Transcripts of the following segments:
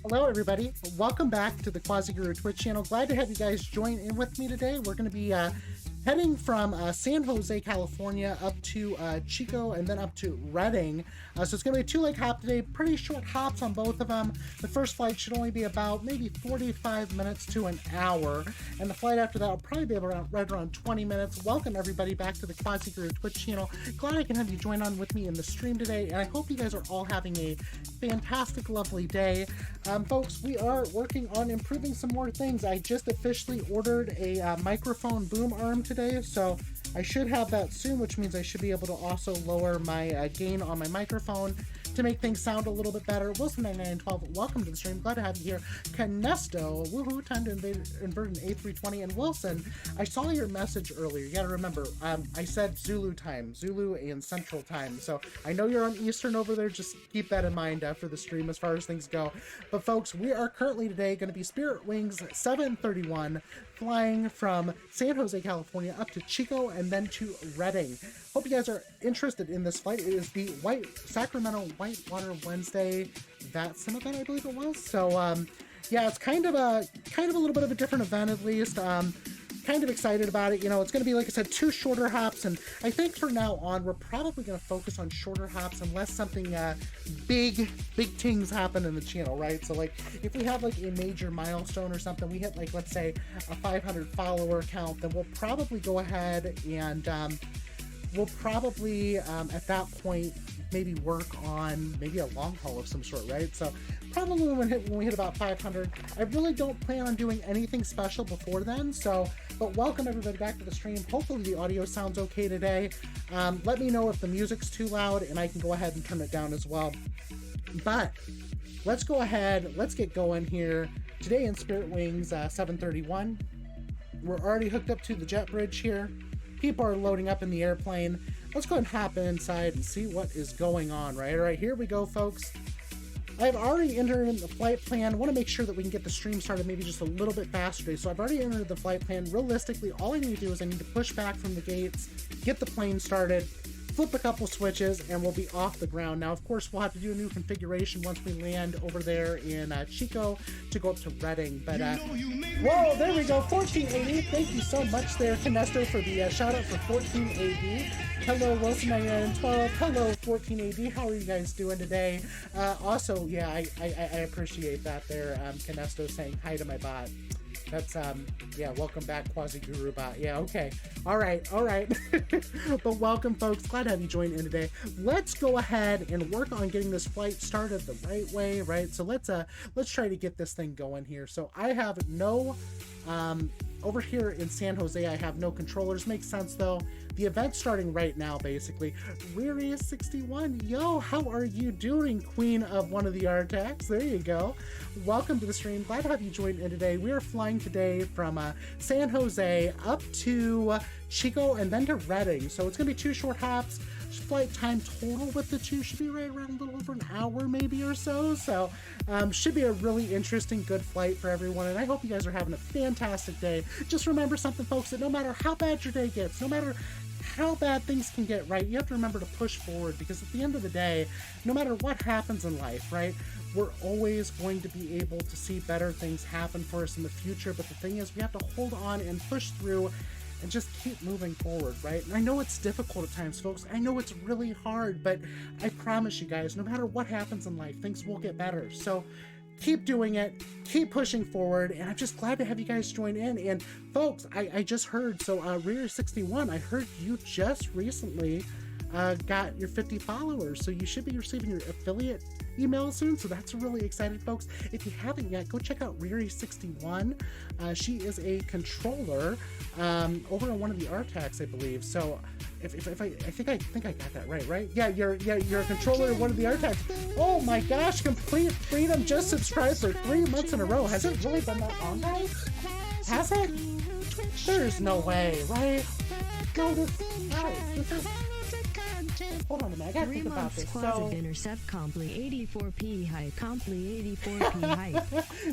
Hello everybody, welcome back to the QuasiGuru Twitch channel. Glad to have you guys join in with me today. We're going to be heading from San Jose, California up to Chico and then up to Redding. So it's going to be a two-leg hop today, pretty short hops on both of them. The first flight should only be about maybe 45 minutes to an hour, and the flight after that will probably be right around 20 minutes. Welcome everybody back to the QuasiGuru Twitch channel. Glad I can have you join on with me in the stream today, and I hope you guys are all having a fantastic, lovely day. Folks, we are working on improving some more things. I just officially ordered a microphone boom arm today, so I should have that soon, which means I should be able to also lower my gain on my microphone to make things sound a little bit better. Wilson9912, welcome to the stream. Glad to have you here. Canesto, woohoo, time to invert an A320. And Wilson, I saw your message earlier. You gotta remember, I said Zulu time, Zulu and Central time. So I know you're on Eastern over there. Just keep that in mind after the stream as far as things go. But folks, we are currently today going to be Spirit Wings 731 flying from San Jose, California up to Chico and then to Redding. Hope you guys are interested in this flight. It is the Sacramento Whitewater Wednesday sim event, I believe it was. So yeah, it's kind of a little bit of a different event, at least. Kind of excited about it. You know, it's going to be, like I said, two shorter hops, and I think from now on we're probably going to focus on shorter hops unless something big things happen in the channel, right? So like if we have like a major milestone or something, we hit like, let's say, a 500 follower count, then we'll probably go ahead and we'll probably at that point maybe work on maybe a long haul of some sort, right? So probably when we hit about 500, I really don't plan on doing anything special before then. So, but welcome everybody back to the stream. Hopefully the audio sounds okay today. Let me know if the music's too loud and I can go ahead and turn it down as well. But let's go ahead, let's get going here. Today in Spirit Wings 731, we're already hooked up to the jet bridge here. People are loading up in the airplane. Let's go ahead and hop inside and see what is going on, right? All right, here we go, folks. I've already entered in the flight plan. I want to make sure that we can get the stream started maybe just a little bit faster today. So I've already entered the flight plan. Realistically, all I need to do is I need to push back from the gates, get the plane started, flip a couple switches, and we'll be off the ground. Now, of course, we'll have to do a new configuration once we land over there in Chico to go up to Redding. But, whoa, there we go, 1480. Thank you so much there, Canesto, for the shout out for 1480. Hello, Wilson9912. Hello, 1480. How are you guys doing today? Also, yeah, I appreciate that there. Canesto saying hi to my bot. That's, yeah, welcome back, QuasiGuru bot. Yeah, okay. All right. But welcome, folks. Glad to have you join in today. Let's go ahead and work on getting this flight started the right way, right? So let's try to get this thing going here. So I have no, over here in San Jose, I have no controllers. Makes sense, though. The event's starting right now, basically. Riri61, yo, how are you doing, queen of one of the RTACs? There you go. Welcome to the stream. Glad to have you join in today. We are flying today from San Jose up to Chico and then to Redding. So it's going to be two short hops. Flight time total with the two should be right around a little over an hour maybe or so. So should be a really interesting, good flight for everyone, and I hope you guys are having a fantastic day. Just remember something, folks, that no matter how bad your day gets, no matter how bad things can get, right, you have to remember to push forward, because at the end of the day, no matter what happens in life, right, we're always going to be able to see better things happen for us in the future. But the thing is, we have to hold on and push through and just keep moving forward, right? And I know it's difficult at times, folks. I know it's really hard, but I promise you guys, no matter what happens in life, things will get better. So keep doing it, keep pushing forward, and I'm just glad to have you guys join in. And folks, I just heard, so Rear61, I heard you just recently got your 50 followers, so you should be receiving your affiliate email soon, so that's really exciting, folks. If you haven't yet, go check out Riri61. She is a controller over on one of the RTACs, I believe. So if I think I got that right? Yeah, you're a controller of one of the RTACs. Oh my gosh, Complete Freedom just subscribed for 3 months in a row. Has it really been that long, guys? Has it? There's no way, right? No, this is Hold on a minute, I gotta think about this. So, intercept comply 84p height, comply 84p height.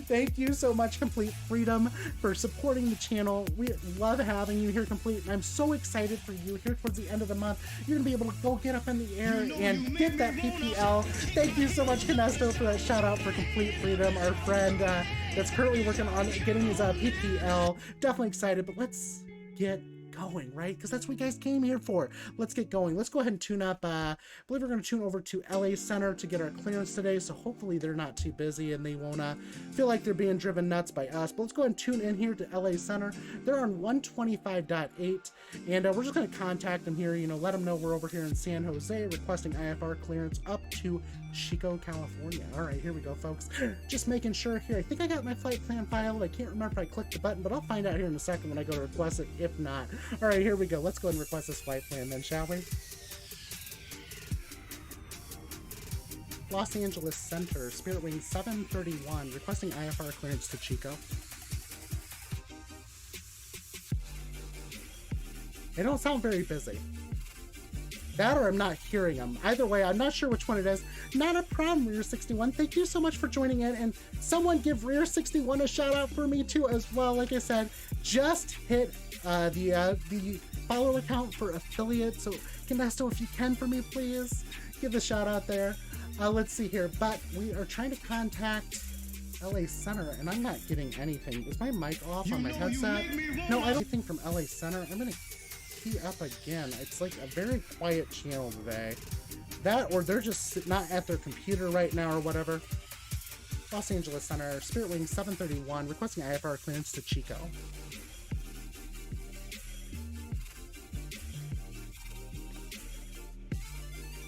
Thank you so much, Complete Freedom, for supporting the channel. We love having you here, Complete, and I'm so excited for you here towards the end of the month. You're gonna be able to go get up in the air and get that PPL. Thank you so much, Canesto, for that shout out for Complete Freedom, our friend that's currently working on getting his PPL. Definitely excited, but let's get going, right? Because that's what you guys came here for. Let's get going. Let's go ahead and tune up. I believe we're going to tune over to LA Center to get our clearance today, so hopefully they're not too busy and they won't feel like they're being driven nuts by us. But let's go ahead and tune in here to LA Center. They're on 125.8, and we're just going to contact them here, you know, let them know we're over here in San Jose requesting IFR clearance up to Chico, California. All right, here we go, folks. Just making sure here. I think I got my flight plan filed. I can't remember if I clicked the button, but I'll find out here in a second when I go to request it, if not. All right, here we go. Let's go ahead and request this flight plan then, shall we? Los Angeles Center, Spirit Wing 731, requesting IFR clearance to Chico. They don't sound very busy. That or I'm not hearing them. Either way, I'm not sure which one it is. Not a problem, Rear61. Thank you so much for joining in. And someone give Rear61 a shout out for me too as well. Like I said, just hit the follower account for affiliate. So Canesto, if you can for me, please give a shout out there. Let's see here. But we are trying to contact LA Center and I'm not getting anything. Is my mic off on my headset? No, I don't anything from LA Center. I'm gonna key up again. It's like a very quiet channel today. That or they're just not at their computer right now or whatever. Los Angeles Center, Spirit Wing 731, requesting IFR clearance to Chico.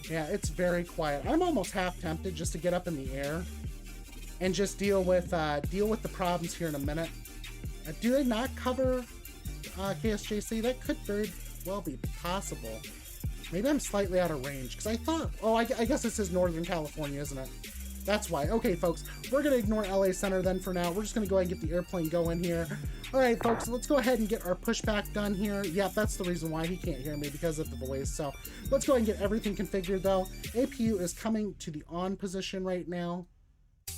Yeah, it's very quiet. I'm almost half tempted just to get up in the air and just deal with the problems here in a minute. Do they not cover KSJC? That could very well be possible. Maybe I'm slightly out of range because I thought, oh, I guess this is Northern California, isn't it? That's why. Okay, folks, we're going to ignore LA Center then for now. We're just going to go ahead and get the airplane going here. All right, folks, let's go ahead and get our pushback done here. Yeah, that's the reason why he can't hear me, because of the voice. So let's go ahead and get everything configured, though. APU is coming to the on position right now.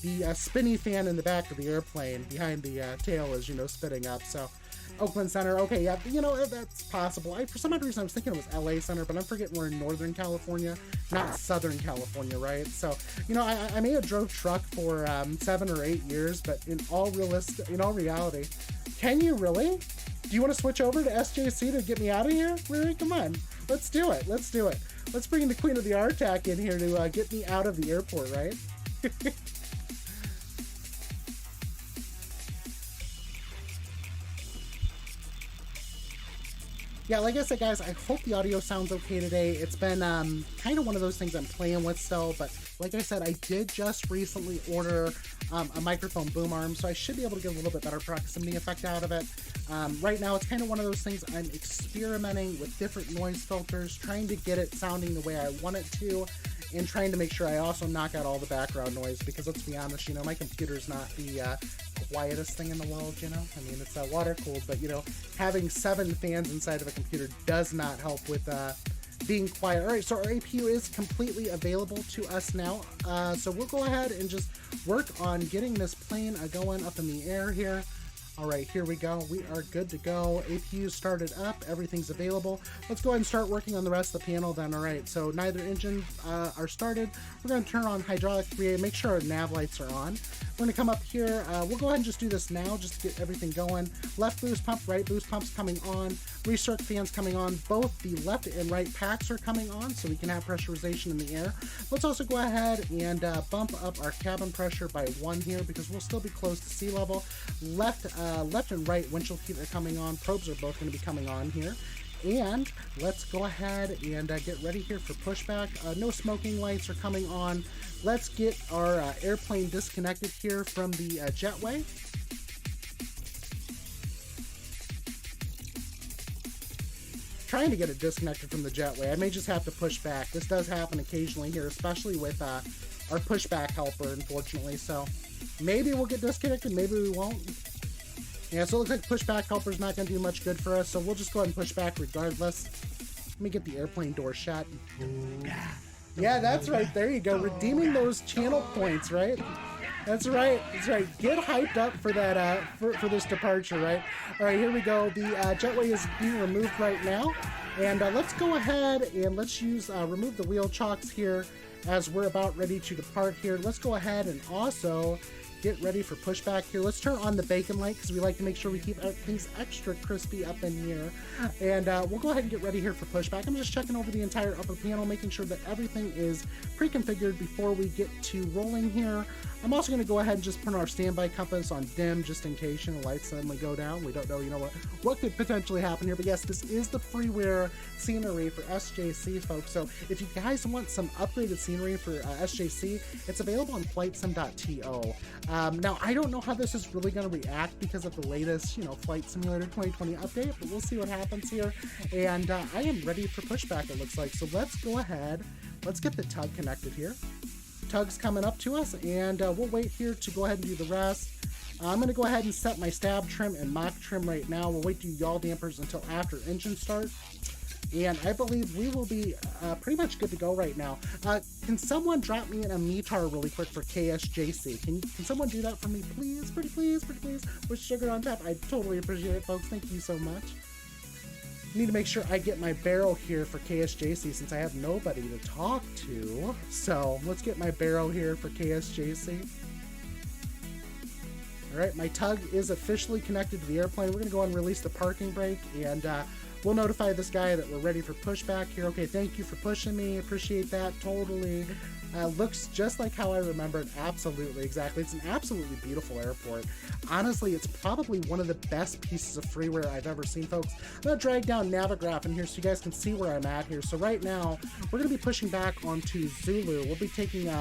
The spinny fan in the back of the airplane behind the tail is, you know, spitting up. So Oakland Center, okay, yeah, you know, that's possible. For some odd reason, I was thinking it was LA Center, but I'm forgetting we're in Northern California, not Southern California, right? So, you know, I may have drove truck for 7 or 8 years, but in all reality, can you really? Do you want to switch over to SJC to get me out of here? Really? Come on, let's do it. Let's do it. Let's bring the Queen of the RTAC in here to get me out of the airport, right? Yeah, like I said, guys, I hope the audio sounds okay today. It's been kind of one of those things I'm playing with still, but like I said, I did just recently order a microphone boom arm, so I should be able to get a little bit better proximity effect out of it. Right now, it's kind of one of those things I'm experimenting with different noise filters, trying to get it sounding the way I want it to, and trying to make sure I also knock out all the background noise, because let's be honest, you know, my computer's not the quietest thing in the world, you know? I mean, it's water cooled, but you know, having 7 fans inside of a computer does not help with being quiet. All right, so our APU is completely available to us now. So we'll go ahead and just work on getting this plane going up in the air here. All right, here we go. We are good to go. APU started up. Everything's available. Let's go ahead and start working on the rest of the panel then. All right, so neither engine are started. We're going to turn on hydraulic 3A, make sure our nav lights are on. We're going to come up here. We'll go ahead and just do this now just to get everything going. Left boost pump, right boost pump's coming on. Recirc fans coming on. Both the left and right packs are coming on, so we can have pressurization in the air. Let's also go ahead and bump up our cabin pressure by 1 here, because we'll still be close to sea level. Left and right windshield heat are coming on. Probes are both going to be coming on here. And let's go ahead and get ready here for pushback. No smoking lights are coming on. Let's get our airplane disconnected here from the jetway. Trying to get it disconnected from the jetway. I may just have to push back. This does happen occasionally here, especially with our pushback helper, unfortunately. So maybe we'll get disconnected, maybe we won't. Yeah, so it looks like pushback helper's not going to do much good for us, so we'll just go ahead and push back regardless. Let me get the airplane door shut. Yeah, that's right. There you go. Redeeming those channel points, right? That's right. That's right. Get hyped up for that for this departure, right? All right, here we go. The jetway is being removed right now, and let's go ahead and let's use remove the wheel chocks here as we're about ready to depart here. Let's go ahead and also get ready for pushback here. Let's turn on the bacon light because we like to make sure we keep things extra crispy up in here. And we'll go ahead and get ready here for pushback. I'm just checking over the entire upper panel, making sure that everything is pre-configured before we get to rolling here. I'm also going to go ahead and just put our standby compass on dim just in case the lights suddenly go down. We don't know, what could potentially happen here. But yes, this is the freeware scenery for SJC, folks. So if you guys want some upgraded scenery for SJC, it's available on flightsim.to. Now, I don't know how this is really going to react because of the latest, Flight Simulator 2020 update, but we'll see what happens here. And I am ready for pushback, it looks like. So let's go ahead. Let's get the tug connected here. Tug's coming up to us, and we'll wait here to go ahead and do the rest. I'm going to go ahead and set my stab trim and mock trim right now. We'll wait to yaw dampers until after engine start. And I believe we will be pretty much good to go right now. Can someone drop me in a METAR really quick for KSJC? Can someone do that for me, please? Pretty please, with sugar on top. I totally appreciate it, folks. Thank you so much. Need to make sure I get my barrel here for KSJC since I have nobody to talk to. So let's get my barrel here for KSJC. All right, my tug is officially connected to the airplane. We're gonna go and release the parking brake, and we'll notify this guy that we're ready for pushback here. Okay, thank you for pushing me. Appreciate that, totally. Looks just like how I remembered. Absolutely, exactly. It's an absolutely beautiful airport. Honestly, it's probably one of the best pieces of freeware I've ever seen, folks. I'm gonna drag down Navigraph in here so you guys can see where I'm at here. So right now, we're gonna be pushing back onto Zulu. We'll be taking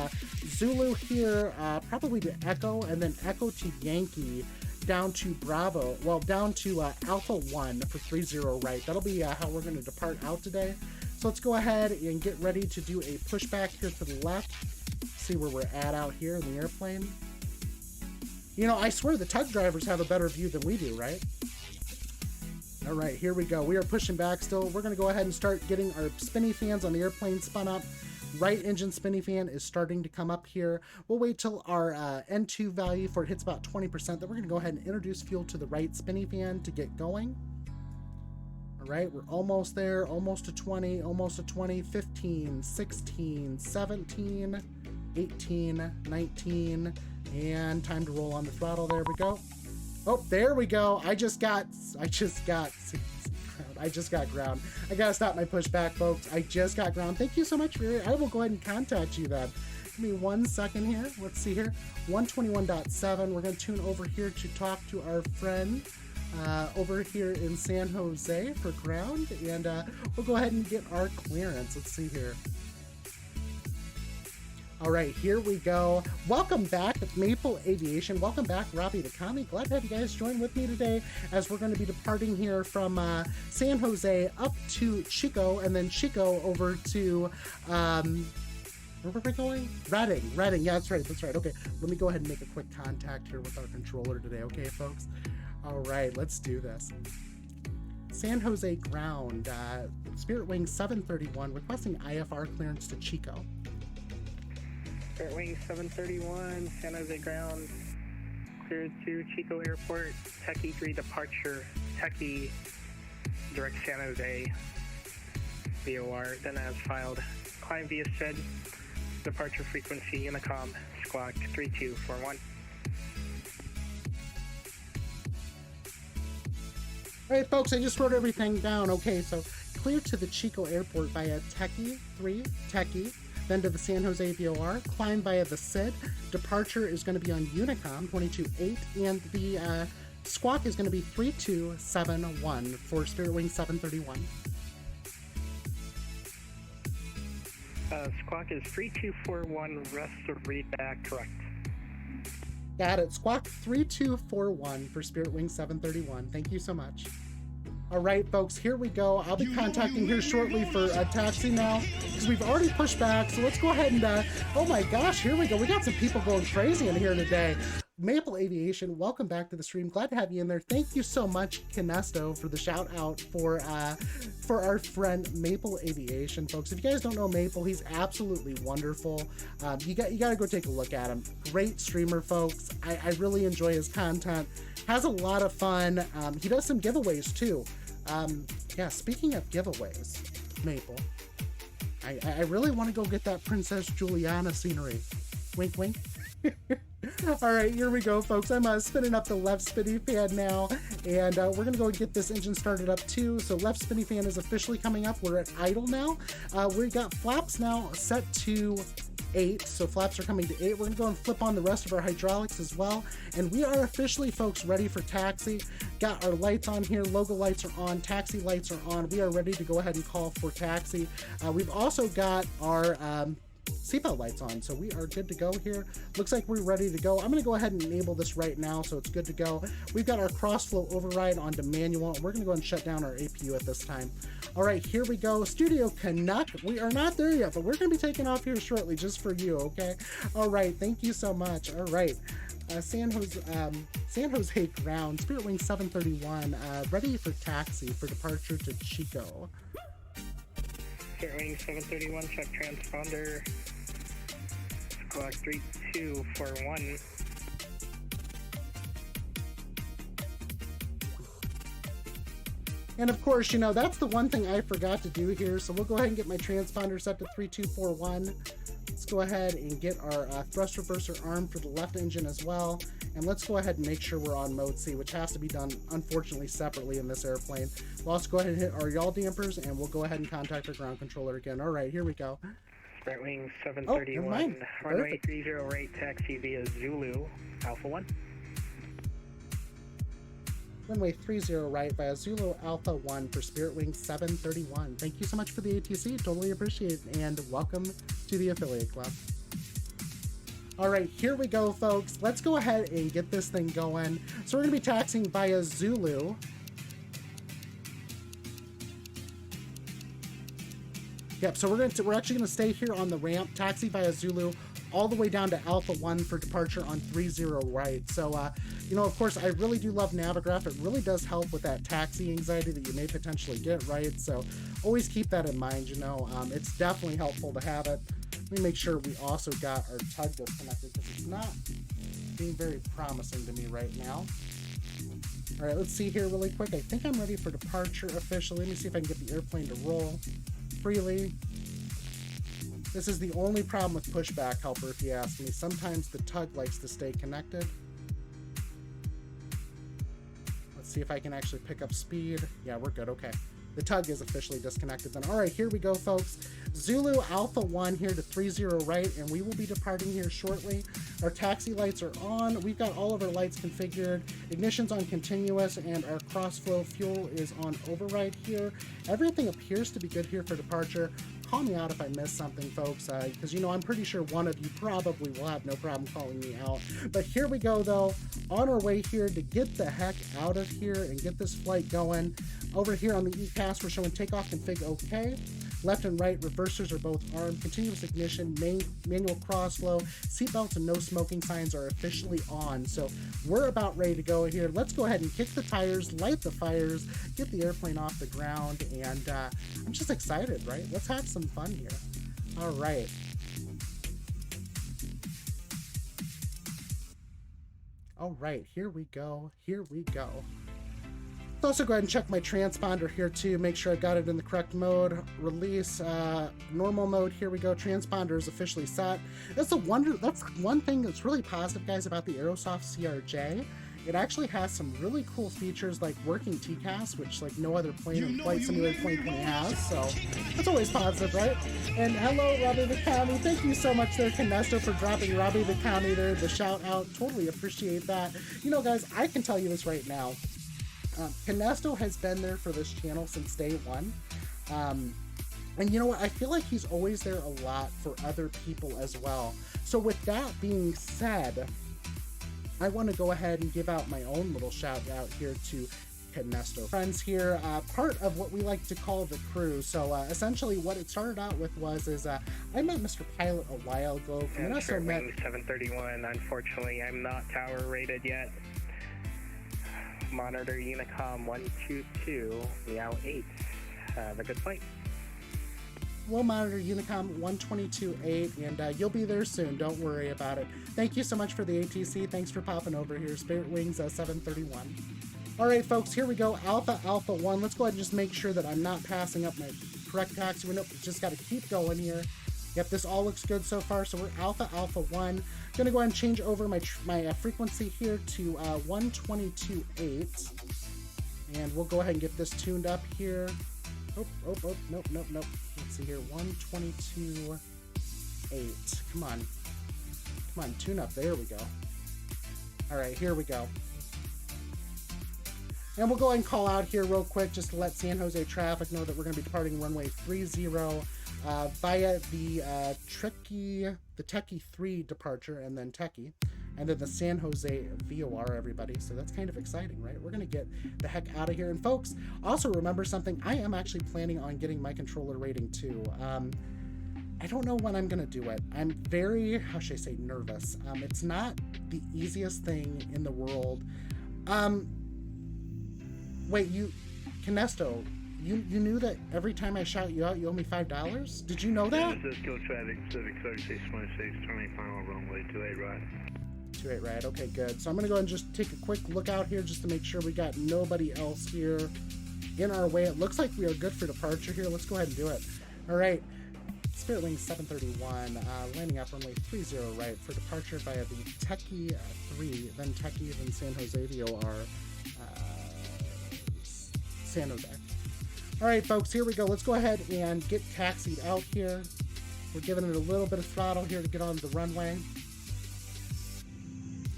Zulu here, probably to Echo, and then Echo to Yankee, down to Bravo, well, down to Alpha 1 for 30 right. That'll be how we're going to depart out today. So let's go ahead and get ready to do a pushback here to the left. See where we're at out here in the airplane. I swear the tug drivers have a better view than we do, right? All right, here we go. We are pushing back still. We're going to go ahead and start getting our spinny fans on the airplane spun up. Right engine spinny fan is starting to come up here. We'll wait till our N2 value for it hits about 20%. Then we're going to go ahead and introduce fuel to the right spinny fan to get going. All right, we're almost there, almost to 20, 15, 16, 17, 18, 19, and time to roll on the throttle. There we go. Oh, there we go. I just got ground. I gotta stop my pushback, folks. I just got ground. Thank you so much for it. I will go ahead and contact you then. Give me 1 second here. Let's see here. 121.7. We're gonna tune over here to talk to our friend over here in San Jose for ground, and we'll go ahead and get our clearance. Let's see here. All right, here we go. Welcome back, Maple Aviation. Welcome back, Robbie the Commie. Glad to have you guys join with me today as we're going to be departing here from San Jose up to Chico, and then Chico over to, where were we going? Reading. Yeah, that's right. Okay, let me go ahead and make a quick contact here with our controller today, okay, folks? All right, let's do this. San Jose ground, Spirit Wing 731, requesting IFR clearance to Chico. Spirit Wing 731, San Jose ground, cleared to Chico Airport, Techie 3 departure, Techie, direct San Jose, VOR, then as filed, climb via SID, departure frequency, Unicom, squawk 3241. All right, folks, I just wrote everything down. Okay, so clear to the Chico Airport via Techie 3, Techie, then to the San Jose VOR, climb via the SID. Departure is going to be on Unicom 228, and the squawk is going to be 3271 for Spirit Wing 731. Squawk is 3241, rest of read back correct. Got it. Squawk 3241 for Spirit Wing 731. Thank you so much. All right, folks, here we go. I'll be contacting here shortly for a taxi now because we've already pushed back. So let's go ahead and, oh my gosh, here we go. We got some people going crazy in here today. Maple Aviation, welcome back to the stream. Glad to have you in there. Thank you so much, Kinesto, for the shout out for our friend Maple Aviation, folks. If you guys don't know Maple, he's absolutely wonderful. You got to go take a look at him. Great streamer, folks. I really enjoy his content. Has a lot of fun. He does some giveaways too. Yeah, speaking of giveaways, Maple, I really want to go get that Princess Juliana scenery. Wink, wink. All right, here we go, folks. I'm spinning up the left spinny fan now, and we're gonna go and get this engine started up too. So left spinny fan is officially coming up. We're at idle now. We got flaps now set to 8, so flaps are coming to 8. We're gonna go and flip on the rest of our hydraulics as well, and we are officially, folks, ready for taxi. Got our lights on here, logo lights are on, taxi lights are on. We are ready to go ahead and call for taxi. We've also got our seatbelt lights on, so we are good to go here. Looks like we're ready to go. I'm going to go ahead and enable this right now, so it's good to go. We've got our cross-flow override onto manual, and we're going to go and shut down our APU at this time. All right, here we go. Studio Canuck, we are not there yet, but we're going to be taking off here shortly just for you, okay? All right, thank you so much. All right. San Jose ground, Spirit Wing 731, ready for taxi for departure to Chico. Spirit Wing 731, check transponder. Squawk 3241. And of course, you know, that's the one thing I forgot to do here, so we'll go ahead and get my transponder set to 3241. Let's go ahead and get our thrust reverser arm for the left engine as well. And let's go ahead and make sure we're on mode C, which has to be done, unfortunately, separately in this airplane. We'll also go ahead and hit our yaw dampers, and we'll go ahead and contact our ground controller again. All right, here we go. Spirit Wing 731, Oh, runway 30 right, taxi via Zulu, Alpha 1. Runway 30 right via Zulu Alpha 1 for Spirit Wing 731. Thank you so much for the ATC. Totally appreciate it. And welcome to the affiliate club. All right, here we go, folks. Let's go ahead and get this thing going. So we're going to be taxiing via Zulu. Yep, so we're actually going to stay here on the ramp, taxi via Zulu, all the way down to Alpha 1 for departure on 30 right. So, you know, of course, I really do love Navigraph. It really does help with that taxi anxiety that you may potentially get, right? So always keep that in mind, you know. It's definitely helpful to have it. Let me make sure we also got our tug disconnected because it's not being very promising to me right now. All right, let's see here really quick. I think I'm ready for departure officially. Let me see if I can get the airplane to roll freely. This is the only problem with pushback helper, if you ask me. Sometimes the tug likes to stay connected. Let's see if I can actually pick up speed. Yeah, we're good. Okay. The tug is officially disconnected then. All right, here we go, folks. Zulu Alpha 1 here to 30 right, and we will be departing here shortly. Our taxi lights are on. We've got all of our lights configured. Ignition's on continuous, and our cross-flow fuel is on override here. Everything appears to be good here for departure. Call me out if I missed something, folks, because, you know, I'm pretty sure one of you probably will have no problem calling me out. But here we go, though, on our way here to get the heck out of here and get this flight going. Over here on the ECAS, we're showing takeoff config OK. Left and right reversers are both armed. Continuous ignition, manual cross-flow, seatbelts and no smoking signs are officially on. So we're about ready to go here. Let's go ahead and kick the tires, light the fires, get the airplane off the ground, and I'm just excited, right? Let's have some fun here. All right. All right, here we go. Here we go. Also go ahead and check my transponder here too, make sure I got it in the correct mode. Release normal mode. Here we go. Transponder is officially set. That's one thing that's really positive, guys, about the Aerosoft CRJ. It actually has some really cool features like working TCAS, which like no other plane in Flight Simulator 2020 has, so that's always positive, right? And hello, Robbie Vicami. Thank you so much there, Kinesto, for dropping Robbie Vicami there, the shout out. Totally appreciate that. You know, guys, I can tell you this right now. Kinesto has been there for this channel since day one. And you know what? I feel like he's always there a lot for other people as well. So with that being said, I want to go ahead and give out my own little shout out here to Canesto. Friends here, part of what we like to call the crew. So essentially what it started out with was I met Mr. Pilot a while ago. And also met 731. Unfortunately, I'm not tower rated yet. Monitor Unicom 122, Meow 8. Have a good flight. We'll monitor Unicom 122.8, and you'll be there soon. Don't worry about it. Thank you so much for the ATC. Thanks for popping over here. Spirit Wings 731. All right, folks, here we go. Alpha 1. Let's go ahead and just make sure that I'm not passing up my correct taxi window. Just got to keep going here. Yep, this all looks good so far. So we're Alpha 1. Going to go ahead and change over my frequency here to 122.8. And we'll go ahead and get this tuned up here. Oh, nope. Let's see here, 122.8. Come on, tune up. There we go. All right, here we go. And we'll go ahead and call out here real quick just to let San Jose traffic know that we're going to be departing runway 30 via the Techie 3 departure, and then Techie, and then the San Jose VOR, everybody. So that's kind of exciting, right? We're going to get the heck out of here. And folks, also remember something. I am actually planning on getting my controller rating too. I don't know when I'm going to do it. I'm very, how should I say, nervous. It's not the easiest thing in the world. Wait, Canesto, you knew that every time I shout you out, you owe me $5? Did you know that? Cisco traffic, Civic 3626, turning final runway 28 right. 28 right, okay, good. So I'm gonna go ahead and just take a quick look out here just to make sure we got nobody else here in our way. It looks like we are good for departure here. Let's go ahead and do it. All right, Spirit Wings 731, landing up runway 30 right for departure via the Techie 3, then Techie, then San Jose VOR, San Jose. All right, folks, here we go. Let's go ahead and get taxied out here. We're giving it a little bit of throttle here to get on the runway.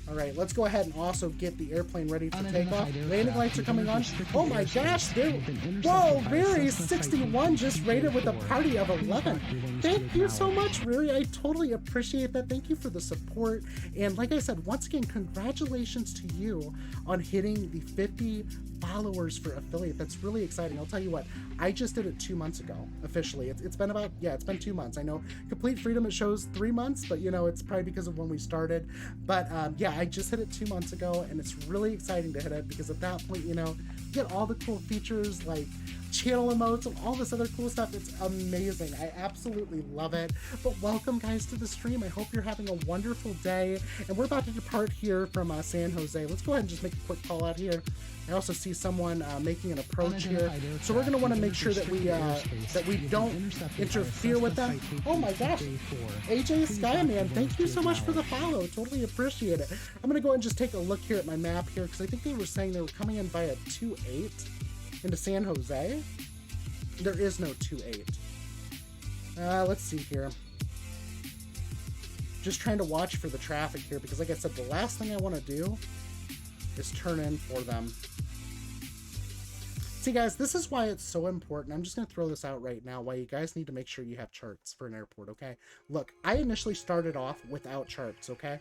All right, let's go ahead and also get the airplane ready for takeoff. Landing lights are coming on. Oh my gosh, whoa, Riri 61 just rated with a party of 11. Thank you so much, Riri. I totally appreciate that. Thank you for the support. And like I said, once again, congratulations to you on hitting the 50 followers for affiliate. That's really exciting. I'll tell you what, I just did it 2 months ago, officially. It's been about, it's been 2 months. I know Complete Freedom, it shows 3 months, but you know, it's probably because of when we started. But yeah, I just hit it 2 months ago, and it's really exciting to hit it because at that point, you know, you get all the cool features like channel emotes and all this other cool stuff. It's amazing. I absolutely love it. But welcome, guys, to the stream. I hope you're having a wonderful day, and we're about to depart here from San Jose. Let's go ahead and just make a quick call out here. I also see someone making an approach here, so we're going to want to make sure that we don't interfere with them. Oh my gosh, AJ Skyman, thank you so much for the follow. Totally appreciate it. I'm going to go ahead and just take a look here at my map here, because I think they were saying they were coming in via 28 into San Jose. There is no 28. Let's see here. Just trying to watch for the traffic here, because like I said, the last thing I want to do is turn in for them. See, guys, this is why it's so important. I'm just going to throw this out right now, why you guys need to make sure you have charts for an airport, okay? Look, I initially started off without charts, okay?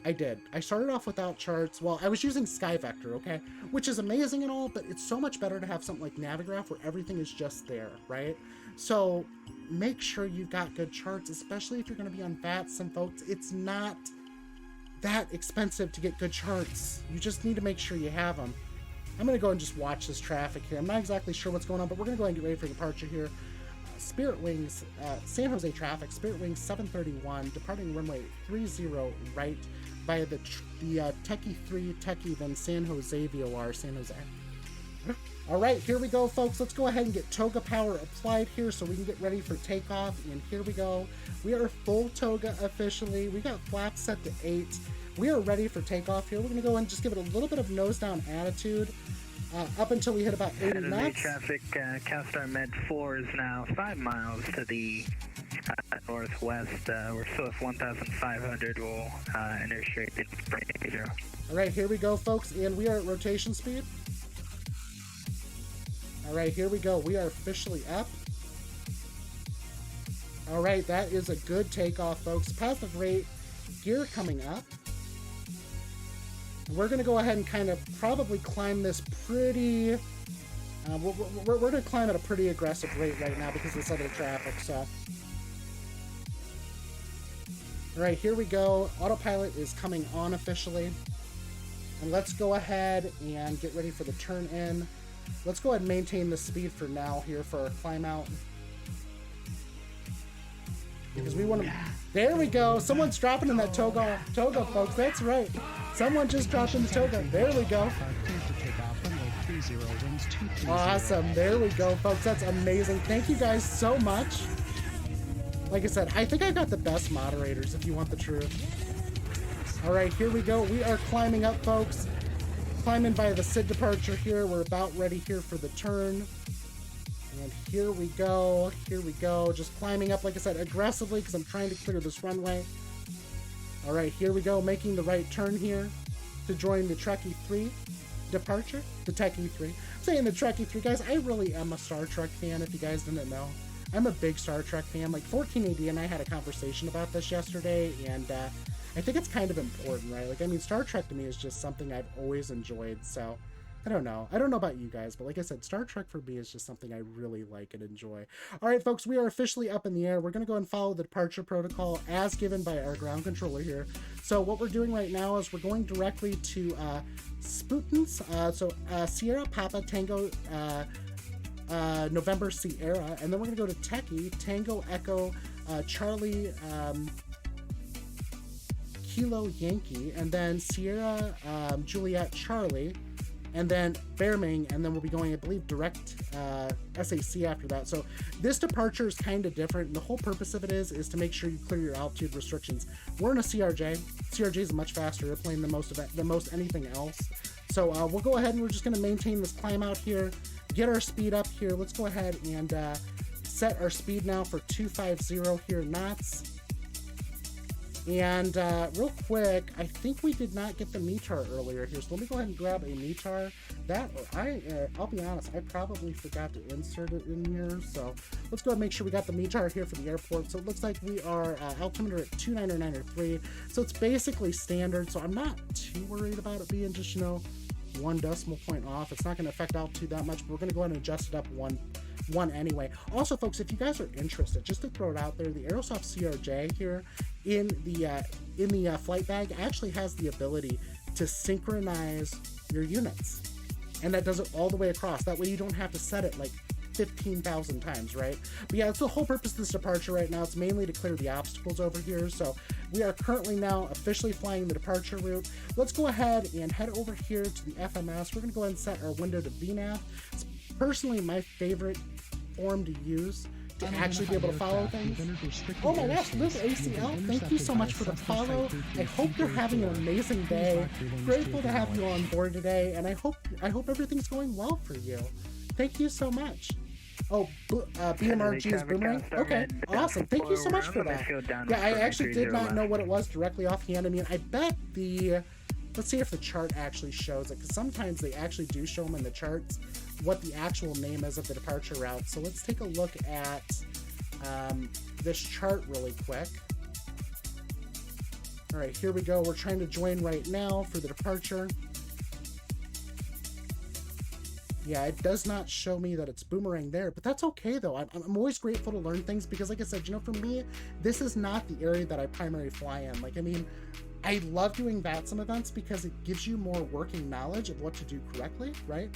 I did. I started off without charts. Well, I was using SkyVector, okay? Which is amazing and all, but it's so much better to have something like Navigraph where everything is just there, right? So make sure you've got good charts, especially if you're going to be on VATS. And folks, it's not that expensive to get good charts. You just need to make sure you have them. I'm going to go and just watch this traffic here. I'm not exactly sure what's going on, but we're going to go ahead and get ready for departure here. Spirit Wings, San Jose traffic, Spirit Wings 731, departing runway 30 right via the Techie 3, Techie, then San Jose VOR, San Jose. All right, here we go, folks. Let's go ahead and get toga power applied here so we can get ready for takeoff. And here we go. We are full toga officially. We got flaps set to 8. We are ready for takeoff here. We're going to go and just give it a little bit of nose down attitude up until we hit about 80 knots. Traffic, CalStar Med 4 is now 5 miles to the northwest. We're still at 1,500. We'll initiate the zero. All right, here we go, folks, and we are at rotation speed. All right, here we go. We are officially up. All right, that is a good takeoff, folks. Positive rate, gear coming up. We're going to go ahead and kind of probably climb this pretty... we're going to climb at a pretty aggressive rate right now because of this other traffic, so... Alright, here we go. Autopilot is coming on officially. And let's go ahead and get ready for the turn in. Let's go ahead and maintain the speed for now here for our climb out. Because we want to... There we go. Someone's dropping in that toga, folks. That's right. Someone just dropped in the toga. There we go. Awesome. There we go, folks. That's amazing. Thank you guys so much. Like I said, I think I got the best moderators, if you want the truth. All right, here we go. We are climbing up, folks. Climbing by the SID departure here. We're about ready here for the turn. And here we go. Here we go. Just climbing up, like I said, aggressively because I'm trying to clear this runway. All right, here we go. Making the right turn here to join the Trek E3 departure. The Tech E3. I'm saying the Trek E3. Guys, I really am a Star Trek fan, if you guys didn't know. I'm a big Star Trek fan. Like 14AD and I had a conversation about this yesterday, and I think it's kind of important, right? Like, I mean, Star Trek to me is just something I've always enjoyed, so I don't know. I don't know about you guys, but like I said, Star Trek for me is just something I really like and enjoy. All right, folks, we are officially up in the air. We're going to go and follow the departure protocol as given by our ground controller here. So what we're doing right now is we're going directly to Sputins, Sierra Papa Tango November Sierra, and then we're going to go to Techie, Tango Echo Charlie Kilo Yankee, and then Sierra Juliet Charlie, and then Bearming, and then we'll be going, I believe, direct SAC after that. So this departure is kind of different, and the whole purpose of it is to make sure you clear your altitude restrictions. We're in a CRJ. CRJ is a much faster airplane than most anything else. So we'll go ahead and we're just going to maintain this climb out here, get our speed up here. Let's go ahead and set our speed now for 250 here knots. And real quick, I think we did not get the METAR earlier here, so let me go ahead and grab a METAR. That, I'll be honest, I probably forgot to insert it in here, so let's go ahead and make sure we got the METAR here for the airport. So it looks like we are altimeter at 299.3, so it's basically standard, so I'm not too worried about it being just, 1 decimal point off. It's not going to affect altitude that much, but we're going to go ahead and adjust it up one anyway. Also, folks, if you guys are interested, just to throw it out there, the Aerosoft CRJ here in the flight bag actually has the ability to synchronize your units, and that does it all the way across. That way you don't have to set it like 15,000 times, right? But yeah, that's the whole purpose of this departure right now. It's mainly to clear the obstacles over here. So we are currently now officially flying the departure route. Let's go ahead and head over here to the FMS. We're going to go ahead and set our window to VNAV. It's personally my favorite form to use to actually be able to follow things. Oh my gosh, Live ACL, thank you so much for the follow. I hope you're having an amazing day. Grateful to have you on board today, and I hope everything's going well for you. Thank you so much. Oh, BMRG's Boomerang? Okay, awesome. Thank you so much for that. Yeah, I actually did not know what it was directly offhand. I mean, I bet let's see if the chart actually shows it, because sometimes they actually do show them in the charts what the actual name is of the departure route. So let's take a look at this chart really quick. All right, here we go. We're trying to join right now for the departure. Yeah, it does not show me that it's Boomerang there, but that's okay though. I'm always grateful to learn things because, like I said, for me, this is not the area that I primarily fly in. Like, I mean, I love doing VATSIM events because it gives you more working knowledge of what to do correctly, right?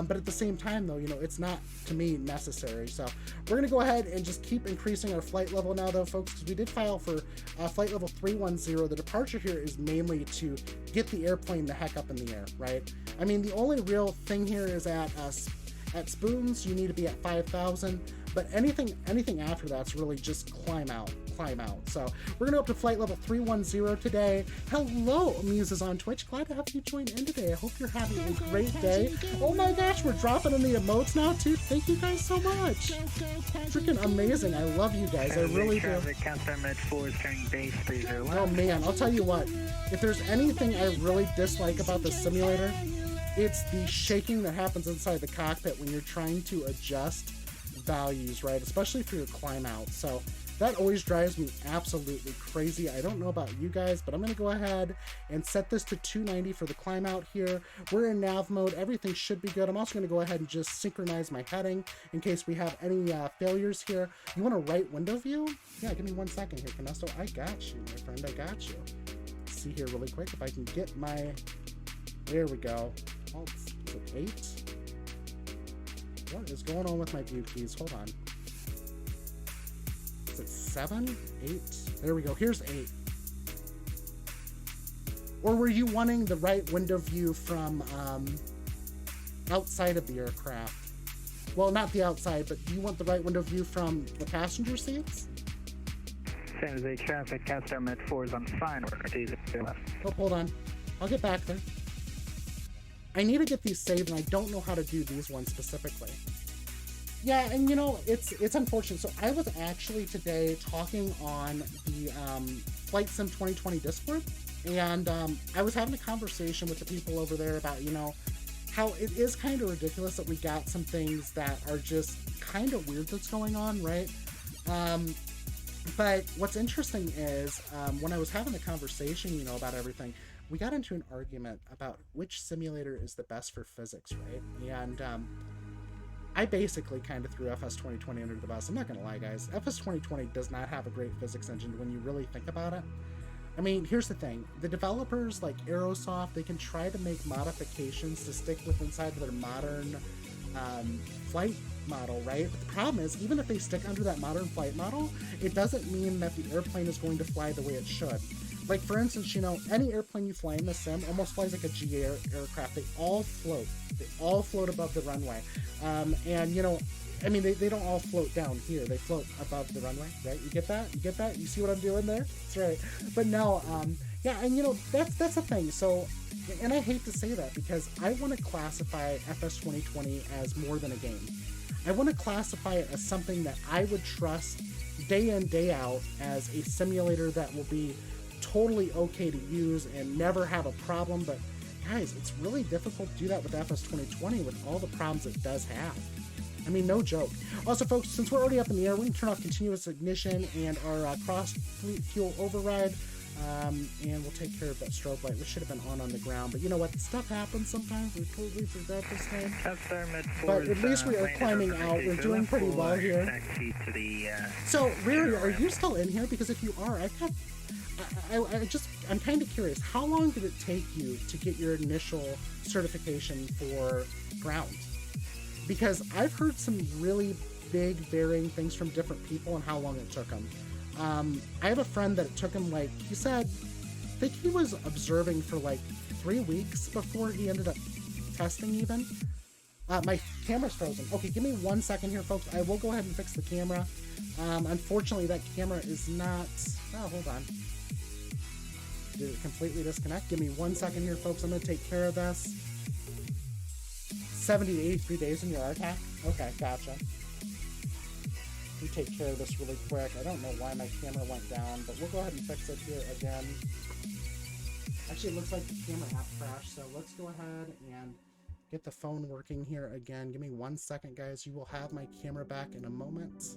But at the same time though, it's not, to me, necessary. So we're going to go ahead and just keep increasing our flight level now though, folks, because we did file for flight level 310. The departure here is mainly to get the airplane the heck up in the air, right? I mean, the only real thing here is at Spoons, you need to be at 5,000, but anything after that's really just climb out. So we're gonna go up to flight level 310 today. Hello, Muses on Twitch. Glad to have you join in today. I hope you're having a great day. Oh my gosh, we're dropping in the emotes now too. Thank you guys so much. Freaking amazing. I love you guys. I really do. Oh man, I'll tell you what. If there's anything I really dislike about the simulator, it's the shaking that happens inside the cockpit when you're trying to adjust values, right? Especially for your climb out. So That always drives me absolutely crazy. I don't know about you guys, but I'm going to go ahead and set this to 290 for the climb out here. We're in nav mode. Everything should be good. I'm also going to go ahead and just synchronize my heading in case we have any failures here. You want a right window view? Yeah, give me 1 second here, Canesto. I got you, my friend. I got you. Let's see here really quick if I can get my... There we go. Oh, is it 8? What is going on with my view keys? Hold on. Is it 7? 8? There we go. Here's 8. Or were you wanting the right window view from outside of the aircraft? Well, not the outside, but do you want the right window view from the passenger seats? San Jose traffic, Capstar Med 4 is on fine order. Left. Oh, hold on. I'll get back there. I need to get these saved, and I don't know how to do these ones specifically. Yeah, and you know, it's unfortunate. So I was actually today talking on the Flight Sim 2020 Discord, and I was having a conversation with the people over there about, you know, how it is kind of ridiculous that we got some things that are just kind of weird that's going on, right? But what's interesting is when I was having the conversation, you know, about everything, we got into an argument about which simulator is the best for physics, right? And I basically kind of threw FS 2020 under the bus. I'm not gonna lie, guys. FS 2020 does not have a great physics engine when you really think about it. I mean, here's the thing. The developers like Aerosoft, they can try to make modifications to stick with inside of their modern flight model, right? But the problem is, even if they stick under that modern flight model, it doesn't mean that the airplane is going to fly the way it should. Like, for instance, you know, any airplane you fly in the sim almost flies like a GA aircraft. They all float. They all float above the runway. And, you know, I mean, they don't all float down here. They float above the runway, right? You get that? You get that? You see what I'm doing there? That's right. But no, yeah, and, you know, that's the thing. So, and I hate to say that because I want to classify FS 2020 as more than a game. I want to classify it as something that I would trust day in, day out as a simulator that will be totally okay to use and never have a problem. But guys, it's really difficult to do that with FS 2020 with all the problems it does have. I mean, no joke. Also, folks, since we're already up in the air, we can turn off continuous ignition and our cross fleet fuel override, and we'll take care of that strobe light, which should have been on the ground. But you know what? Stuff happens sometimes. We totally forgot this time. But at least we are climbing out. We're doing pretty well here. So, Riri, are you still in here? Because if you are, I'm kind of curious. How long did it take you to get your initial certification for ground? Because I've heard some really big varying things from different people on how long it took them. I have a friend that it took him, like, he said, I think he was observing for like 3 weeks before he ended up testing even. My camera's frozen. Okay, give me 1 second here, folks. I will go ahead and fix the camera. Unfortunately, that camera is not... Oh, hold on. Did it completely disconnect? Give me 1 second here, folks. I'm going to take care of this. 70 to 83 days in your attack? Okay, gotcha. We take care of this really quick. I don't know why my camera went down, but we'll go ahead and fix it here again. Actually, it looks like the camera app crashed, so let's go ahead and get the phone working here again. Give me 1 second, guys. You will have my camera back in a moment.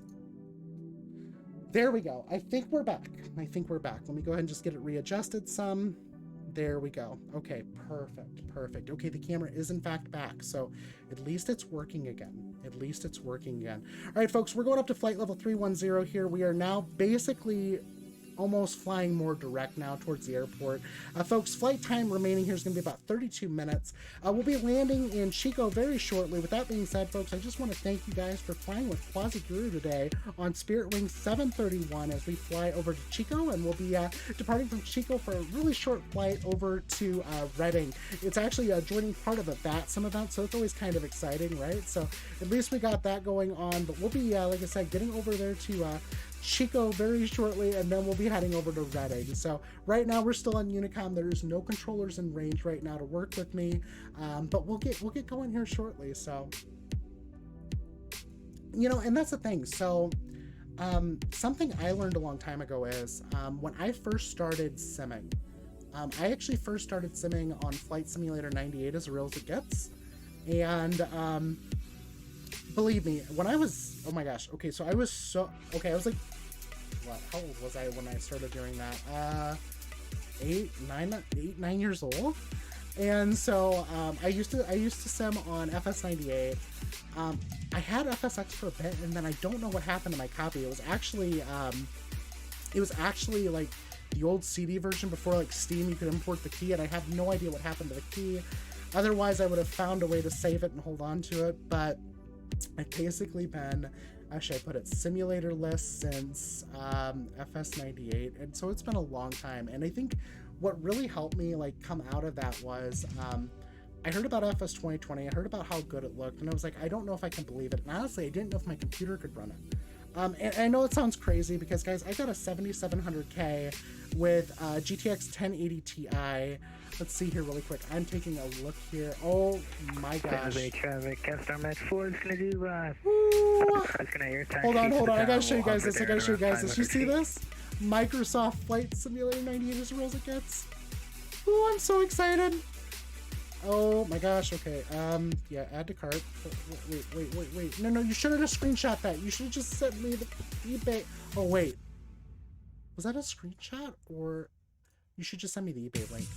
There we go. I think we're back. I think we're back. Let me go ahead and just get it readjusted some. There we go. Okay, perfect, perfect. Okay, the camera is in fact back, so at least it's working again. At least it's working again. All right, folks, we're going up to flight level 310 here. We are now basically almost flying more direct now towards the airport. Folks, flight time remaining here is going to be about 32 minutes. We'll be landing in Chico very shortly. With that being said, folks, I just want to thank you guys for flying with Quasi-Guru today on Spirit Wing 731 as we fly over to Chico, and we'll be departing from Chico for a really short flight over to Reading. It's actually joining part of a VATSIM event, so it's always kind of exciting, right? So at least we got that going on, but we'll be, like I said, getting over there to Chico very shortly, and then we'll be heading over to Reading. So right now we're still on Unicom. There's no controllers in range right now to work with me, but we'll get going here shortly. So, you know, and that's the thing. So something I learned a long time ago is when I first started simming, I actually first started simming on Flight Simulator 98 as real as it gets, and believe me, when I was, oh my gosh, okay, so I was like how old was I when I started doing that? 9 years old. And so I used to sim on FS98. I had FSX for a bit, and then I don't know what happened to my copy. It was actually like the old CD version before like Steam. You could import the key, and I have no idea what happened to the key. Otherwise, I would have found a way to save it and hold on to it. But I've basically been, actually I put it simulator-less since FS98, and so it's been a long time. And I think what really helped me like come out of that was I heard about FS 2020, I heard about how good it looked, and I was like, I don't know if I can believe it. And honestly, I didn't know if my computer could run it. And I know it sounds crazy because, guys, I got a 7700K with GTX 1080 Ti. Let's see here really quick. I'm taking a look here. Oh my gosh. Traffic, Castor Match 4 is gonna do Hold on. I gotta show you guys this. You see this? Microsoft Flight Simulator 98 as real as it gets. Ooh, I'm so excited. Oh my gosh, okay. Yeah, add to cart. Wait. No, you shouldn't have screenshot that. You should have just sent me the eBay. Oh, wait. Was that a screenshot? Or you should just send me the eBay link.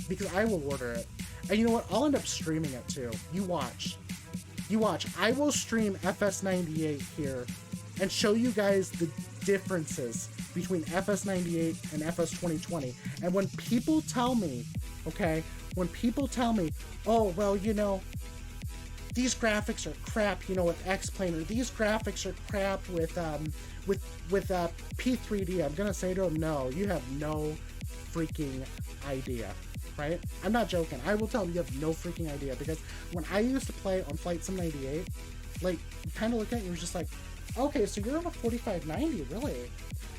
Because I will order it. And you know what? I'll end up streaming it too. You watch. I will stream FS98 here and show you guys the differences between FS98 and FS 2020. And when people tell me, okay, oh, well, you know, these graphics are crap, you know, with X-Plane, or these graphics are crap with P3D, I'm gonna say to them, no, you have no freaking idea, right? I'm not joking. I will tell them you have no freaking idea, because when I used to play on Flight Sim 98, like, you kind of look at it and you're just like, okay, so you're on a 4590, really?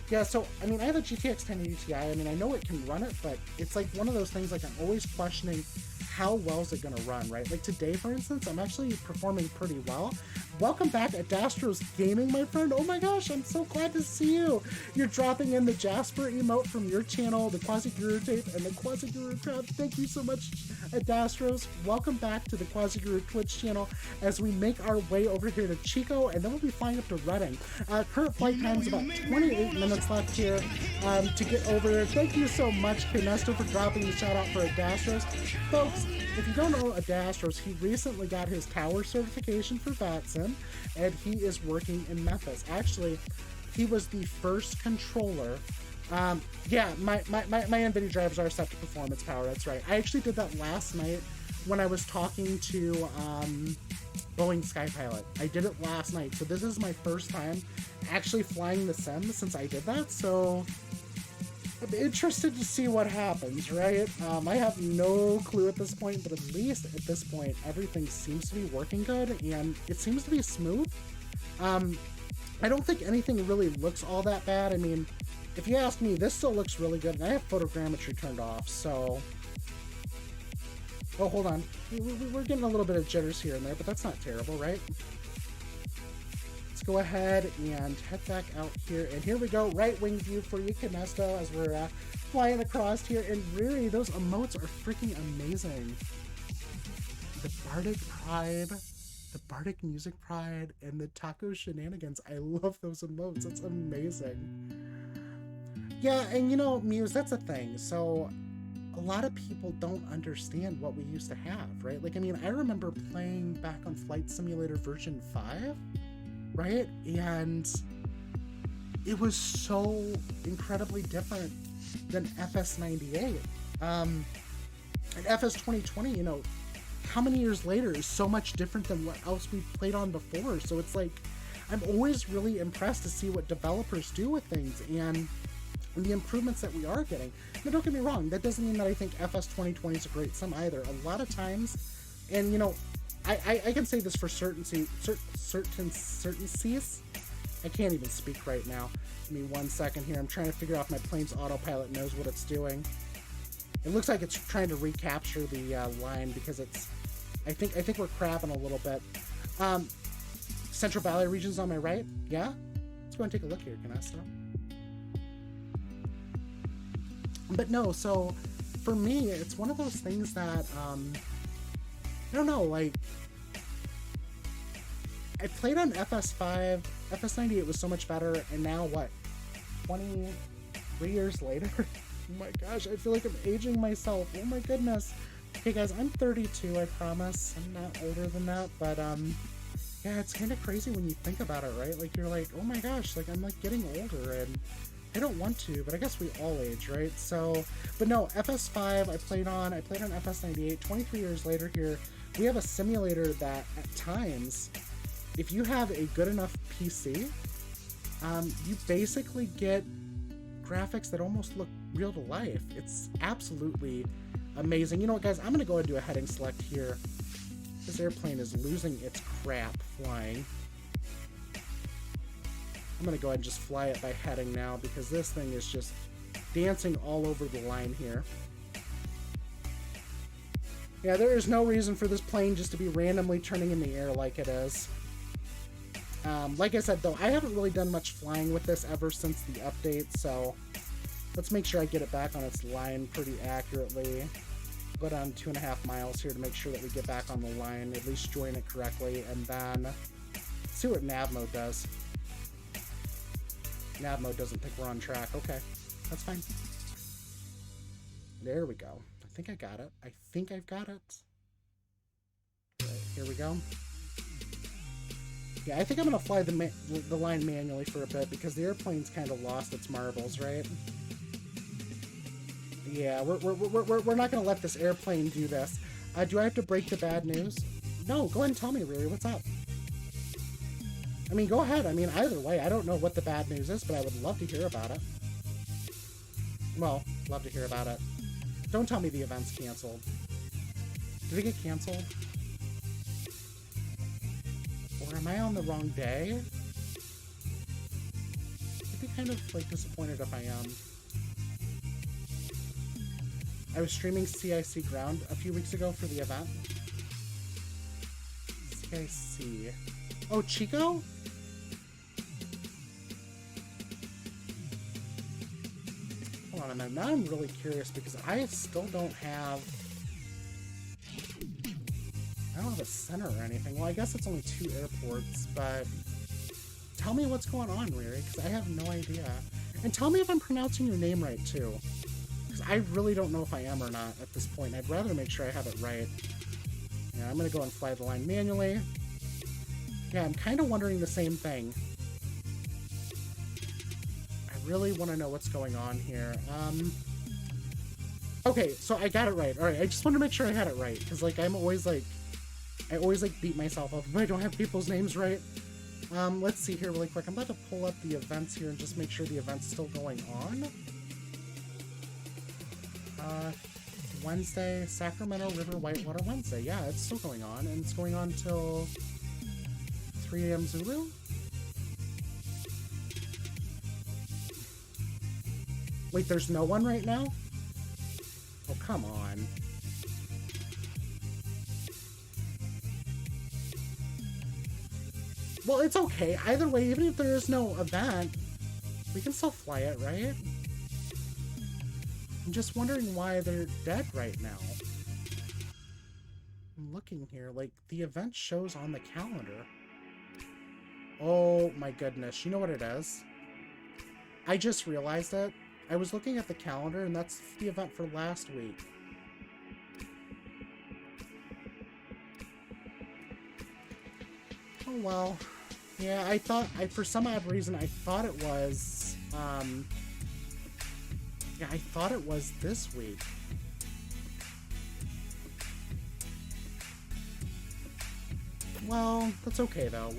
Yeah, so, I mean, I have a GTX 1080 Ti. I mean, I know it can run it, but it's like one of those things, like, I'm always questioning how well is it going to run, right? Like today, for instance, I'm actually performing pretty well. Welcome back Adastros Gaming, my friend. Oh my gosh, I'm so glad to see you. You're dropping in the Jasper emote from your channel, the Quasi-Guru tape, and the Quasi-Guru trap. Thank you so much, Adastros. Welcome back to the Quasi-Guru Twitch channel as we make our way over here to Chico, and then we'll be flying up to Reading. Current flight time is about 28 minutes left here to get over there. Thank you so much, Knesto, for dropping the shout out for Adastros. Folks, if you don't know Adastros, he recently got his tower certification for VATSIM, and he is working in Memphis. Actually, he was the first controller. Yeah, my NVIDIA drivers are set to performance power, that's right. I actually did that last night when I was talking to Boeing Skypilot. I did it last night, so this is my first time actually flying the sim since I did that, so I'm interested to see what happens, right? I have no clue at this point, but at least at this point, everything seems to be working good, and it seems to be smooth. I don't think anything really looks all that bad. I mean, if you ask me, this still looks really good, and I have photogrammetry turned off, so... Oh, hold on. We're getting a little bit of jitters here and there, but that's not terrible, right? Let's go ahead and head back out here, and here we go, right wing view for you, Knesto, as we're flying across here, and really, those emotes are freaking amazing. The Bardic Pride, the Bardic Music Pride, and the Taco Shenanigans. I love those emotes. It's amazing. Yeah, and you know, Muse, that's a thing. So a lot of people don't understand what we used to have, right? Like, I mean, I remember playing back on Flight Simulator version 5, right? And it was so incredibly different than FS98. And FS 2020, you know, how many years later is so much different than what else we played on before? So it's like, I'm always really impressed to see what developers do with things and the improvements that we are getting. Now, don't get me wrong, that doesn't mean that I think FS 2020 is a great sim either. A lot of times, and you know, I can say this for certainties. I can't even speak right now. Give me 1 second here. I'm trying to figure out if my plane's autopilot knows what it's doing. It looks like it's trying to recapture the line because it's. I think we're crabbing a little bit. Central Valley region's on my right. Yeah. Let's go and take a look here, Knesto. But no, so for me, it's one of those things that I don't know. Like, I played on FS5. FS98 was so much better, and now what? 23 years later. Oh my gosh, I feel like I'm aging myself. Oh my goodness. Okay guys, I'm 32, I promise. I'm not older than that, but yeah, it's kind of crazy when you think about it, right? Like, you're like, oh my gosh, like, I'm like getting older, and I don't want to, but I guess we all age, right? So, but no, FS5 I played on FS98. 23 years later here, we have a simulator that at times, if you have a good enough PC, you basically get graphics that almost look real to life. It's absolutely amazing. You know what, guys? I'm gonna go ahead and do a heading select here. This airplane is losing its crap flying. I'm gonna go ahead and just fly it by heading now, because this thing is just dancing all over the line here. Yeah, there is no reason for this plane just to be randomly turning in the air like it is. Like I said, though, I haven't really done much flying with this ever since the update, so let's make sure I get it back on its line pretty accurately. Go down 2.5 miles here to make sure that we get back on the line, at least join it correctly, and then see what nav mode does. Nav mode doesn't think we're on track. Okay, that's fine. There we go. I think I got it. I think I've got it. All right, here we go. Yeah, I think I'm gonna fly the line manually for a bit, because the airplane's kind of lost its marbles, right? Yeah, we're not gonna let this airplane do this. Do I have to break the bad news? No, go ahead and tell me, Riri, what's up? I mean, go ahead. I mean, either way, I don't know what the bad news is, but I would love to hear about it. Well, love to hear about it. Don't tell me the event's canceled. Did it get canceled? Or am I on the wrong day? I'd be kind of, like, disappointed if I am. I was streaming CIC Ground a few weeks ago for the event. CIC. Oh, Chico? Hold on a minute. Now I'm really curious, because I still don't have... I don't have a center or anything. Well, I guess it's only 2 airports, but... Tell me what's going on, Riri, because I have no idea. And tell me if I'm pronouncing your name right, too. Because I really don't know if I am or not at this point. I'd rather make sure I have it right. Yeah, I'm going to go and fly the line manually. Yeah, I'm kind of wondering the same thing. I really want to know what's going on here. Okay, so I got it right. Alright, I just want to make sure I had it right. Because, like, I'm always, like... I always, like, beat myself up if I don't have people's names right. Let's see here really quick. I'm about to pull up the events here and just make sure the event's still going on. Wednesday, Sacramento River Whitewater Wednesday. Yeah, it's still going on, and it's going on till 3 a.m. Zulu. Wait, there's no one right now? Oh, come on. Well, it's okay. Either way, even if there is no event, we can still fly it, right? I'm just wondering why they're dead right now. I'm looking here, like, the event shows on the calendar. Oh my goodness, you know what it is? I just realized it. I was looking at the calendar, and that's the event for last week. Oh well. Yeah, I thought, for some odd reason, I thought it was, yeah, I thought it was this week. Well, that's okay though.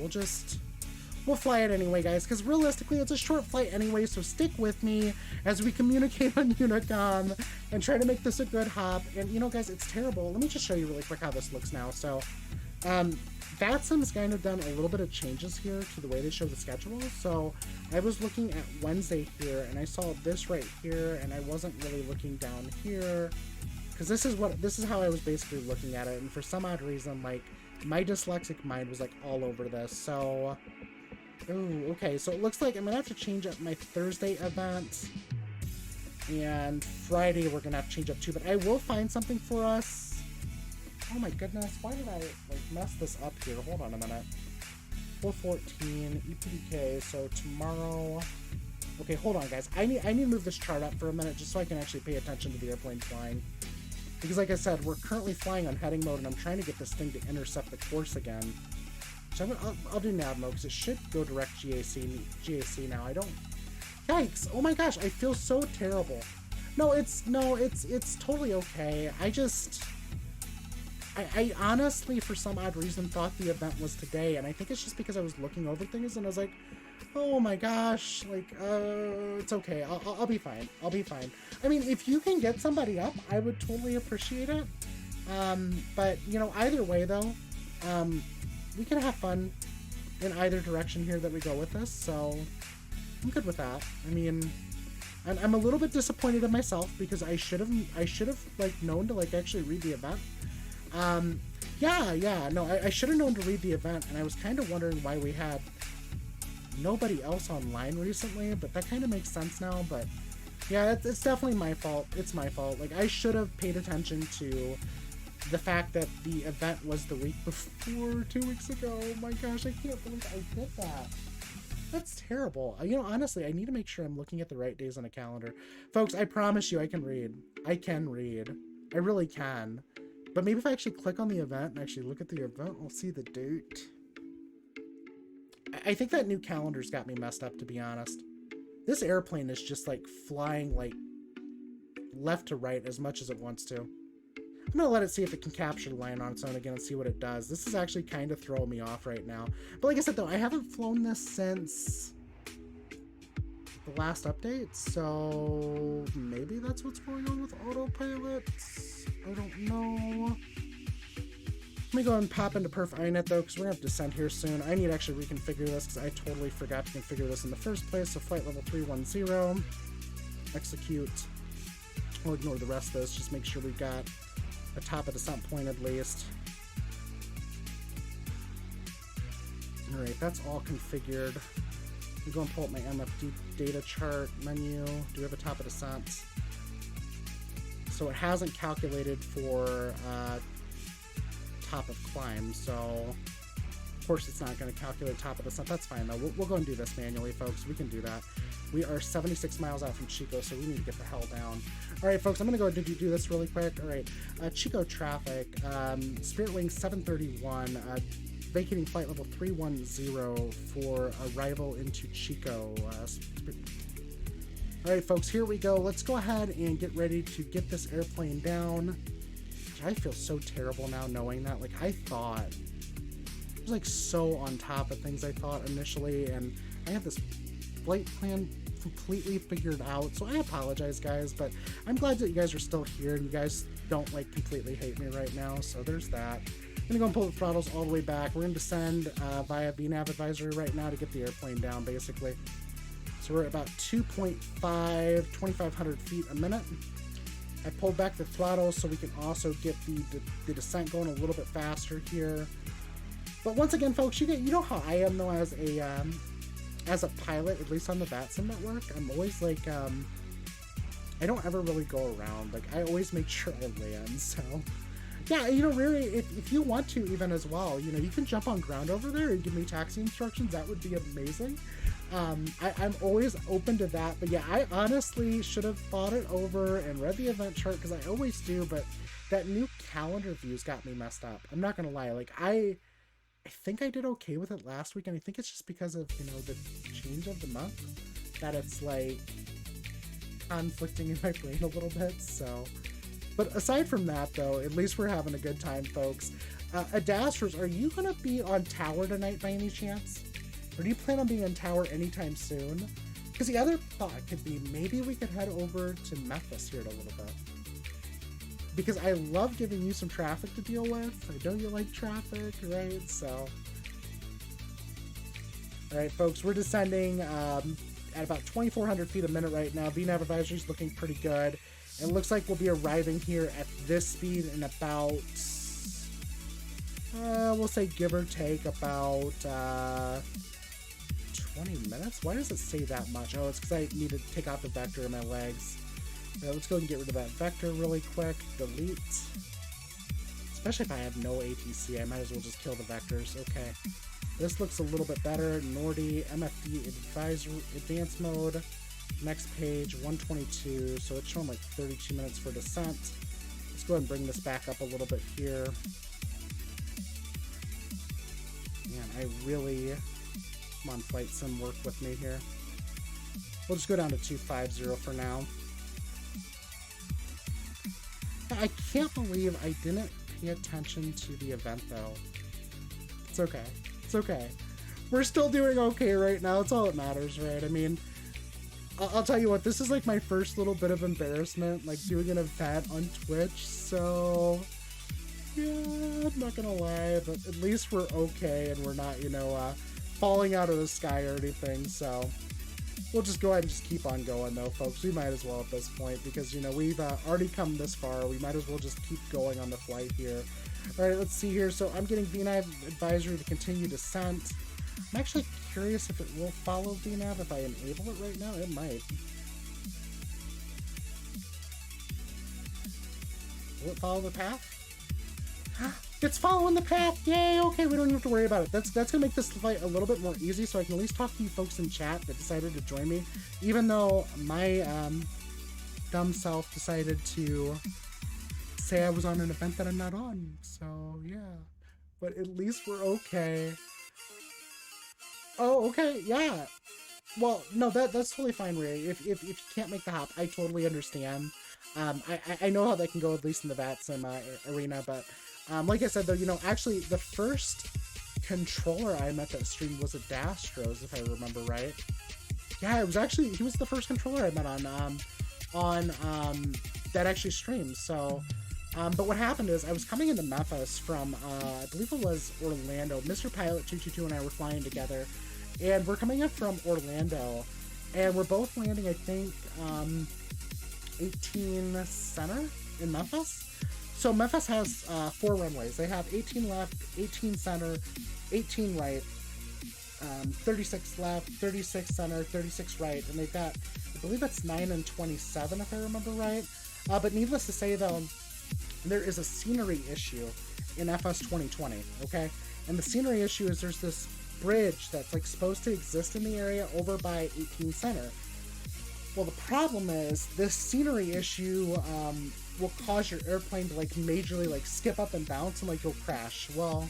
We'll fly it anyway, guys, because realistically, it's a short flight anyway, so stick with me as we communicate on Unicom and try to make this a good hop. And, you know, guys, it's terrible. Let me just show you really quick how this looks now. So, VATSIM's kind of done a little bit of changes here to the way they show the schedule. So, I was looking at Wednesday here, and I saw this right here, and I wasn't really looking down here, because this is how I was basically looking at it, and for some odd reason, like, my dyslexic mind was, like, all over this. So... Ooh, okay, so it looks like I'm gonna have to change up my Thursday event, and Friday we're gonna have to change up too, but I will find something for us. Oh my goodness, why did I, like, mess this up here? Hold on a minute. 414, EPDK, so tomorrow, Okay, hold on, guys. I need to move this chart up for a minute just so I can actually pay attention to the airplane flying. Because like I said, we're currently flying on heading mode, and I'm trying to get this thing to intercept the course again. So I'll do nav mode, because it should go direct GAC now. I don't... Yikes! Oh my gosh, I feel so terrible. No, it's totally okay. I honestly, for some odd reason, thought the event was today, and I think it's just because I was looking over things, and I was like, oh my gosh, like, it's okay. I'll be fine. I'll be fine. I mean, if you can get somebody up, I would totally appreciate it. But, you know, either way, though, we can have fun in either direction here that we go with this, so I'm good with that. I mean, I'm a little bit disappointed in myself because I should have like known to like actually read the event. I should have known to read the event, and I was kind of wondering why we had nobody else online recently, but that kind of makes sense now. But yeah, it's definitely my fault. It's my fault. Like, I should have paid attention to the fact that the event was the week before, 2 weeks ago. Oh my gosh, I can't believe I did that. That's terrible. You know, honestly, I need to make sure I'm looking at the right days on a calendar. Folks, I promise you I can read. I can read. I really can. But maybe if I actually click on the event and actually look at the event, I'll see the date. I think that new calendar's got me messed up, to be honest. This airplane is just like flying like left to right as much as it wants to. I'm gonna let it see if it can capture the line on its own again and see what it does. This is actually kind of throwing me off right now. But like I said though, I haven't flown this since the last update, so maybe that's what's going on with autopilot. I don't know. Let me go and pop into Perf INET though, because we're gonna have to descend here soon. I need to actually reconfigure this because I totally forgot to configure this in the first place. So flight level 310, execute. We'll ignore the rest of this, just make sure we've got a top of descent point at least. Alright, that's all configured. I'm going to pull up my MFD data chart menu. Do we have a top of descent? So it hasn't calculated for top of climb, so of course it's not going to calculate top of descent. That's fine though. We'll go and do this manually, folks. We can do that. We are 76 miles out from Chico, so we need to get the hell down. Alright, folks, I'm going to go ahead and do this really quick. Alright, Chico traffic, Spirit Wing 731, vacating flight level 310 for arrival into Chico. Alright, folks, here we go. Let's go ahead and get ready to get this airplane down. I feel so terrible now knowing that. Like, I thought I was like so on top of things I thought initially, and I had this flight plan completely figured out, so I apologize, guys, but I'm glad that you guys are still here and you guys don't like completely hate me right now, so there's that. I'm gonna go and pull the throttles all the way back. We're gonna descend via VNAV advisory right now to get the airplane down, basically. So we're at about 2.5 feet a minute. I pulled back the throttle so we can also get the descent going a little bit faster here. But once again, folks, you know how I am though as a pilot, at least on the VATSIM network. I'm always like, I don't ever really go around. Like, I always make sure I land. So, yeah, you know, really, if you want to even as well, you know, you can jump on ground over there and give me taxi instructions. That would be amazing. I'm always open to that. But yeah, I honestly should have thought it over and read the event chart, because I always do. But that new calendar view's got me messed up. I'm not going to lie. Like, I think I did okay with it last week, and I think it's just because of, you know, the change of the month that it's like conflicting in my brain a little bit. So, but aside from that though, at least we're having a good time, folks. Adasters, are you gonna be on tower tonight by any chance, or do you plan on being on tower anytime soon? Because the other thought could be maybe we could head over to Memphis here in a little bit, because I love giving you some traffic to deal with. I know you like traffic, right? So, alright folks, we're descending at about 2,400 feet a minute right now. VNAV advisory is looking pretty good. It looks like we'll be arriving here at this speed in about, we'll say give or take about 20 minutes? Why does it say that much? Oh, it's because I need to take out the vector in my legs. Let's go and get rid of that vector really quick. Delete. Especially if I have no ATC, I might as well just kill the vectors. Okay. This looks a little bit better. Nordy, MFD advisory, advanced mode. Next page, 122, so it's showing like 32 minutes for descent. Let's go ahead and bring this back up a little bit here. Man, I really... Come on, Flight Sim, work with me here. We'll just go down to 250 for now. I can't believe I didn't pay attention to the event, though. It's okay. It's okay. We're still doing okay right now. It's all that matters, right? I mean, I'll tell you what, this is like my first little bit of embarrassment, like doing an event on Twitch, so... Yeah, I'm not gonna lie, but at least we're okay and we're not, you know, falling out of the sky or anything, so... We'll just go ahead and just keep on going, though, folks. We might as well at this point, because, you know, we've already come this far. We might as well just keep going on the flight here. Alright, let's see here. So I'm getting VNAV advisory to continue descent. I'm actually curious if it will follow VNAV if I enable it right now. It might. Will it follow the path? It's following the path! Yay! Okay, we don't have to worry about it. That's gonna make this flight a little bit more easy, so I can at least talk to you folks in chat that decided to join me, even though my dumb self decided to say I was on an event that I'm not on. So yeah, but at least we're okay. Oh, okay, yeah. Well, no, that's totally fine, Ray. If you can't make the hop, I totally understand. I know how that can go, at least in the VATSIM arena, but like I said, though, you know, actually, the first controller I met that streamed was a Dastro's, if I remember right. Yeah, it was actually, he was the first controller I met on that actually streamed, so... but what happened is, I was coming into Memphis from, I believe it was Orlando. Mr. Pilot 222 and I were flying together, and we're coming up from Orlando, and we're both landing, I think, 18 center in Memphis. So Memphis has 4 runways. They have 18 left, 18 center, 18 right, 36 left, 36 center, 36 right, and they've got, I believe it's 9 and 27 if I remember right. But needless to say, though, there is a scenery issue in FS 2020, okay? And the scenery issue is there's this bridge that's like supposed to exist in the area over by 18 center. Well, the problem is this scenery issue will cause your airplane to like majorly like skip up and bounce and like go crash. Well,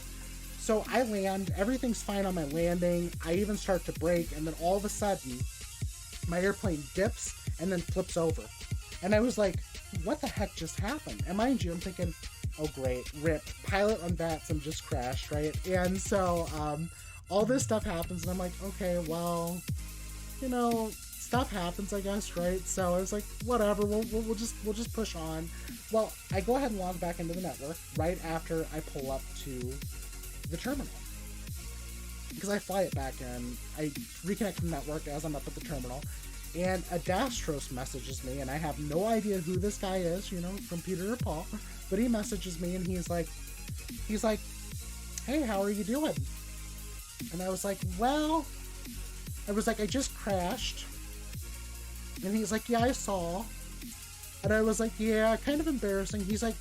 so I land, everything's fine on my landing, I even start to brake, and then all of a sudden my airplane dips and then flips over. And I was like, what the heck just happened? And mind you, I'm thinking, oh great, rip, pilot on VATSIM just crashed, right? And so all this stuff happens, and I'm like, okay, well, you know, stuff happens, I guess, right? So I was like, whatever, we'll just push on. Well, I go ahead and log back into the network right after I pull up to the terminal, because I fly it back in. I reconnect the network as I'm up at the terminal, and a Dastros messages me, and I have no idea who this guy is, you know, from Peter or Paul, but he messages me, and he's like, hey, how are you doing? And I was like, well, I just crashed. And he's like, yeah, I saw. And I was like, yeah, kind of embarrassing. He's like,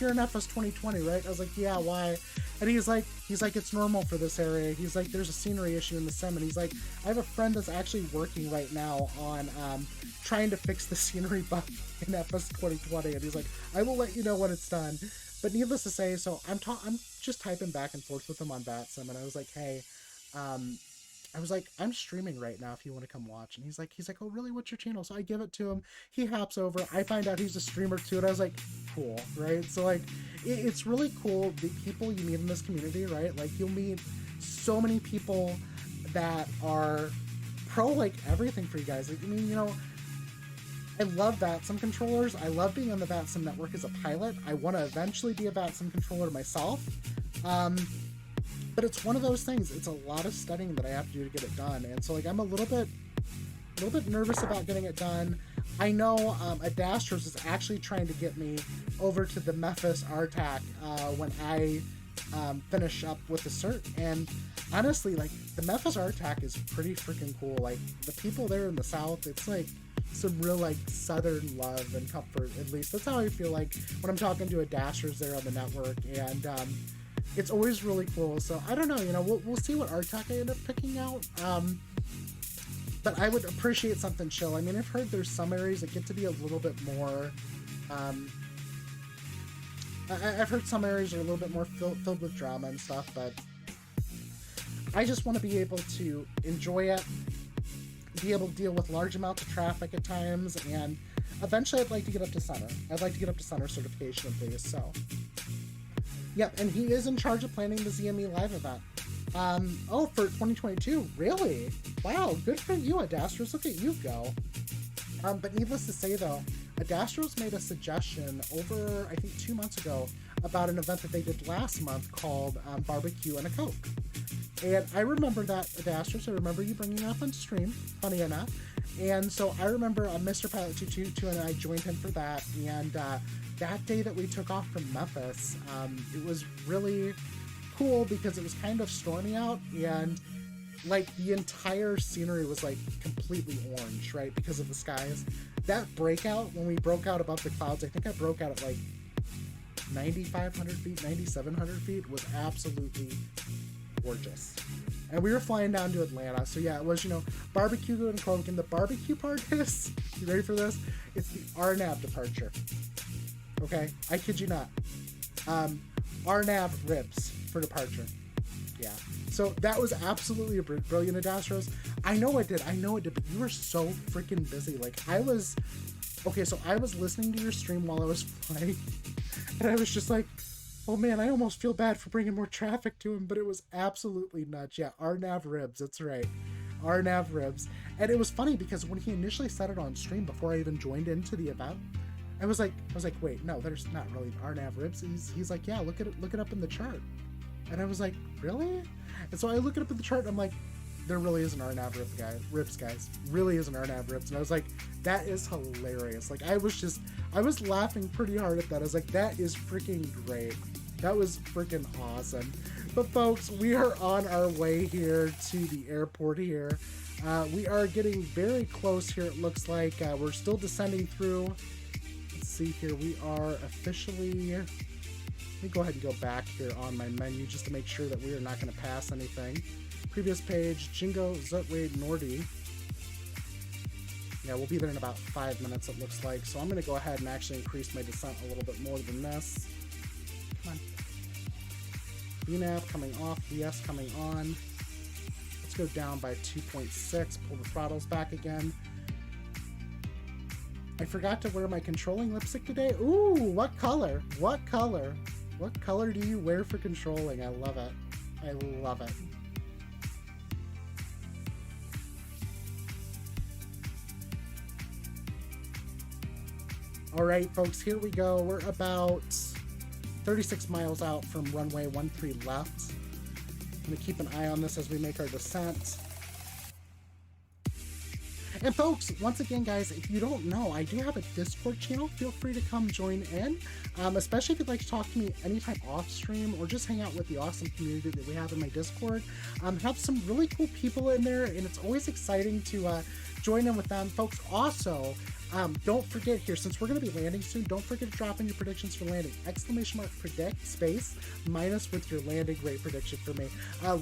you're in FS 2020, right? I was like, yeah, why? And he's like, it's normal for this area. He's like, there's a scenery issue in the sim. And he's like, I have a friend that's actually working right now on trying to fix the scenery bug in FS 2020. And he's like, I will let you know when it's done. But needless to say, so I'm just typing back and forth with him on VATSIM, and I was like, hey, I'm streaming right now if you want to come watch. And he's like, oh, really? What's your channel? So I give it to him. He hops over. I find out he's a streamer too. And I was like, cool, right? So like, it's really cool, the people you meet in this community, right? Like, you'll meet so many people that are pro, like, everything for you guys. Like, I mean, you know, I love VATSIM controllers. I love being on the VATSIM network as a pilot. I want to eventually be a VATSIM controller myself. But it's one of those things, it's a lot of studying that I have to do to get it done, and so like I'm a little bit nervous about getting it done. I know Adastros is actually trying to get me over to the Memphis RTAC when I finish up with the cert, and honestly, like, the Memphis RTAC is pretty freaking cool. Like, the people there in the South, it's like some real like Southern love and comfort. At least that's how I feel like when I'm talking to Adastros there on the network, and it's always really cool. So I don't know, you know, we'll see what RTAC I end up picking out. but I would appreciate something chill. I mean, I've heard there's some areas that get to be a little bit more, I've heard some areas are a little bit more filled with drama and stuff, but I just want to be able to enjoy it, be able to deal with large amounts of traffic at times, and eventually I'd like to get up to center. I'd like to get up to center certification at least, so. Yep, and he is in charge of planning the ZME Live event. Oh, for 2022, really? Wow, good for you, Adastros. Look at you go. But needless to say, though, Adastros made a suggestion over, I think, 2 months ago about an event that they did last month called Barbecue and a Coke. And I remember that, Adastros. I remember you bringing it up on stream, funny enough. And so I remember Mr. Pilot 222 and I joined him for that. And that day that we took off from Memphis, it was really cool because it was kind of stormy out, and like the entire scenery was like completely orange, right, because of the skies. That breakout, when we broke out above the clouds, I think I broke out at like 9,500 feet, 9,700 feet, was absolutely gorgeous. And we were flying down to Atlanta, so yeah, it was, you know, barbecue and coke. And the barbecue part is, you ready for this? It's the RNAV departure. Okay, I kid you not. RNAV ribs for departure. Yeah. So that was absolutely a brilliant, Adastros. I know it did, but you were so freaking busy. Like, I was listening to your stream while I was flying, and I was just like, oh man, I almost feel bad for bringing more traffic to him, but it was absolutely nuts. Yeah, RNAV ribs, that's right. RNAV ribs. And it was funny because when he initially said it on stream before I even joined into the event, I was like, wait, no, there's not really RNAV ribs. He's like, yeah, look it up in the chart. And I was like, really? And so I look it up in the chart and I'm like, there really is an RNAV ribs, guys. Really is an RNAV ribs. And I was like, that is hilarious. Like, I was laughing pretty hard at that. I was like, that is freaking great. That was freaking awesome. But folks, we are on our way here to the airport here. We are getting very close here, it looks like. We're still descending through. Let's see here. We are officially... Let me go ahead and go back here on my menu just to make sure that we are not going to pass anything. Previous page, Jingo, Zutwade, Nordy. Yeah, we'll be there in about 5 minutes, it looks like. So I'm going to go ahead and actually increase my descent a little bit more than this. Come on. VNAV coming off, VS coming on. Let's go down by 2.6, pull the throttles back again. I forgot to wear my controlling lipstick today. Ooh, what color? What color? What color do you wear for controlling? I love it. I love it. All right, folks, here we go. We're about 36 miles out from runway 13 left. I'm going to keep an eye on this as we make our descent. And folks, once again, guys, if you don't know, I do have a Discord channel. Feel free to come join in, especially if you'd like to talk to me anytime off stream or just hang out with the awesome community that we have in my Discord. Have some really cool people in there, and it's always exciting to join in with them. Folks, also, don't forget here, since we're going to be landing soon, don't forget to drop in your predictions for landing. !predict space minus with your landing rate prediction for me.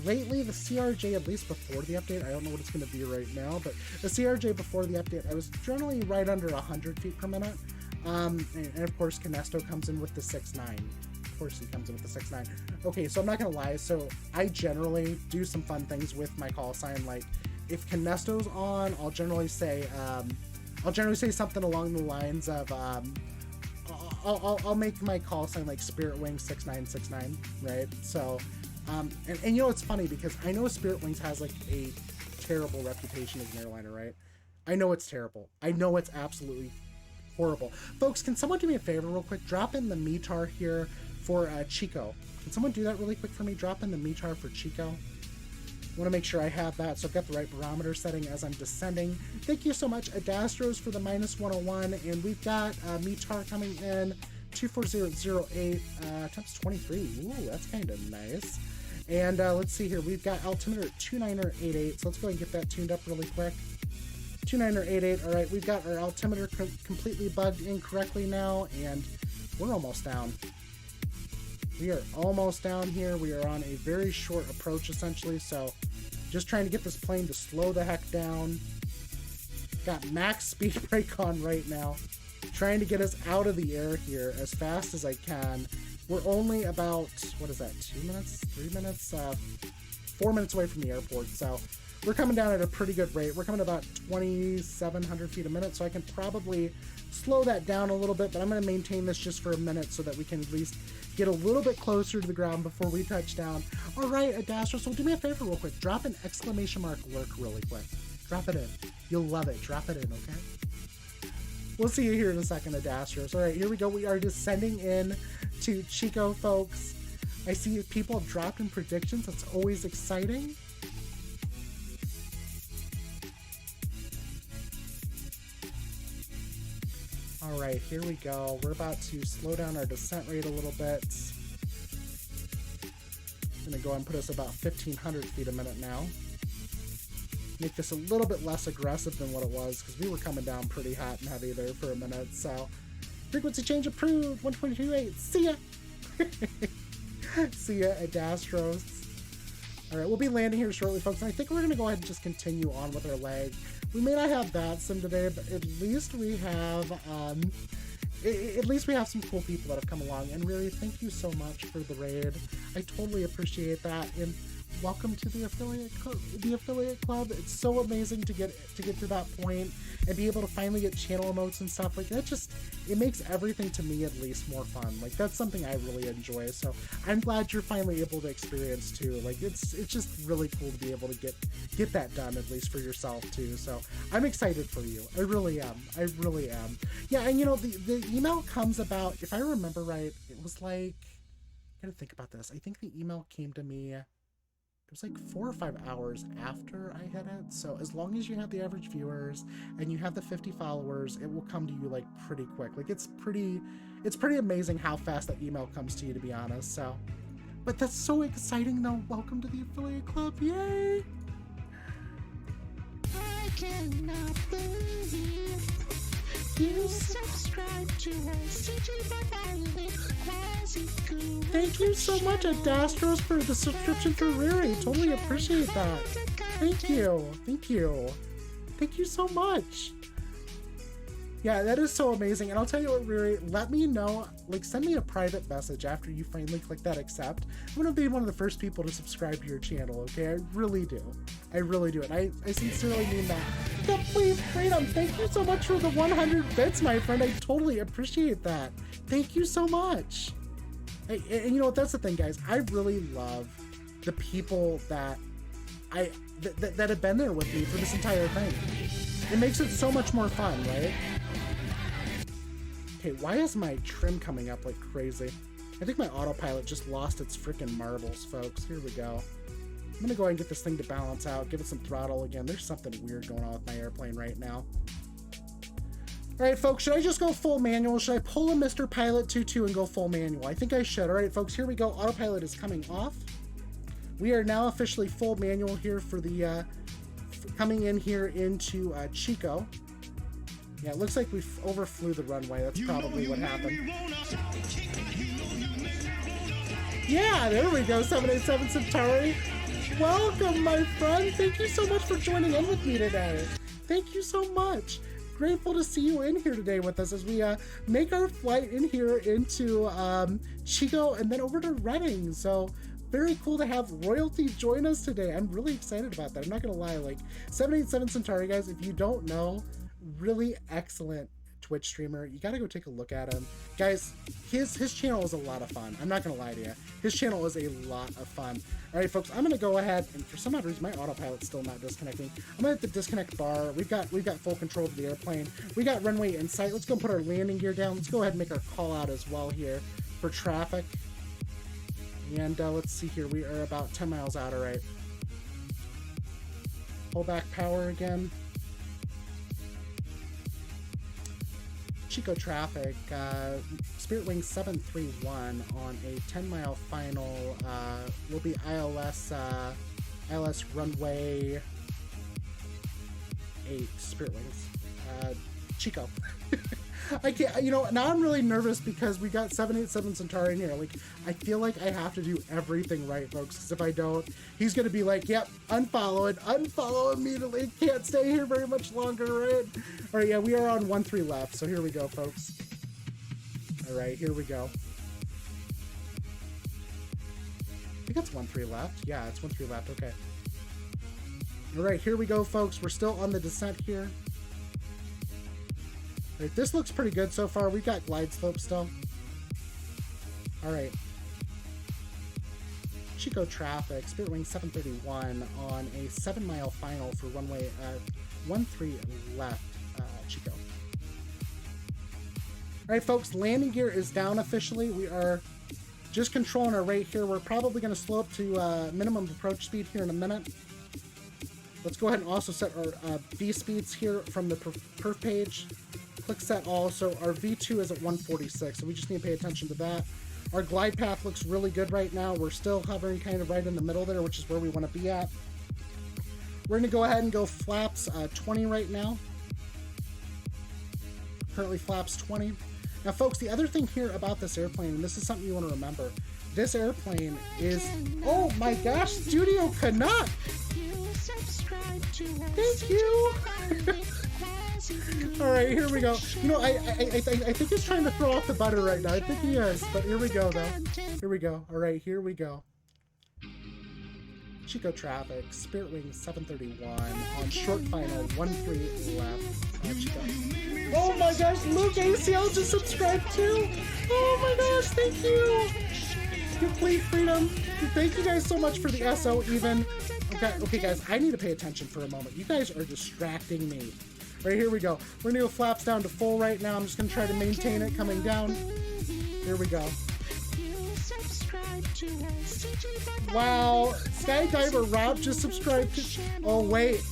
Lately, the CRJ, at least before the update, I don't know what it's going to be right now, but the CRJ before the update, I was generally right under 100 feet per minute. And of course, Canesto comes in with the 6.9. Of course, he comes in with the 6.9. Okay, so I'm not going to lie. So I generally do some fun things with my call sign. Like, if Canesto's on, I'll generally say something along the lines of, I'll make my call sign like Spirit Wings 6969, right? So, and you know, it's funny because I know Spirit Wings has like a terrible reputation as an airliner, right? I know it's terrible. I know it's absolutely horrible. Folks, can someone do me a favor real quick? Drop in the METAR here for Chico. Can someone do that really quick for me? Drop in the METAR for Chico. I want to make sure I have that, so I've got the right barometer setting as I'm descending. Thank you so much, Adastros, for the -101, and we've got METAR coming in 24008 times 23. Ooh, that's kind of nice. And let's see here, we've got altimeter at 2988, so let's go ahead and get that tuned up really quick. 2988. All right, we've got our altimeter completely bugged in correctly now, and we're almost down. We are almost down here. We are on a very short approach, essentially, so just trying to get this plane to slow the heck down. Got max speed brake on right now. Trying to get us out of the air here as fast as I can. We're only about, what is that, 2 minutes? 3 minutes? 4 minutes away from the airport, so we're coming down at a pretty good rate. We're coming about 2,700 feet a minute, so I can probably slow that down a little bit, but I'm going to maintain this just for a minute so that we can at least get a little bit closer to the ground before we touch down. All right, Adastro, so do me a favor real quick. Drop an exclamation mark lurk really quick. Drop it in. You'll love it. Drop it in, okay? We'll see you here in a second, Adastros. All right, here we go. We are descending in to Chico, folks. I see people have dropped in predictions. That's always exciting. All right, here we go. We're about to slow down our descent rate a little bit. I'm gonna go ahead and put us about 1,500 feet a minute now. Make this a little bit less aggressive than what it was, because we were coming down pretty hot and heavy there for a minute. So frequency change approved, 122.8. See ya. See ya, Adastros. All right, we'll be landing here shortly, folks, and I think we're going to go ahead and just continue on with our leg. We may not have that sim today, but at least we have some cool people that have come along, and really thank you so much for the raid. I totally appreciate that, and welcome to the affiliate club. It's so amazing to get to that point and be able to finally get channel emotes and stuff like that. Just, it makes everything, to me at least, more fun. Like, that's something I really enjoy, so I'm glad you're finally able to experience too. Like, it's just really cool to be able to get that done, at least for yourself too. So I'm excited for you. I really am. Yeah, and you know, the email comes about, if I remember right, it was like, I gotta think about this. I think the email came to me, it was like 4 or 5 hours after I hit it. So as long as you have the average viewers and you have the 50 followers, it will come to you like pretty quick. Like it's pretty amazing how fast that email comes to you, to be honest. So, but that's so exciting though. Welcome to the affiliate club. Yay! I cannot believe you subscribe to us. Thank you so much, Adastros, for the subscription for Riri. Totally appreciate that. Thank you. Thank you so much. Yeah, that is so amazing. And I'll tell you what, Riri, let me know, like, send me a private message after you finally click that accept. I'm going to be one of the first people to subscribe to your channel, okay? I really do. And I sincerely mean that. Yeah, please, Freedom, thank you so much for the 100 bits, my friend. I totally appreciate that. Thank you so much. And you know what, that's the thing, guys. I really love the people that that have been there with me for this entire thing. It makes it so much more fun, right? Okay, why is my trim coming up like crazy? I think my autopilot just lost its freaking marbles, folks. Here we go. I'm gonna go ahead and get this thing to balance out, give it some throttle again. There's something weird going on with my airplane right now. All right, folks, should I just go full manual? Should I pull a Mr. Pilot 2.2 and go full manual? I think I should. All right, folks, here we go. Autopilot is coming off. We are now officially full manual here for the coming in here into Chico. Yeah, it looks like we overflew the runway. That's probably what happened. Yeah, there we go, 787 Centauri. Welcome, my friend. Thank you so much for joining in with me today. Thank you so much. Grateful to see you in here today with us as we make our flight in here into Chico and then over to Reading. So very cool to have royalty join us today. I'm really excited about that. I'm not gonna lie, like 787 Centauri, guys, if you don't know, really excellent Twitch streamer. You gotta go take a look at him, guys. His channel is a lot of fun. I'm not gonna lie to you, his channel is a lot of fun. All right, folks, I'm gonna go ahead, and for some odd reason my autopilot's still not disconnecting. I'm gonna hit the disconnect bar. We've got full control of the airplane. We got runway in sight. Let's go put our landing gear down. Let's go ahead and make our call out as well here for traffic. And let's see here, we are about 10 miles out. All right, pull back power again. Chico traffic, Spirit Wing 731 on a 10-mile final will be ILS runway 8, Spirit Wings, Chico. I can't, you know, now I'm really nervous because we got 787 Centauri in here. Like, I feel like I have to do everything right, folks, because if I don't, he's going to be like, yep, unfollow immediately. Can't stay here very much longer, right? All right, yeah, we are on 1-3 left, so here we go, folks. All right, here we go. I think it's 1-3 left. Yeah, it's 1-3 left, okay. All right, here we go, folks. We're still on the descent here. All right, this looks pretty good so far. We've got glide slope still. All right. Chico traffic, Spirit Wing 731 on a 7-mile final for runway 13 left, Chico. All right, folks, landing gear is down officially. We are just controlling our rate here. We're probably going to slow up to minimum approach speed here in a minute. Let's go ahead and also set our V speeds here from the perf page. Click set all. So our V2 is at 146, so we just need to pay attention to that. Our glide path looks really good right now. We're still hovering kind of right in the middle there, which is where we want to be at. We're going to go ahead and go flaps 20 right now. Currently flaps 20. Now, folks, the other thing here about this airplane, and this is something you want to remember, this airplane is, oh my gosh, Studio Canuck! Thank you! All right, here we go. You know, I think he's trying to throw off the butter right now. I think he is, but here we go, though. Here we go. All right, here we go. Chico traffic, Spirit Wing 731 on short final 1-3 left. Chico. Oh my gosh, Luke ACL just subscribed too. Oh my gosh, thank you. Complete freedom. Thank you guys so much for the SO even. Okay guys, I need to pay attention for a moment. You guys are distracting me. All right, here we go. We're gonna go flaps down to full right now. I'm just gonna try to maintain it coming down. Here we go. Wow, Skydiver Rob just subscribed to... Oh wait,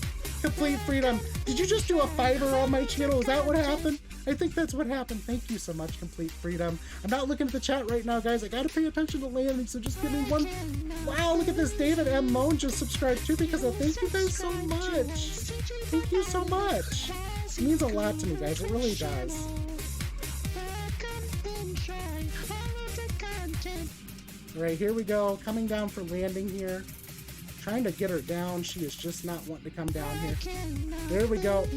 Complete Freedom. Did you just do a fiver on my channel? Is that what happened? I think that's what happened. Thank you so much, Complete Freedom. I'm not looking at the chat right now, guys. I gotta pay attention to landing, so just give me one... Wow, look at this. David M. Moan just subscribed too because of... Thank you guys so much. Thank you so much. It means a lot to me, guys. It really does. All right, here we go. Coming down for landing here. Trying to get her down. She is just not wanting to come down here. There we go.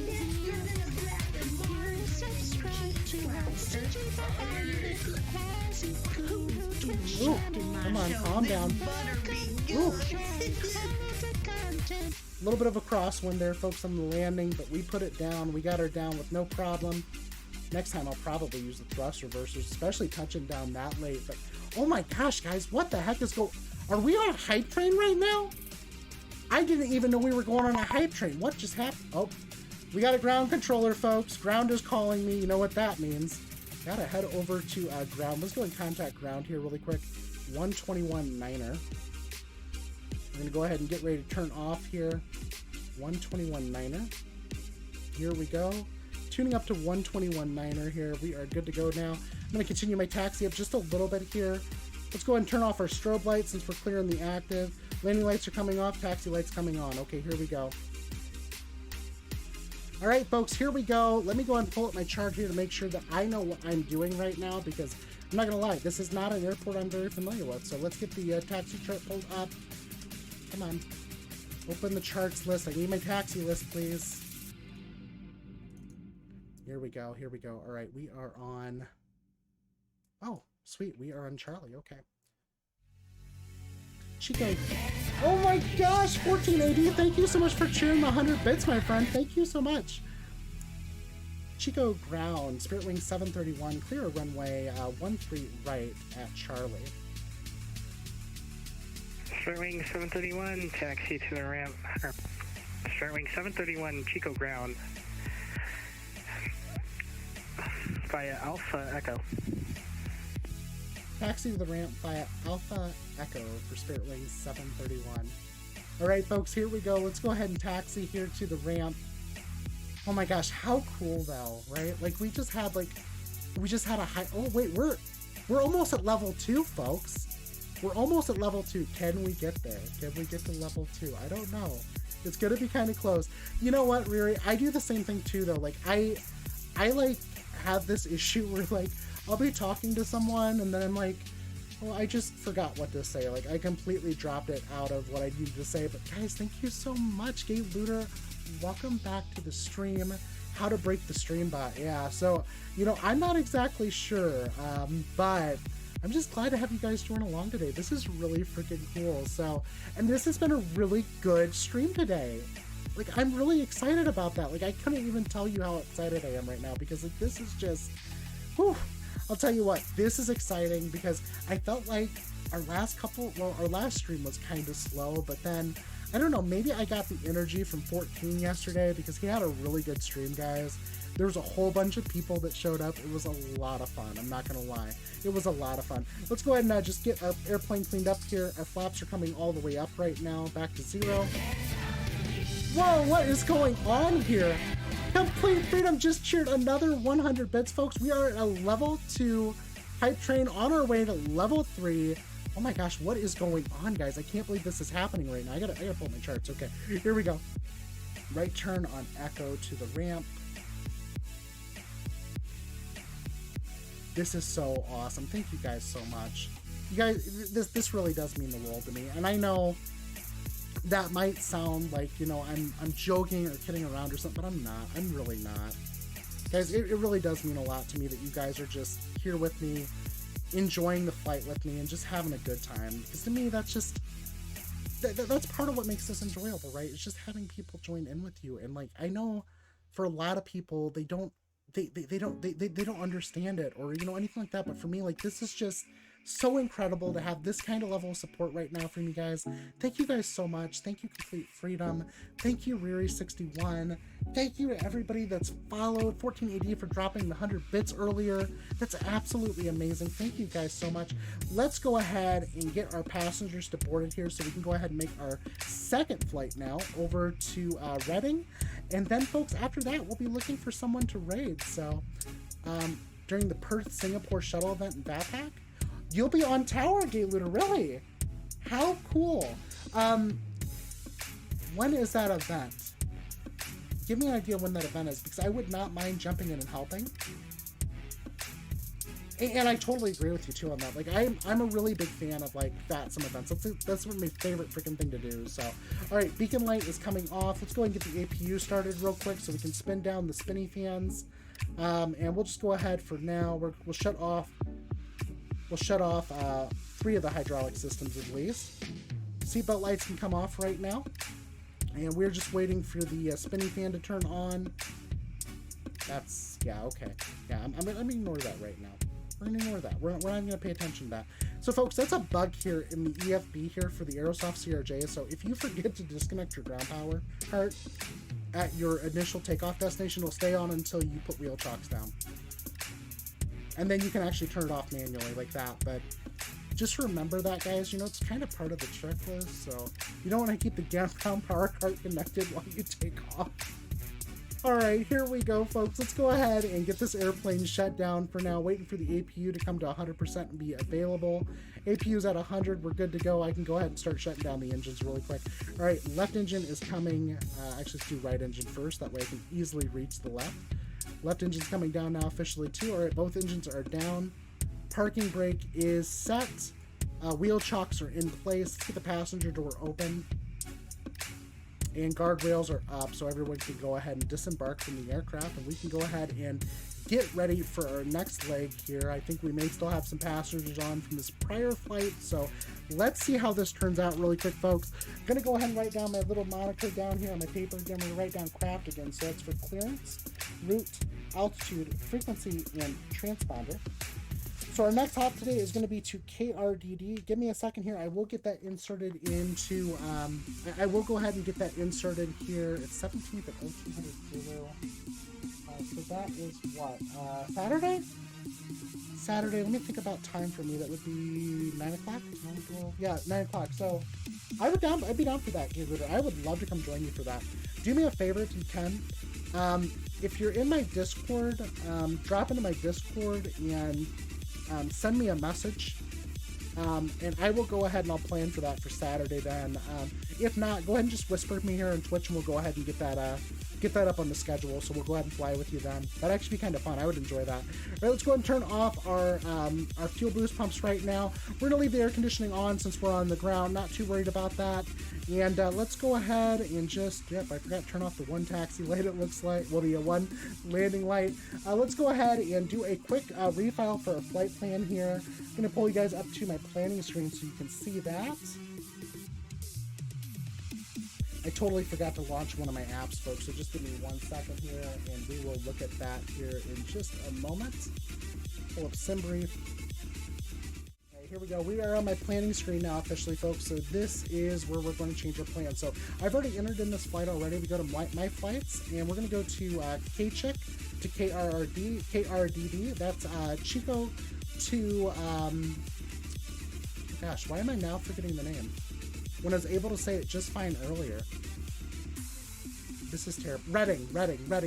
Ooh, come on, calm down. Ooh. A little bit of a crosswind there, folks, on the landing, but we put it down. We got her down with no problem. Next time I'll probably use the thrust reversers, especially touching down that late. But oh my gosh, guys, what the heck is going... Are we on a hype train right now? I didn't even know we were going on a hype train. What just happened? Oh, we got a ground controller, folks. Ground is calling me. You know what that means. Gotta head over to ground. Let's go and contact ground here really quick. 121 Niner. We're gonna go ahead and get ready to turn off here. 121 Niner. Here we go. Tuning up to 121 Niner here. We are good to go now. I'm gonna continue my taxi up just a little bit here. Let's go ahead and turn off our strobe lights since we're clearing the active. Landing lights are coming off, taxi lights coming on. Okay, here we go. All right, folks, here we go. Let me go ahead and pull up my chart here to make sure that I know what I'm doing right now, because I'm not gonna lie, this is not an airport I'm very familiar with. So let's get the taxi chart pulled up. Come on, open the charts list. I need my taxi list, please. Here we go, here we go. All right, we are on... Oh, sweet, we are on Charlie, okay. Chico. Oh my gosh, 1480, thank you so much for cheering the 100 bits, my friend. Thank you so much. Chico ground, Spirit Wing 731, clear a runway 13 right at Charlie. Spirit Wing 731, taxi to the ramp. Spirit Wing 731, Chico ground. Via Alpha Echo. Taxi to the ramp via Alpha Echo for Spirit Wing 731. All right, folks, here we go. Let's go ahead and taxi here to the ramp. Oh my gosh, how cool though, right? Like we just had a high. Oh wait, we're almost at level 2, folks. We're almost at level 2. Can we get there? Can we get to level 2? I don't know. It's gonna be kind of close. You know what, Riri? I do the same thing too, though. Like I like have this issue where like I'll be talking to someone and then I'm like, well, I just forgot what to say. Like I completely dropped it out of what I needed to say. But guys, thank you so much. Gabe Luder, welcome back to the stream. How to break the stream bot. Yeah, so you know, I'm not exactly sure, but I'm just glad to have you guys join along today. This is really freaking cool. So, and this has been a really good stream today. Like, I'm really excited about that. Like, I couldn't even tell you how excited I am right now because, like, this is just, whew. I'll tell you what, this is exciting because I felt like our last stream was kind of slow, but then, I don't know, maybe I got the energy from 14 yesterday because he had a really good stream, guys. There was a whole bunch of people that showed up. It was a lot of fun. I'm not going to lie. It was a lot of fun. Let's go ahead and just get our airplane cleaned up here. Our flaps are coming all the way up right now, back to 0. Whoa, what is going on here? Complete Freedom just cheered another 100 bits, folks. We are at a level 2 hype train on our way to level 3. Oh my gosh, what is going on, guys? I can't believe this is happening right now. I gotta pull my charts. Okay, here we go. Right turn on Echo to the ramp. This is so awesome. Thank you guys so much. You guys, this really does mean the world to me. And I know that might sound like, you know, I'm joking or kidding around or something, but I'm not. I'm really not. Guys, it really does mean a lot to me that you guys are just here with me, enjoying the flight with me, and just having a good time. Because to me, that's just, that's part of what makes this enjoyable, right? It's just having people join in with you. And like, I know for a lot of people, they don't understand it or, you know, anything like that. But for me, like, this is just so incredible to have this kind of level of support right now from you guys. Thank you guys so much. Thank you, Complete Freedom. Thank you, Riri61. Thank you to everybody that's followed. 14AD for dropping the 100 bits earlier. That's absolutely amazing. Thank you guys so much. Let's go ahead and get our passengers deboarded here so we can go ahead and make our second flight now over to Reading. And then, folks, after that, we'll be looking for someone to raid. So, during the Perth-Singapore shuttle event in Backpack, you'll be on tower, Gaylooter, really? How cool. When is that event? Give me an idea when that event is, because I would not mind jumping in and helping. And I totally agree with you, too, on that. Like, I'm a really big fan of, like, some events. That's my favorite freaking thing to do, so. All right, beacon light is coming off. Let's go ahead and get the APU started real quick so we can spin down the spinny fans. And we'll just go ahead for now. We'll shut off 3 of the hydraulic systems at least. Seatbelt lights can come off right now. And we're just waiting for the spinny fan to turn on. That's, yeah, okay. Yeah, I'm gonna ignore that right now. We're gonna ignore that. We're not gonna pay attention to that. So folks, that's a bug here in the EFB here for the Aerosoft CRJ. So if you forget to disconnect your ground power part at your initial takeoff destination, it'll stay on until you put wheel chocks down. And then you can actually turn it off manually like that. But just remember that, guys. You know, it's kind of part of the checklist. So you don't want to keep the ground power cart connected while you take off. All right, here we go, folks. Let's go ahead and get this airplane shut down for now. Waiting for the APU to come to 100% and be available. APU's at 100. We're good to go. I can go ahead and start shutting down the engines really quick. All right, left engine is coming. Actually, let's do right engine first. That way I can easily reach the left. Left engine's coming down now officially too. All right, both engines are down. Parking brake is set. Wheel chocks are in place. Let's get the passenger door open. And guardrails are up, so everyone can go ahead and disembark from the aircraft, and we can go ahead and get ready for our next leg here. I think we may still have some passengers on from this prior flight, so let's see how this turns out really quick, folks. I'm going to go ahead and write down my little moniker down here on my paper. Again, I'm going to write down craft again, so it's for clearance, route, altitude, frequency, and transponder. So our next hop today is going to be to KRDD. Give me a second here. I will get that inserted into, I will go ahead and get that inserted here. It's 17th at 0200. So that is what? Saturday? Saturday. Let me think about time for me. That would be 9 o'clock? 9, yeah, 9 o'clock. So I'd be down for that, Gaylooter. I would love to come join you for that. Do me a favor if you can. If you're in my Discord, drop into my Discord and send me a message, and I will go ahead and I'll plan for that for Saturday then. If not, go ahead and just whisper me here on Twitch and we'll go ahead and get that get that up on the schedule, so we'll go ahead and fly with you then. That'd actually be kind of fun. I would enjoy that. All right, let's go ahead and turn off our fuel boost pumps right now. We're gonna leave the air conditioning on since we're on the ground. Not too worried about that. And let's go ahead and just, yep, I forgot to turn off the one taxi light, it looks like. Well, the one landing light. Let's go ahead and do a quick refile for our flight plan here. I'm gonna pull you guys up to my planning screen so you can see that. I totally forgot to launch one of my apps, folks, so just give me 1 second here, and we will look at that here in just a moment. Pull up SimBrief. Okay, here we go. We are on my planning screen now officially, folks, so this is where we're going to change our plan. So I've already entered in this flight already. We go to my flights, and we're going to go to KCHIC to KRDD. That's Chico to, gosh, why am I now forgetting the name? When I was able to say it just fine earlier. This is terrible. Reading,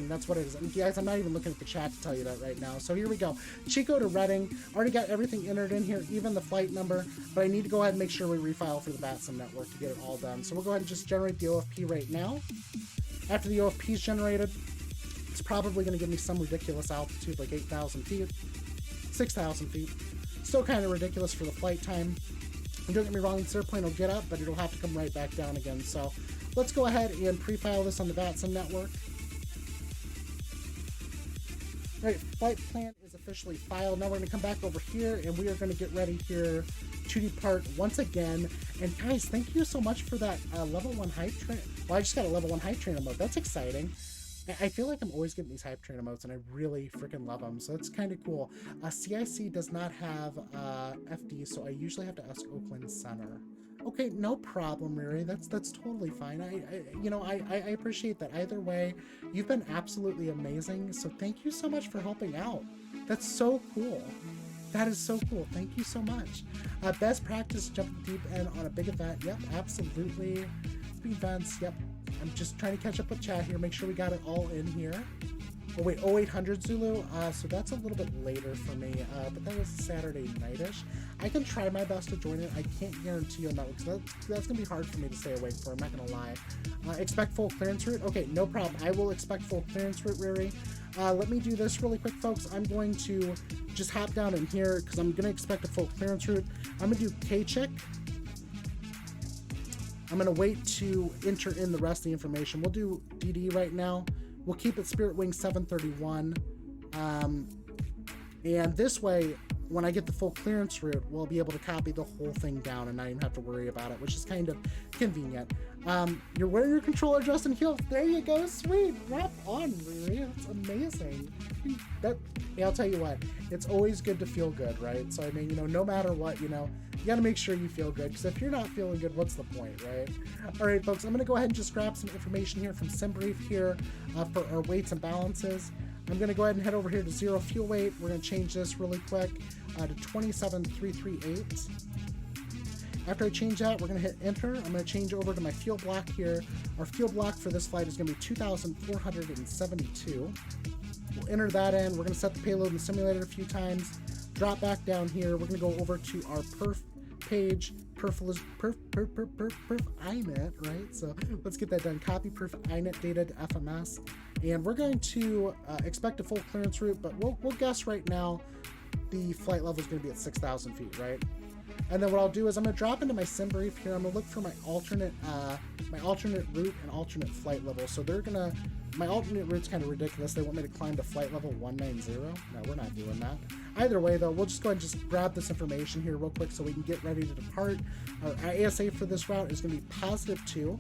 that's what it is. And guys, I'm not even looking at the chat to tell you that right now. So here we go. Chico to Reading. Already got everything entered in here, even the flight number, but I need to go ahead and make sure we refile for the BATSIM network to get it all done. So we'll go ahead and just generate the OFP right now. After the OFP is generated, it's probably going to give me some ridiculous altitude, like 8,000 feet, 6,000 feet. Still kind of ridiculous for the flight time. And don't get me wrong, this airplane will get up, but it'll have to come right back down again. So let's go ahead and pre-file this on the BATSIM network. All right, flight plan is officially filed. Now we're going to come back over here, and we are going to get ready here to depart once again. And guys, thank you so much for that level 1 hype train. Well, I just got a level 1 hype train emote. That's exciting. I feel like I'm always getting these hype train emotes, and I really freaking love them, so it's kind of cool. CIC does not have FD, so I usually have to ask Oakland Center. Okay, no problem, Riri. That's totally fine. I appreciate that. Either way, you've been absolutely amazing, so thank you so much for helping out. That's so cool. That is so cool. Thank you so much. Best practice, jump deep end on a big event. Yep, absolutely. Speed events, yep. I'm just trying to catch up with chat here, make sure we got it all in here. Oh wait, 0800 Zulu, so that's a little bit later for me, but that was Saturday night-ish. I can try my best to join it. I can't guarantee on that one, because that's going to be hard for me to stay awake for, I'm not going to lie. Expect full clearance route? Okay, no problem. I will expect full clearance route, Riri. Let me do this really quick, folks. I'm going to just hop down in here, because I'm going to expect a full clearance route. I'm going to do KCHIC. I'm going to wait to enter in the rest of the information. We'll do DD right now. We'll keep it Spirit Wing 731. And this way, when I get the full clearance route, we'll be able to copy the whole thing down and not even have to worry about it, which is kind of convenient. You're wearing your controller, Justin Hill. There you go. Sweet. Wrap on, Riri. That's amazing. Hey, I'll tell you what. It's always good to feel good, right? So, I mean, no matter what, you got to make sure you feel good, because if you're not feeling good, what's the point, right? All right, folks, I'm going to go ahead and just grab some information here from SimBrief here for our weights and balances. I'm going to go ahead and head over here to 0 fuel weight. We're going to change this really quick to 27338. After I change that, we're going to hit enter. I'm going to change over to my fuel block here. Our fuel block for this flight is going to be 2,472. We'll enter that in. We're going to set the payload in the simulator a few times. Drop back down here. We're going to go over to our perf page, perf inet, right? So let's get that done. Copy perf inet data to FMS. And we're going to expect a full clearance route, but we'll guess right now the flight level is going to be at 6,000 feet, right? And then what I'll do is I'm going to drop into my SimBrief here. I'm going to look for my alternate route and alternate flight level. So my alternate route's kind of ridiculous. They want me to climb to flight level 190. No, we're not doing that. Either way, though, we'll just go ahead and just grab this information here real quick so we can get ready to depart. Our ASA for this route is going to be +2.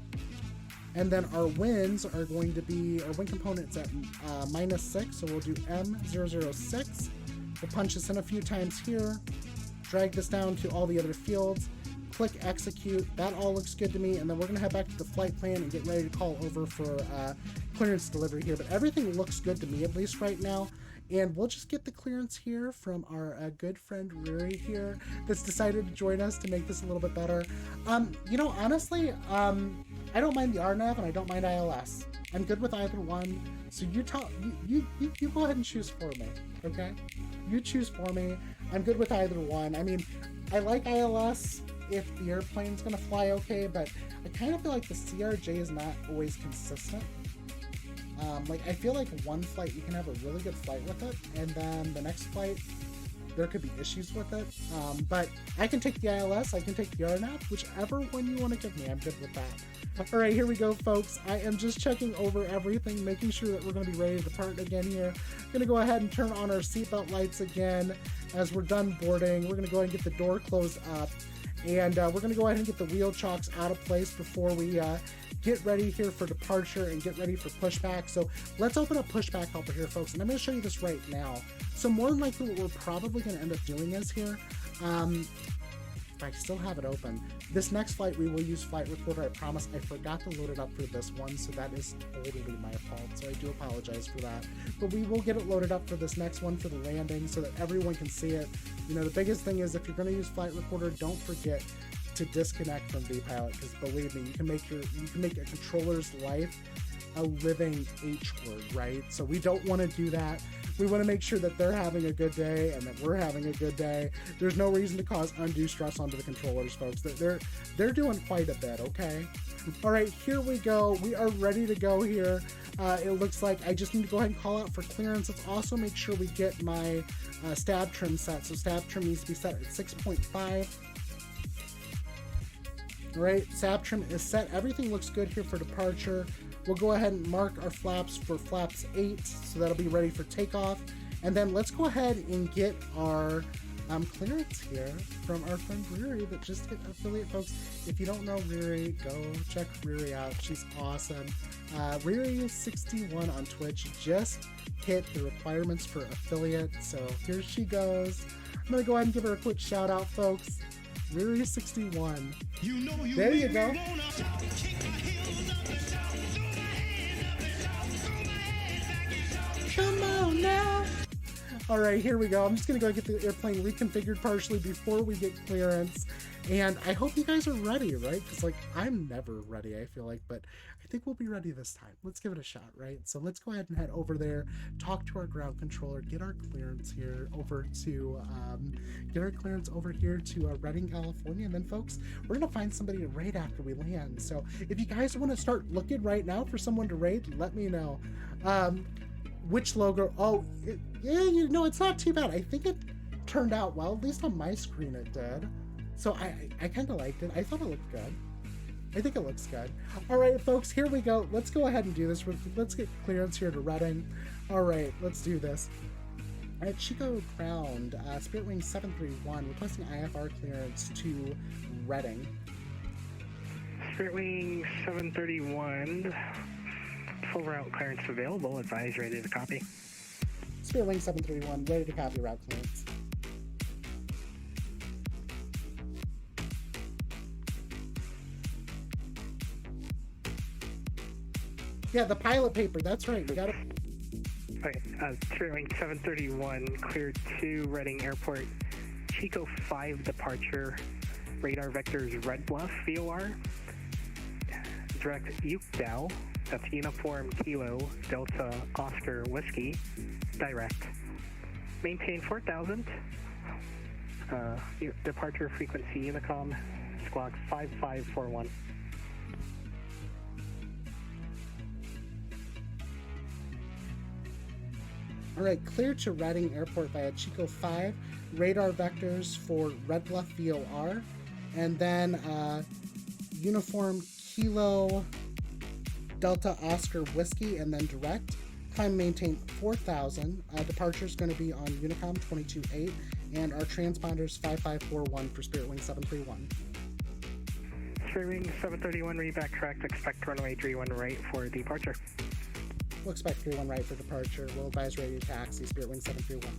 And then our winds are going to be, our wind component's at -6, so we'll do M006. We'll punch this in a few times here, drag this down to all the other fields, click execute. That all looks good to me, and then we're going to head back to the flight plan and get ready to call over for clearance delivery here. But everything looks good to me, at least right now. And we'll just get the clearance here from our good friend Riri here that's decided to join us to make this a little bit better. Honestly, I don't mind the RNAV and I don't mind ILS. I'm good with either one. So you go ahead and choose for me, okay? You choose for me. I'm good with either one. I mean, I like ILS if the airplane's gonna fly okay, but I kind of feel like the CRJ is not always consistent. Like, I feel like one flight you can have a really good flight with it, and then the next flight there could be issues with it. But I can take the ILS, I can take the RNAV, whichever one you want to give me, I'm good with that. All right, here we go, folks. I am just checking over everything, making sure that we're going to be ready to depart again here. I'm going to go ahead and turn on our seatbelt lights again as we're done boarding. We're going to go ahead and get the door closed up, and we're going to go ahead and get the wheel chocks out of place before we get ready here for departure and get ready for pushback. So let's open up pushback over here, folks, and I'm going to show you this right now. So more than likely what we're probably going to end up doing is here, if I still have it open, this next flight we will use flight recorder. I promise. I forgot to load it up for this one, so that is totally my fault, so I do apologize for that. But we will get it loaded up for this next one for the landing so that everyone can see it. You know, the biggest thing is if you're going to use flight recorder, don't forget to disconnect from VPilot, because believe me, you can make a controller's life a living H word, right? So we don't want to do that. We want to make sure that they're having a good day and that we're having a good day. There's no reason to cause undue stress onto the controllers, folks. They're doing quite a bit, okay? All right, here we go. We are ready to go here. It looks like I just need to go ahead and call out for clearance. Let's also make sure we get my stab trim set. So stab trim needs to be set at 6.5. All right, stab trim is set. Everything looks good here for departure. We'll go ahead and mark our flaps for flaps 8, so that'll be ready for takeoff. And then let's go ahead and get our clearance here from our friend Riri that just hit affiliate, folks. If you don't know Riri, go check Riri out. She's awesome. Riri61 on Twitch just hit the requirements for affiliate, so here she goes. I'm gonna go ahead and give her a quick shout out, folks. Riri61. There you go. Come on now. All right, here we go. I'm just gonna go get the airplane reconfigured partially before we get clearance, and I hope you guys are ready, right? Because like I'm never ready, I feel like, but I think we'll be ready this time. Let's give it a shot, right? So let's go ahead and head over there, talk to our ground controller, get our clearance here over to Redding, California, and then folks, we're gonna find somebody right after we land. So if you guys want to start looking right now for someone to raid, let me know. Which logo? Oh, yeah, you know, it's not too bad. I think it turned out well. At least on my screen it did. So I kind of liked it. I thought it looked good. I think it looks good. All right, folks, here we go. Let's go ahead and do this. Let's get clearance here to Redding. All right, let's do this. All right, Chico Ground, Spirit Wing 731, requesting IFR clearance to Redding. Spirit Wing 731. Full route clearance available. Advise ready to copy. Spirit Wing 731, ready to copy route clearance. Yeah, the pilot paper, that's right. We got it. Okay, Spirit Wing 731, cleared to Reading Airport. Chico 5 departure. Radar vectors Red Bluff, VOR. Direct Ukedal. That's Uniform Kilo Delta Oscar Whiskey. Direct. Maintain 4,000. Departure frequency Unicom Squawk 5541. All right, clear to Reading Airport via Chico 5. Radar vectors for Red Bluff VOR. And then Uniform Kilo Delta Oscar Whiskey, and then direct. Climb maintain 4,000. Departure is going to be on Unicom 22.8, and our transponders 5541 for Spirit Wing 731. Spirit Wing 731, read back correct. Expect runway 31 right for departure. We'll expect 31 right for departure. We'll advise ready to taxi, Spirit Wing 731.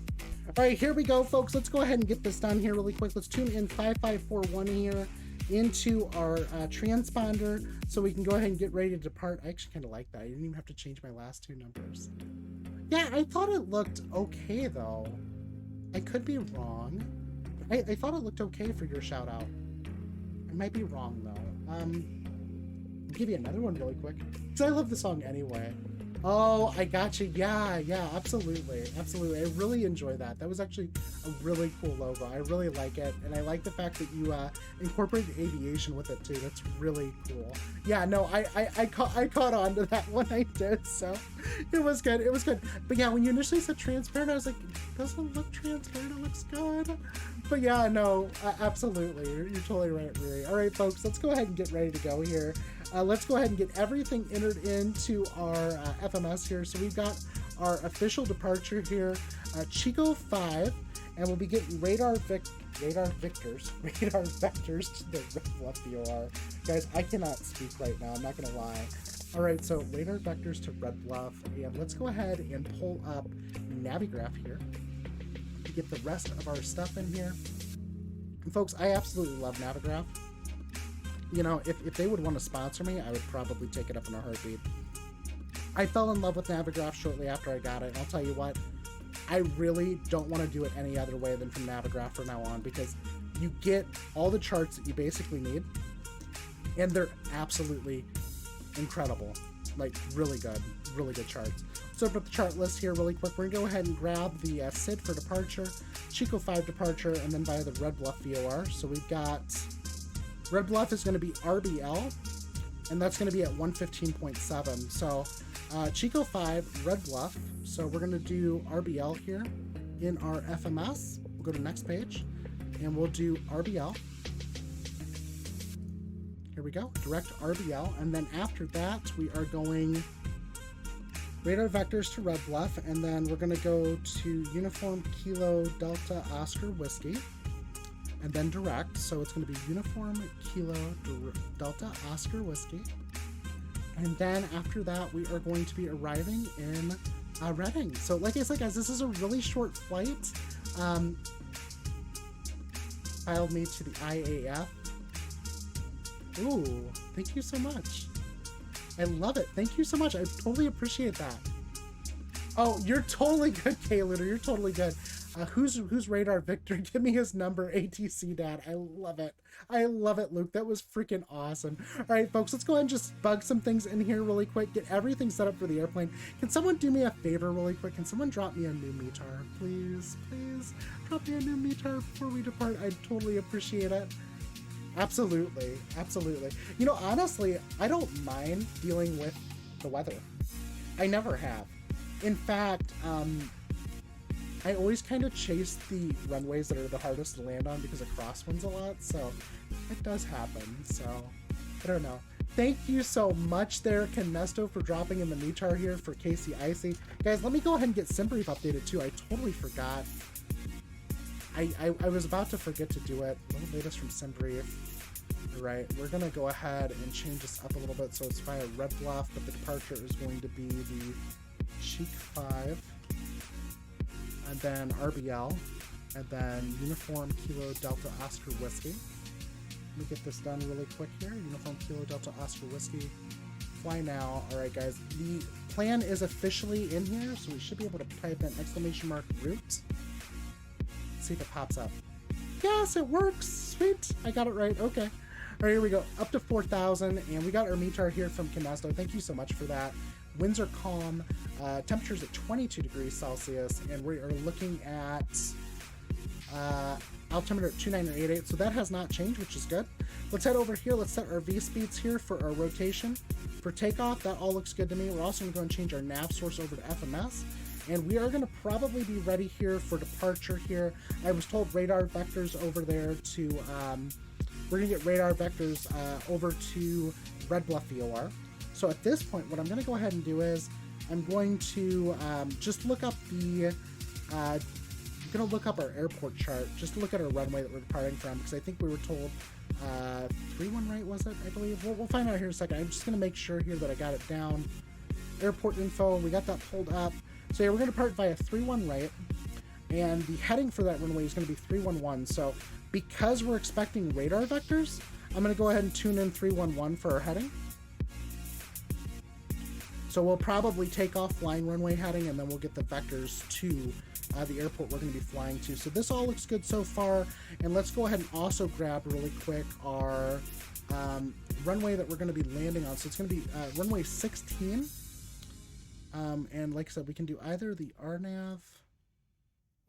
All right, here we go, folks. Let's go ahead and get this done here really quick. Let's tune in 5541 here into our transponder so we can go ahead and get ready to depart. I actually kind of like that. I didn't even have to change my last two numbers. Yeah, I thought it looked okay though. I could be wrong. I thought it looked okay for your shout out. I might be wrong though. I'll give you another one really quick because I love the song anyway. Oh, I gotcha. Yeah, yeah, absolutely. Absolutely. I really enjoy that. That was actually a really cool logo. I really like it. And I like the fact that you incorporated aviation with it too. That's really cool. Yeah, no, I caught on to that one. I did. So it was good. It was good. But yeah, when you initially said transparent, I was like, it doesn't look transparent. It looks good. But yeah, no, absolutely. You're totally right, really. All right, folks, let's go ahead and get ready to go here. Let's go ahead and get everything entered into our FMS here. So we've got our official departure here, Chico 5, and we'll be getting radar vectors to the Red Bluff VOR. Guys, I cannot speak right now, I'm not gonna lie. All right, so radar vectors to Red Bluff, and let's go ahead and pull up Navigraph here to get the rest of our stuff in here. And folks, I absolutely love Navigraph. You know, if they would want to sponsor me, I would probably take it up in a heartbeat. I fell in love with Navigraph shortly after I got it, and I'll tell you what, I really don't want to do it any other way than from Navigraph from now on, because you get all the charts that you basically need, and they're absolutely incredible. Like, really good charts. So open up the chart list here really quick. We're going to go ahead and grab the SID for departure, Chico 5 departure, and then via the Red Bluff VOR. So we've got Red Bluff is going to be RBL, and that's going to be at 115.7. So Chico 5, Red Bluff. So we're going to do RBL here in our FMS. We'll go to the next page, and we'll do RBL. Here we go, direct RBL. And then after that, we are going radar vectors to Red Bluff, and then we're going to go to Uniform Kilo Delta Oscar Whiskey. And then direct, so it's going to be Uniform Kilo Delta Oscar Whiskey. And then after that, we are going to be arriving in Reading. So like I said, guys, this is a really short flight. Filed me to the IAF. Ooh, thank you so much. I love it. Thank you so much. I totally appreciate that. Oh, you're totally good, K-Looter. You're totally good. Who's Radar Victor? Give me his number, ATC Dad. I love it. I love it, Luke. That was freaking awesome. All right, folks, let's go ahead and just bug some things in here really quick. Get everything set up for the airplane. Can someone do me a favor really quick? Can someone drop me a new METAR? Please, please drop me a new METAR before we depart. I'd totally appreciate it. Absolutely, absolutely. You know, honestly, I don't mind dealing with the weather. I never have. In fact, I always kind of chase the runways that are the hardest to land on because of crosswinds a lot, so it does happen, so I don't know. Thank you so much there, Canesto, for dropping in the METAR here for Casey Icy. Guys, let me go ahead and get SimBrief updated too. I totally forgot. I was about to forget to do it. What the latest from SimBrief? Right, we're gonna go ahead and change this up a little bit so it's via Red Bluff, but the departure is going to be the Chic 5, and then RBL, and then Uniform Kilo Delta Oscar Whiskey. Let me get this done really quick here. Uniform Kilo Delta Oscar Whiskey. Fly now. Alright guys, the plan is officially in here, so we should be able to type in !route. See if it pops up. Yes, it works! Sweet! I got it right. Okay. Alright, here we go. Up to 4,000, and we got our METAR here from Canesto. Thank you so much for that. Winds are calm. Temperatures at 22 degrees Celsius, and we are looking at altimeter at 2988, so that has not changed, which is good. Let's head over here. Let's set our V speeds here for our rotation. For takeoff, that all looks good to me. We're also going to go and change our nav source over to FMS, and we are going to probably be ready here for departure here. I was told radar vectors over there to, we're going to get radar vectors over to Red Bluff VOR. So at this point, what I'm going to go ahead and do is I'm going to just look up the, I'm going to look up our airport chart, just to look at our runway that we're departing from, because I think we were told 3-1 right, was it, I believe? We'll find out here in a second. I'm just going to make sure here that I got it down. Airport info, we got that pulled up. So yeah, we're going to depart via 3-1 right, and the heading for that runway is going to be 311. So because we're expecting radar vectors, I'm going to go ahead and tune in 311 for our heading. So we'll probably take off flying runway heading, and then we'll get the vectors to the airport we're going to be flying to. So this all looks good so far, and let's go ahead and also grab really quick our runway that we're going to be landing on. So it's going to be runway 16. And like I said, we can do either the RNAV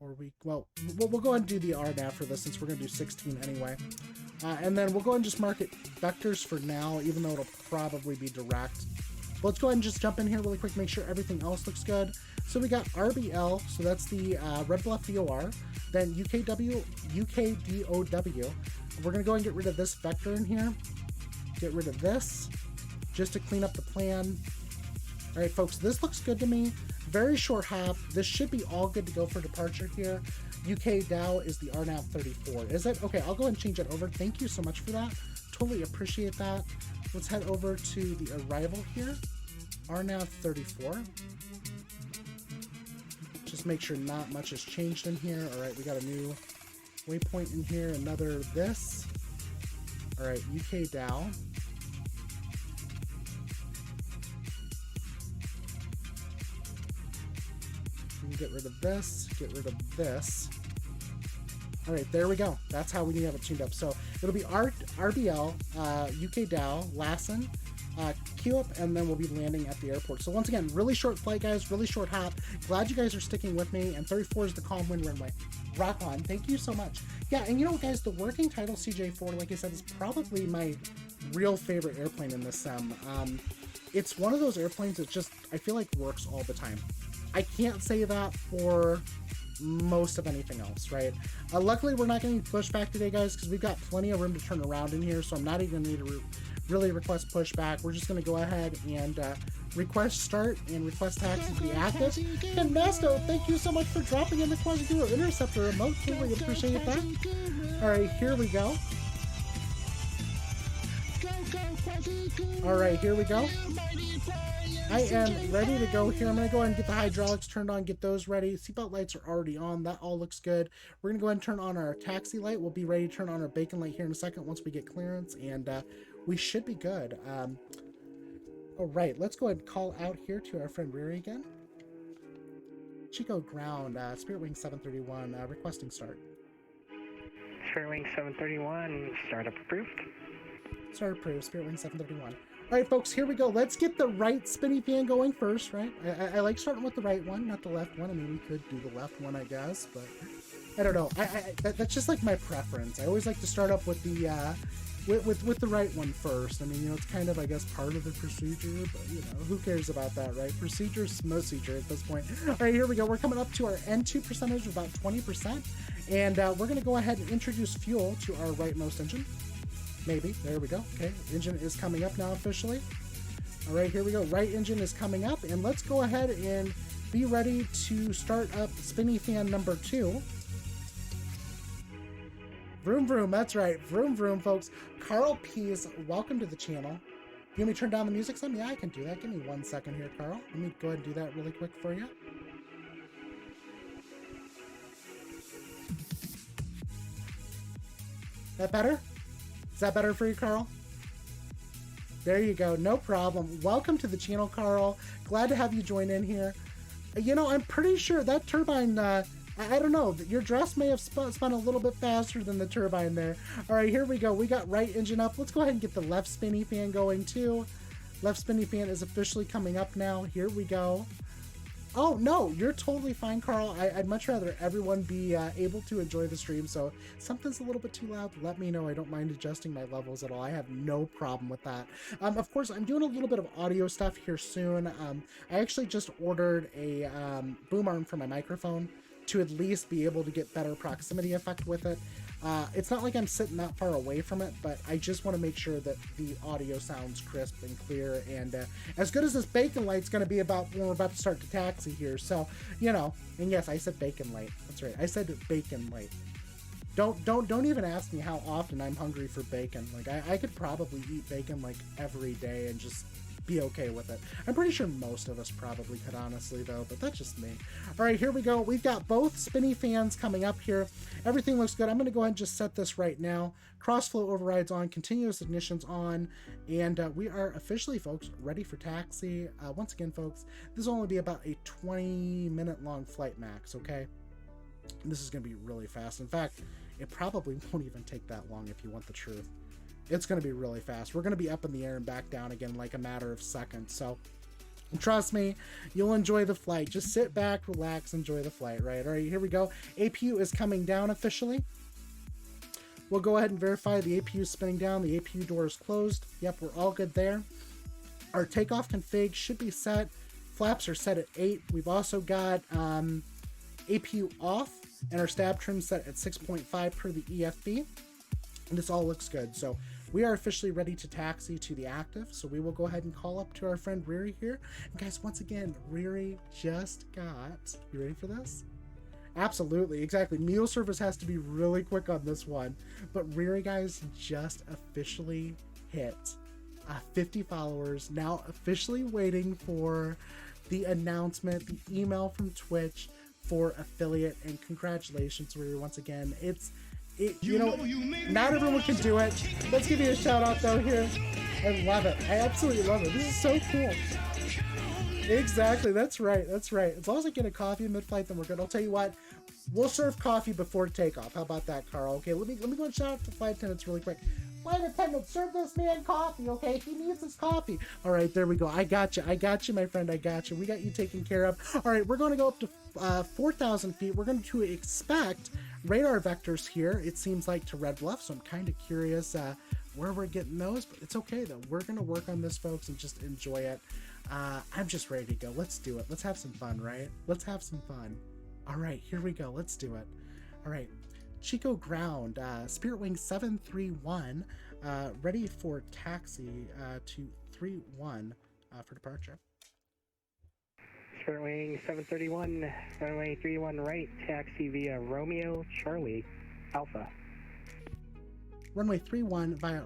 or we'll go ahead and do the RNAV for this since we're going to do 16 anyway. And then we'll go ahead and just mark it vectors for now, even though it'll probably be direct. But let's go ahead and just jump in here really quick, make sure everything else looks good. So we got RBL, so that's the Red Bluff VOR, then UKDOW. We're going to go and get rid of this vector in here, get rid of this, just to clean up the plan. All right, folks, this looks good to me. Very short hop. This should be all good to go for departure here. UK DOW is the RNAV 34. Is it? Okay, I'll go ahead and change it over. Thank you so much for that. Totally appreciate that. Let's head over to the arrival here. RNAV 34. Just make sure not much has changed in here. All right, we got a new waypoint in here. Another this. All right, UK DOW. Get rid of this, get rid of this. All right, there we go. That's how we need to have it tuned up. So it'll be RBL, UK DOW, Lassen, queue up, and then we'll be landing at the airport. So once again, really short flight, guys, really short hop. Glad you guys are sticking with me, and 34 is the calm wind runway. Rock on. Thank you so much. Yeah, and you know what, guys, the working Title CJ4, like I said, is probably my real favorite airplane in this sim. It's one of those airplanes that just, I feel like, works all the time. I can't say that for most of anything else, right? Luckily, we're not getting pushback today, guys, because we've got plenty of room to turn around in here, so I'm not even going to need to really request pushback. We're just going to go ahead and request start and request taxi to be active. And Masto, thank you so much for dropping in the Quasi-Guru Interceptor remote. Totally appreciate that. All right, here we go. All right, here we go. I am ready to go here. I'm going to go ahead and get the hydraulics turned on, get those ready. Seatbelt lights are already on. That all looks good. We're going to go ahead and turn on our taxi light. We'll be ready to turn on our bacon light here in a second once we get clearance, and we should be good. All right, let's go ahead and call out here to our friend Riri again. Chico Ground, Spirit Wing 731, requesting start. Spirit Wing 731, startup approved. Start approved, Spirit Wing 731. All right, folks, here we go. Let's get the right spinny fan going first, right? I like starting with the right one, not the left one. I mean, we could do the left one, I guess, but I don't know. That's just like my preference. I always like to start up with the with the right one first. I mean, you know, it's kind of, I guess, part of the procedure, but you know, who cares about that, right? Procedure's procedure at this point. All right, here we go. We're coming up to our N2 percentage of about 20%, and we're going to go ahead and introduce fuel to our rightmost engine. Maybe. There we go. Okay, engine is coming up now officially. All right, here we go. Right engine is coming up, and let's go ahead and be ready to start up spinny fan number 2. Vroom vroom, that's right. Vroom vroom, folks. Carl Pease, welcome to the channel. You want me to turn down the music some? Yeah, I can do that. Give me 1 second here, Carl. Let me go ahead and do that really quick for you. That better? Is that better for you, Carl? There you go. No problem. Welcome to the channel, Carl. Glad to have you join in here. You know, I'm pretty sure that turbine, I don't know, your dress may have spun a little bit faster than the turbine there. All right, here we go. We got right engine up. Let's go ahead and get the left spinny fan going too. Left spinny fan is officially coming up now. Here we go. Oh, no, you're totally fine, Carl. I'd much rather everyone be able to enjoy the stream, so if something's a little bit too loud, let me know. I don't mind adjusting my levels at all. I have no problem with that. Of course, I'm doing a little bit of audio stuff here soon. I actually just ordered a boom arm for my microphone to at least be able to get better proximity effect with it. It's not like I'm sitting that far away from it, but I just want to make sure that the audio sounds crisp and clear, and as good as this bacon light's going to be about when we're about to start the taxi here. So, you know, and yes, I said bacon light. That's right. I said bacon light. Don't even ask me how often I'm hungry for bacon. Like, I could probably eat bacon like every day and just be okay with it. I'm pretty sure most of us probably could, honestly, though, but that's just me. All right, here we go. We've got both spinny fans coming up here. Everything looks good. I'm going to go ahead and just set this right now. Cross-flow overrides on, continuous ignitions on, and we are officially, folks, ready for taxi. Once again, folks, this will only be about a 20-minute long flight max, okay? This is going to be really fast. In fact, it probably won't even take that long if you want the truth. It's going to be really fast. We're going to be up in the air and back down again in like a matter of seconds. So And trust me, you'll enjoy the flight. Just sit back, relax, enjoy the flight, right? All right, here we go. APU is coming down officially. We'll go ahead and verify the APU is spinning down. The APU door is closed. Yep, we're all good there. Our takeoff config should be set. Flaps are set at 8. We've also got APU off and our stab trim set at 6.5 per the EFB. And this all looks good. So we are officially ready to taxi to the active. So we will go ahead and call up to our friend Riri here. And guys, once again, Riri just got... You ready for this? Absolutely, exactly. Meal service has to be really quick on this one. But Riri, guys, just officially hit 50 followers. Now officially waiting for the announcement, the email from Twitch for affiliate. And congratulations, Riri, once again. You know, not everyone can do it. Let's give you a shout out though here. I love it. I absolutely love it. This is so cool. Exactly. That's right. That's right. As long as I get a coffee mid-flight, then we're good. I'll tell you what. We'll serve coffee before takeoff. How about that, Carl? Okay, let me go and shout out to flight attendants really quick. Flight attendant, serve this man coffee, okay? He needs his coffee. All right, there we go. I got you. I got you, my friend. I got you. We got you taken care of. All right, we're going to go up to 4,000 feet. We're going to expect radar vectors here, it seems like, to Red Bluff, so I'm kind of curious where we're getting those, but it's okay, though. We're going to work on this, folks, and just enjoy it. I'm just ready to go. Let's do it. Let's have some fun, right? Let's have some fun. All right, here we go. Let's do it. All right. Chico Ground, Spirit Wing 731, ready for taxi to 31 for departure. Spirit Wing 731, runway 31 right, taxi via Romeo Charlie Alpha. Runway 31 via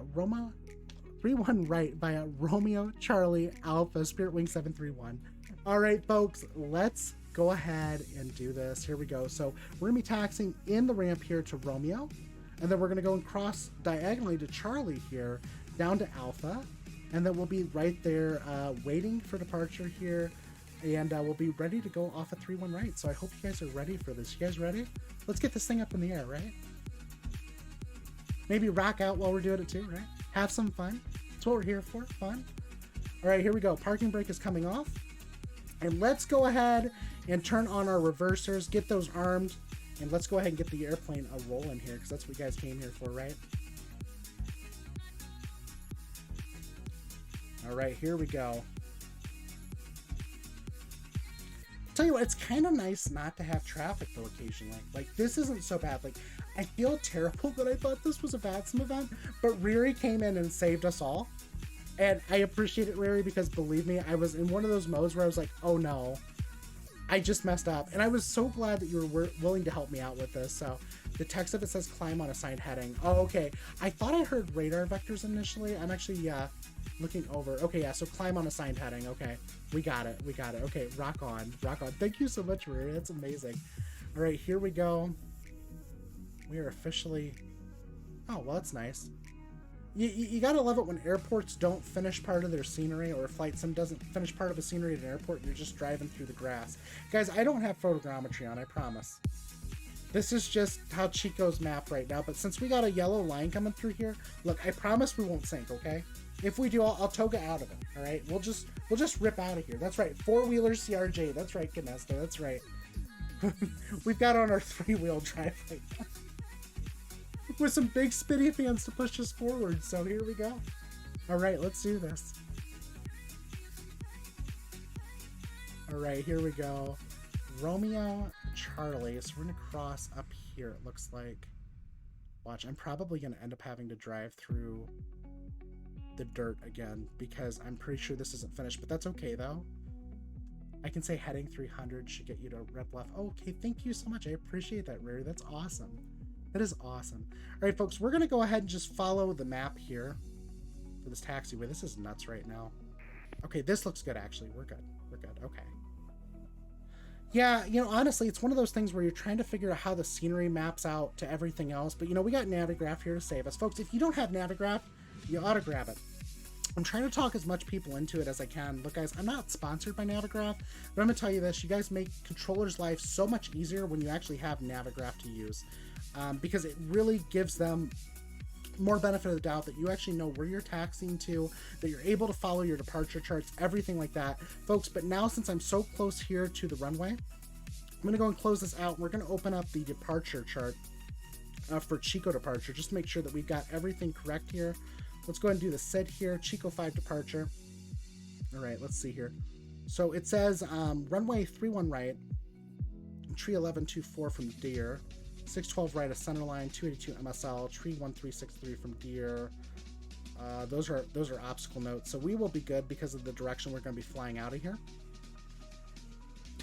31 right via Romeo Charlie Alpha, Spirit Wing 731. All right, folks, let's go ahead and do this. Here we go. So we're gonna be taxiing in the ramp here to Romeo, and then we're gonna go and cross diagonally to Charlie here down to Alpha, and then we'll be right there waiting for departure here, and we'll be ready to go off a 31 right. So I hope you guys are ready for this. You guys ready? Let's get this thing up in the air, right? Maybe rock out while we're doing it too, right? Have some fun. That's what we're here for, fun. All right, here we go. Parking brake is coming off. And let's go ahead and turn on our reversers, get those armed, and let's go ahead and get the airplane rolling here, because that's what you guys came here for, right? All right, here we go. Tell you what, it's kind of nice not to have traffic though occasionally. Like, this isn't so bad. Like, I feel terrible that I thought this was a VATSIM event, but Riri came in and saved us all. And I appreciate it, Riri, because believe me, I was in one of those modes where I was like, oh no, I just messed up. And I was so glad that you were willing to help me out with this. So the text of it says climb on assigned heading. Oh, okay. I thought I heard radar vectors initially. I'm actually looking over. Okay, yeah, so climb on assigned heading. Okay, we got it. We got it. Okay, rock on. Rock on. Thank you so much, Riri. That's amazing. All right, here we go. We are officially... Oh, well, that's nice. You gotta love it when airports don't finish part of their scenery, or a flight sim doesn't finish part of a scenery at an airport and you're just driving through the grass. Guys, I don't have photogrammetry on, I promise. This is just how Chico's map right now, but since we got a yellow line coming through here, look, I promise we won't sink, okay? If we do, I'll toga out of it, alright? We'll just rip out of here. That's right, four-wheeler CRJ, that's right, Canesta, that's right. We've got on our three-wheel drive right now. With some big spinny fans to push us forward, so here we go. Alright, let's do this. Alright, here we go. Romeo Charlie, so we're gonna cross up here, it looks like. Watch, I'm probably gonna end up having to drive through the dirt again, because I'm pretty sure this isn't finished, but that's okay though. I can say heading 300 should get you to Red Bluff. Oh, okay, thank you so much, I appreciate that, Riri, that's awesome. That is awesome. All right, folks, we're going to go ahead and just follow the map here for this taxiway. This is nuts right now. Okay, this looks good, actually. We're good. We're good. Okay. Yeah, you know, honestly, it's one of those things where you're trying to figure out how the scenery maps out to everything else. But, you know, we got Navigraph here to save us. Folks, if you don't have Navigraph, you ought to grab it. I'm trying to talk as much people into it as I can. Look, guys, I'm not sponsored by Navigraph, but I'm going to tell you this. You guys make controllers' life so much easier when you actually have Navigraph to use. Because it really gives them more benefit of the doubt that you actually know where you're taxiing to, that you're able to follow your departure charts, everything like that, folks. But now, since I'm so close here to the runway, I'm going to go and close this out. We're going to open up the departure chart for Chico departure, just to make sure that we've got everything correct here. Let's go ahead and do the SID here, Chico 5 departure. All right, let's see here. So it says runway 31 right, tree 1124 from Deer, 612 right of centerline, 282 MSL, tree 1363 from Deer. Those are obstacle notes, so we will be good because of the direction we're going to be flying out of here.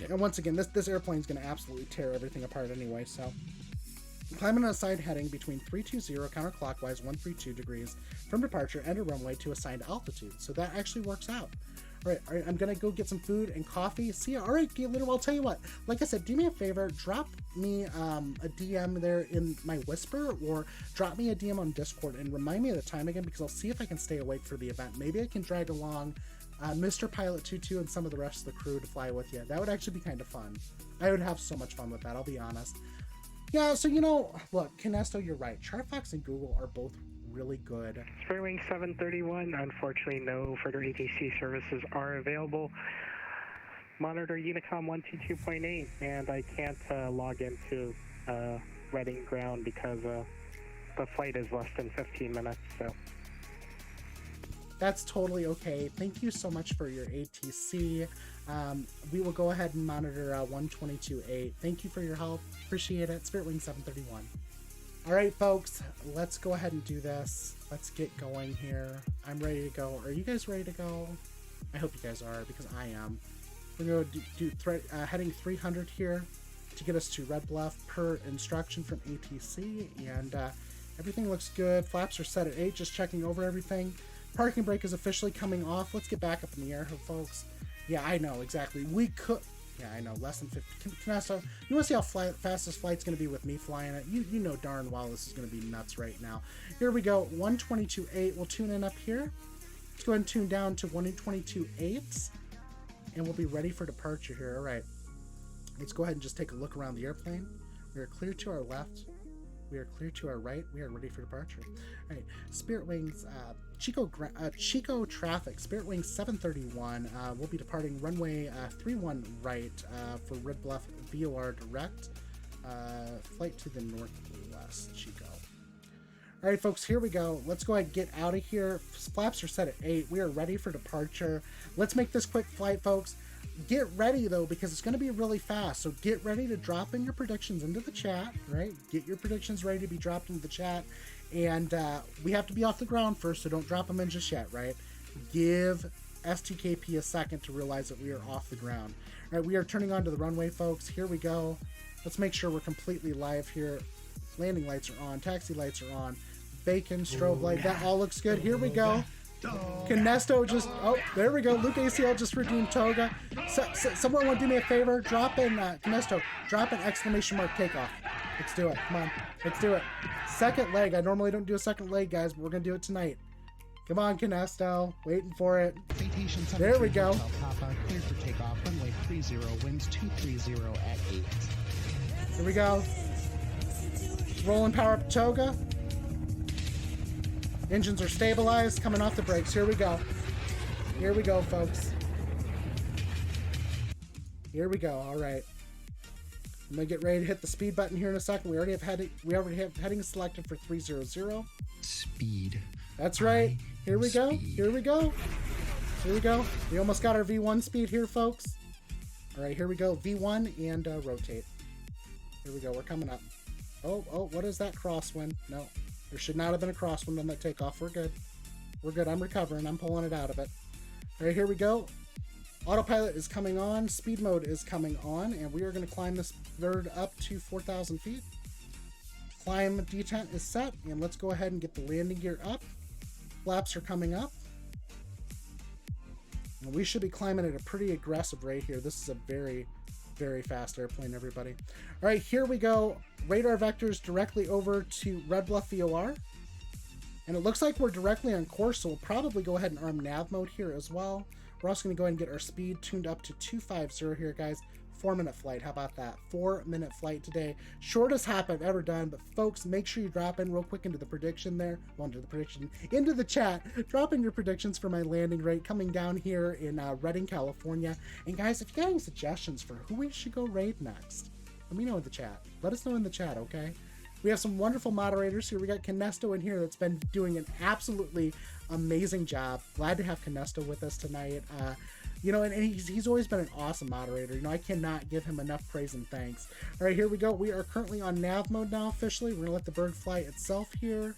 And once again, this airplane is going to absolutely tear everything apart anyway. So climbing on a side heading between 320 counterclockwise 132 degrees from departure, enter runway to assigned altitude. So that actually works out. All right, I'm gonna go get some food and coffee. See ya. All right, Gator, I'll tell you what. Like I said, do me a favor, drop me a DM there in my Whisper, or drop me a DM on Discord and remind me of the time again, because I'll see if I can stay awake for the event. Maybe I can drag along Mr. Pilot 22 and some of the rest of the crew to fly with you. That would actually be kind of fun. I would have so much fun with that, I'll be honest. Yeah, so look, Kinesto, you're right. Chartfox and Google are both really good. Spiritwing 731, unfortunately no further ATC services are available. Monitor Unicom 122.8, and I can't log into Reading ground because the flight is less than 15 minutes, so. That's totally okay. Thank you so much for your ATC. We will go ahead and monitor 122.8. Thank you for your help. Appreciate it. Spiritwing 731. All right, folks, let's go ahead and do this. Let's get going here. I'm ready to go. Are you guys ready to go? I hope you guys are, because I am. We're going to do heading 300 here to get us to Red Bluff per instruction from ATC, and everything looks good. Flaps are set at 8, just checking over everything. Parking brake is officially coming off. Let's get back up in the air, folks. Yeah, I know, exactly. We could... Yeah, I know, less than 50. Kinesto, you want to see how fast this flight's going to be with me flying it? You know darn well this is going to be nuts right now. Here we go, 122.8. We'll tune in up here. Let's go ahead and tune down to 122.8. And we'll be ready for departure here. All right. Let's go ahead and just take a look around the airplane. We are clear to our left. We are clear to our right. We are ready for departure. All right, Spiritwings, Chico traffic, Spiritwings 731. We'll be departing runway 31 right for Red Bluff VOR direct. Flight to the northwest, Chico. All right, folks, here we go. Let's go ahead and get out of here. Flaps are set at 8. We are ready for departure. Let's make this quick flight, folks. Get ready, though, because it's going to be really fast. So get ready to drop in your predictions into the chat, right? Get your predictions ready to be dropped into the chat. And we have to be off the ground first, so don't drop them in just yet, right? Give STKP a second to realize that we are off the ground. All right, we are turning onto the runway, folks. Here we go. Let's make sure we're completely live here. Landing lights are on. Taxi lights are on. Bacon, strobe light. That all looks good. Here we go. Kinesto just... Oh, there we go. Luke ACL just redeemed Toga. Someone want to do me a favor? Drop in... Kinesto, drop an exclamation mark takeoff. Let's do it. Come on. Let's do it. Second leg. I normally don't do a second leg, guys, but we're going to do it tonight. Come on, Kinesto. Waiting for it. There we go. Papa, cleared for takeoff. Runway 30, winds 230 at 8. Here we go. Rolling power up Toga. Engines are stabilized, coming off the brakes. Here we go. Here we go, folks. Here we go. All right. I'm gonna get ready to hit the speed button here in a second. We already have heading selected for 300. Speed. That's right. Here we go. Here we go. Here we go. We almost got our V1 speed here, folks. All right, here we go. V1 and rotate. Here we go. We're coming up. Oh, what is that crosswind? No. There should not have been a crosswind on that takeoff. We're good. We're good. I'm recovering. I'm pulling it out of it. All right, here we go. Autopilot is coming on. Speed mode is coming on. And we are going to climb this bird up to 4,000 feet. Climb detent is set. And let's go ahead and get the landing gear up. Flaps are coming up. And we should be climbing at a pretty aggressive rate here. This is a very, very fast airplane, everybody. All right, here we go. Radar vectors directly over to Red Bluff VOR. And it looks like we're directly on course, so we'll probably go ahead and arm nav mode here as well. We're also going to go ahead and get our speed tuned up to 250 here, guys. 4-minute flight. How about that? 4-minute flight today. Shortest hop I've ever done, but folks, make sure you drop in real quick into the prediction there. Well, into the chat. Drop in your predictions for my landing rate coming down here in Redding, California. And guys, if you got any suggestions for who we should go raid next, let me know in the chat. Let us know in the chat, okay? We have some wonderful moderators here. We got Canesto in here that's been doing an absolutely amazing job. Glad to have Canesto with us tonight. You know, and he's always been an awesome moderator. You know, I cannot give him enough praise and thanks. All right, here we go. We are currently on nav mode now officially. We're going to let the bird fly itself here.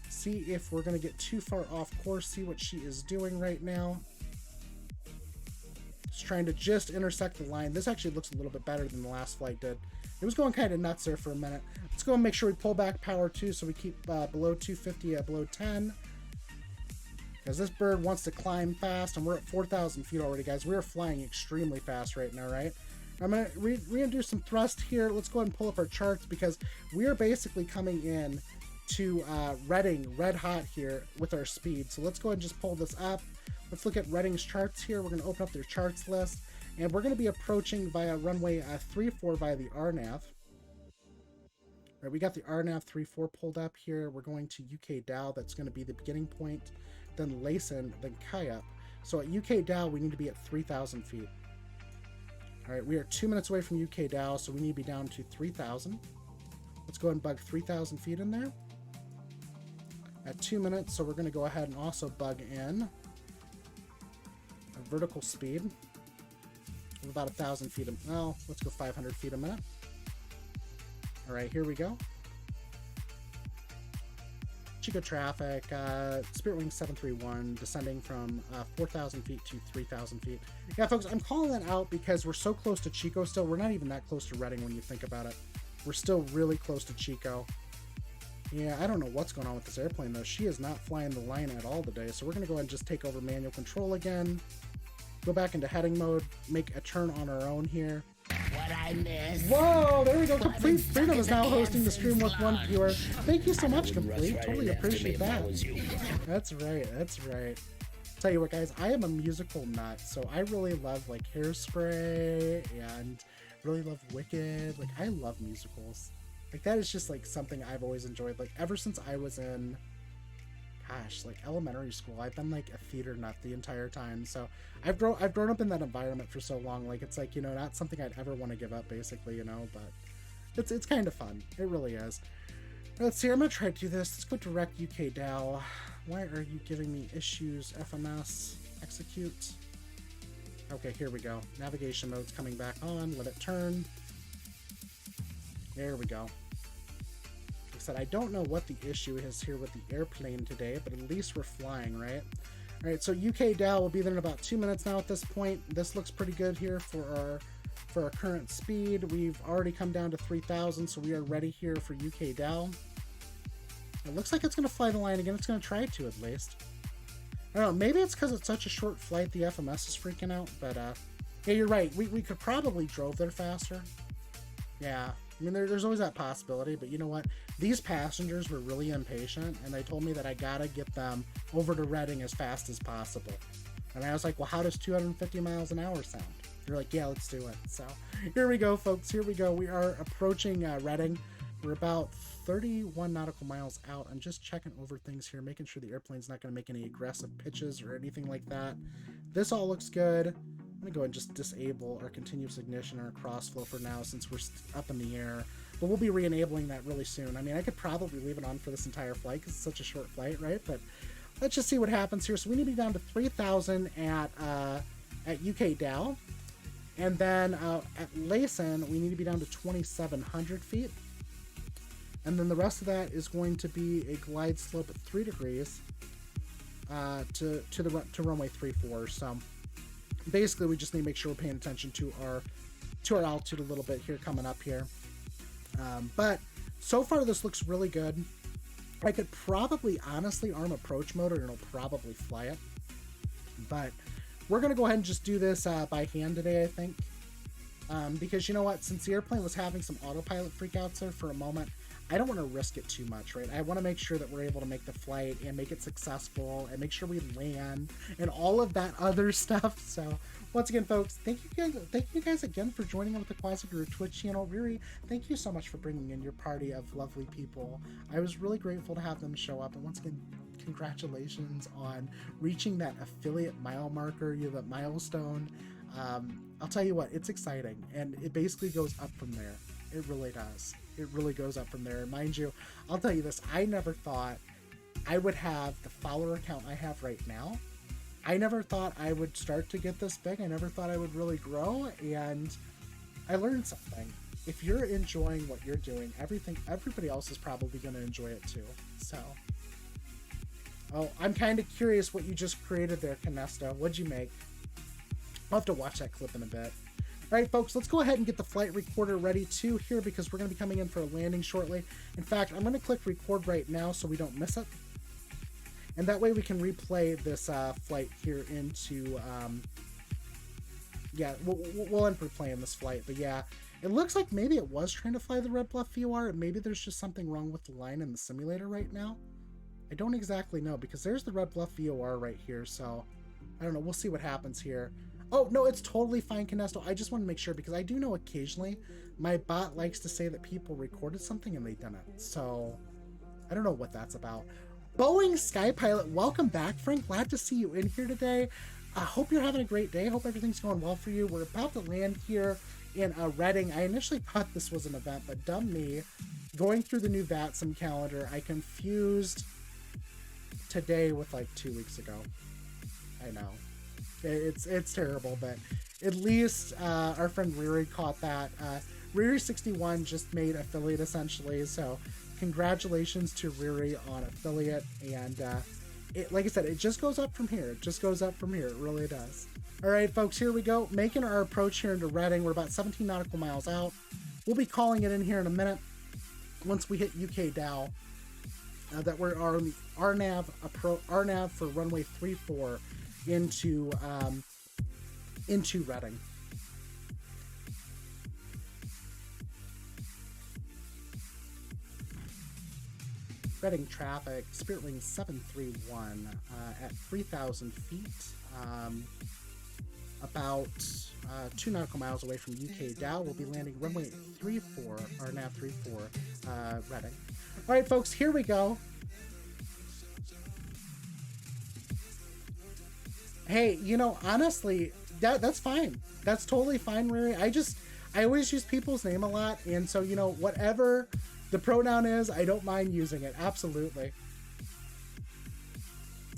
See if we're going to get too far off course. See what she is doing right now. Just trying to just intersect the line. This actually looks a little bit better than the last flight did. It was going kind of nuts there for a minute. Let's go and make sure we pull back power too, so we keep below 250 at below 10. Because this bird wants to climb fast, and we're at 4,000 feet already, guys. We are flying extremely fast right now, right? I'm going to reintroduce some thrust here. Let's go ahead and pull up our charts, because we are basically coming in to Redding, red hot here with our speed. So let's go ahead and just pull this up. Let's look at Redding's charts here. We're going to open up their charts list, and we're going to be approaching via runway 34 via the RNAV. Right, we got the RNAV 34 pulled up here. We're going to UK Dow. That's going to be the beginning point. Then Layson, then Kayup. So at UK Dow, we need to be at 3,000 feet. All right, we are 2 minutes away from UK Dow, so we need to be down to 3,000. Let's go ahead and bug 3,000 feet in there. At 2 minutes, so we're going to go ahead and also bug in a vertical speed of about 1,000 feet. Well, let's go 500 feet a minute. All right, here we go. Chico traffic, Spirit Wing 731, descending from 4,000 feet to 3,000 feet. Yeah, folks, I'm calling that out because we're so close to Chico still. We're not even that close to Redding when you think about it. We're still really close to Chico. Yeah, I don't know what's going on with this airplane, though. She is not flying the line at all today, so we're going to go ahead and just take over manual control again. Go back into heading mode, make a turn on our own here. What I missed. Whoa, there we go. Complete Freedom is now hosting the stream with one viewer. Thank you so much, Complete. Totally appreciate that. That's right, that's right. Tell you what, guys, I am a musical nut, so I really love like Hairspray and really love Wicked. Like, I love musicals. Like, that is just like something I've always enjoyed. Like, ever since I was in, gosh, like elementary school, I've been like a theater nut the entire time. So I've grown up in that environment for so long. Like, it's like, you know, not something I'd ever want to give up, basically, you know. But it's kind of fun. It really is. Let's see. I'm gonna try to do this. Let's go direct UK Dow. Why are you giving me issues? FMS execute. Okay, here we go. Navigation mode's coming back on. Let it turn. There we go. Like I said, I don't know what the issue is here with the airplane today, but at least we're flying, right? All right, so UK Dow will be there in about 2 minutes now at this point. This looks pretty good here for our current speed. We've already come down to 3,000, so we are ready here for UK Dow. It looks like it's going to fly the line again. It's going to try to, at least. I don't know, maybe it's because it's such a short flight the FMS is freaking out, but yeah, you're right. We could probably drove there faster. Yeah, I mean, there's always that possibility, but you know what? These passengers were really impatient, and they told me that I gotta get them over to Redding as fast as possible. And I was like, well, how does 250 miles an hour sound? They're like, yeah, let's do it. So here we go, folks. Here we go. We are approaching Redding. We're about 31 nautical miles out. I'm just checking over things here, making sure the airplane's not going to make any aggressive pitches or anything like that. This all looks good. I'm going to go ahead and just disable our continuous ignition or our crossflow for now since we're up in the air. But we'll be re-enabling that really soon. I mean, I could probably leave it on for this entire flight because it's such a short flight, right? But let's just see what happens here. So we need to be down to 3,000 at UK Dow. And then at Layson, we need to be down to 2,700 feet. And then the rest of that is going to be a glide slope at 3 degrees to runway 34. So basically, we just need to make sure we're paying attention to our altitude a little bit here coming up here. But so far, this looks really good. I could probably honestly arm approach motor and it'll probably fly it. But we're going to go ahead and just do this by hand today, I think. Because you know what, since the airplane was having some autopilot freakouts there for a moment, I don't want to risk it too much, right? I want to make sure that we're able to make the flight and make it successful and make sure we land and all of that other stuff. So once again, folks, thank you guys again for joining on with the Quasi-Guru Twitch channel. Riri, thank you so much for bringing in your party of lovely people. I was really grateful to have them show up, and once again, congratulations on reaching that affiliate mile marker, that milestone. I'll tell you what, it's exciting, and it basically goes up from there. It really does. It really goes up from there. Mind you, I'll tell you this, I never thought I would have the follower account I have right now. I never thought I would start to get this big. I never thought I would really grow, and I learned something. If you're enjoying what you're doing, everybody else is probably going to enjoy it too. So, oh, I'm kind of curious what you just created there, Canesta. What'd you make? I'll have to watch that clip in a bit. All right, folks, let's go ahead and get the flight recorder ready too here, because we're going to be coming in for a landing shortly. In fact, I'm going to click record right now so we don't miss it. And that way we can replay this flight here into, yeah, we'll end up playing this flight. But yeah, it looks like maybe it was trying to fly the Red Bluff VOR, and maybe there's just something wrong with the line in the simulator right now. I don't exactly know, because there's the Red Bluff VOR right here, so I don't know. We'll see what happens here. Oh, no, it's totally fine, Canesto. I just want to make sure, because I do know occasionally my bot likes to say that people recorded something and they didn't. So I don't know what that's about. Boeing Sky Pilot, welcome back, Frank. Glad to see you in here today. I hope you're having a great day. Hope everything's going well for you. We're about to land here in Reading. I initially thought this was an event, but dumb me. Going through the new VATSIM calendar, I confused today with like 2 weeks ago. I know. It's terrible, but at least our friend Riri caught that. Riri61 just made affiliate essentially, so congratulations to Riri on affiliate, and like I said, it just goes up from here. It just goes up from here. It really does. All right, folks, here we go. Making our approach here into Reading. We're about 17 nautical miles out. We'll be calling it in here in a minute once we hit UK Dow. That we're on the RNAV for runway 34 into Reading. Reading traffic, Spirit Wing 731 at 3,000 feet, about 2 nautical miles away from UK Dow. We'll be landing runway 34, or nav 34, Reading. All right, folks, here we go. Hey, you know, honestly, that's fine. That's totally fine, Riri. I always use people's name a lot, and so, you know, whatever the pronoun is, I don't mind using it. Absolutely.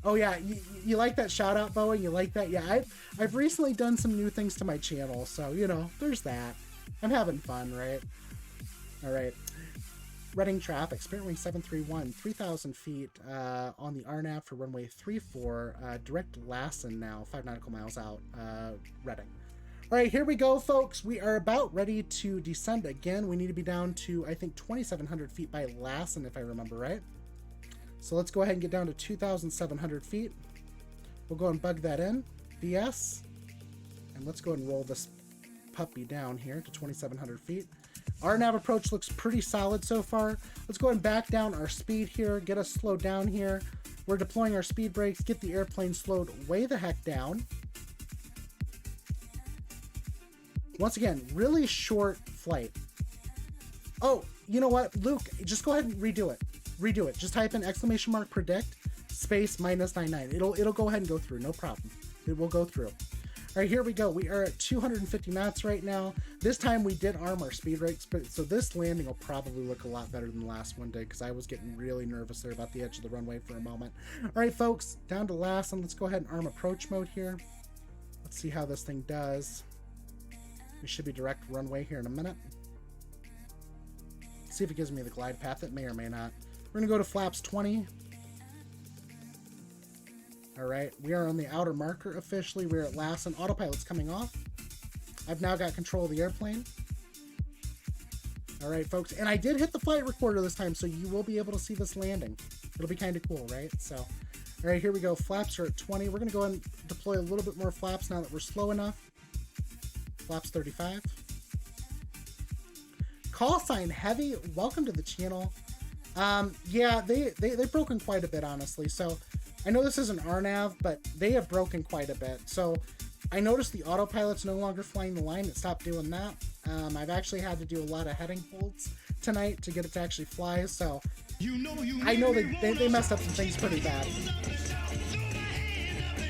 Oh yeah, you like that shout out, Boeing? You like that? Yeah, I've recently done some new things to my channel, so, you know, there's that. I'm having fun, right? All right. Reading traffic, Spirit Wing 731, 3,000 feet on the RNAV for runway 34, direct Lassen now, 5 nautical miles out, Reading. All right, here we go, folks. We are about ready to descend again. We need to be down to, I think, 2,700 feet by Lassen, if I remember right. So let's go ahead and get down to 2,700 feet. We'll go and bug that in, BS. And let's go ahead and roll this puppy down here to 2,700 feet. Our nav approach looks pretty solid so far. Let's go ahead and back down our speed here, get us slowed down here. We're deploying our speed brakes, get the airplane slowed way the heck down. Once again, really short flight. Oh, you know what, Luke, just go ahead and redo it. Redo it. Just type in !predict space -99. It'll go ahead and go through, no problem. It will go through. All right, here we go. We are at 250 knots right now. This time we did arm our speed brakes, so this landing will probably look a lot better than the last one did, because I was getting really nervous there about the edge of the runway for a moment. All right, folks, down to Lassen. Let's go ahead and arm approach mode here. Let's see how this thing does. We should be direct runway here in a minute. See if it gives me the glide path. It may or may not. We're going to go to flaps 20. All right, we are on the outer marker officially. We're at Lassen. Autopilot's coming off. I've now got control of the airplane. All right, folks, and I did hit the flight recorder this time, so you will be able to see this landing. It'll be kind of cool, right? So, all right, here we go. Flaps are at 20. We're going to go and deploy a little bit more flaps now that we're slow enough. Flaps 35. Call sign heavy, welcome to the channel. Yeah, they've broken quite a bit, honestly. So I know this isn't RNAV, but they have broken quite a bit. So I noticed the autopilot's no longer flying the line. It stopped doing that. I've actually had to do a lot of heading holds tonight to get it to actually fly. So I know they messed up some things pretty bad.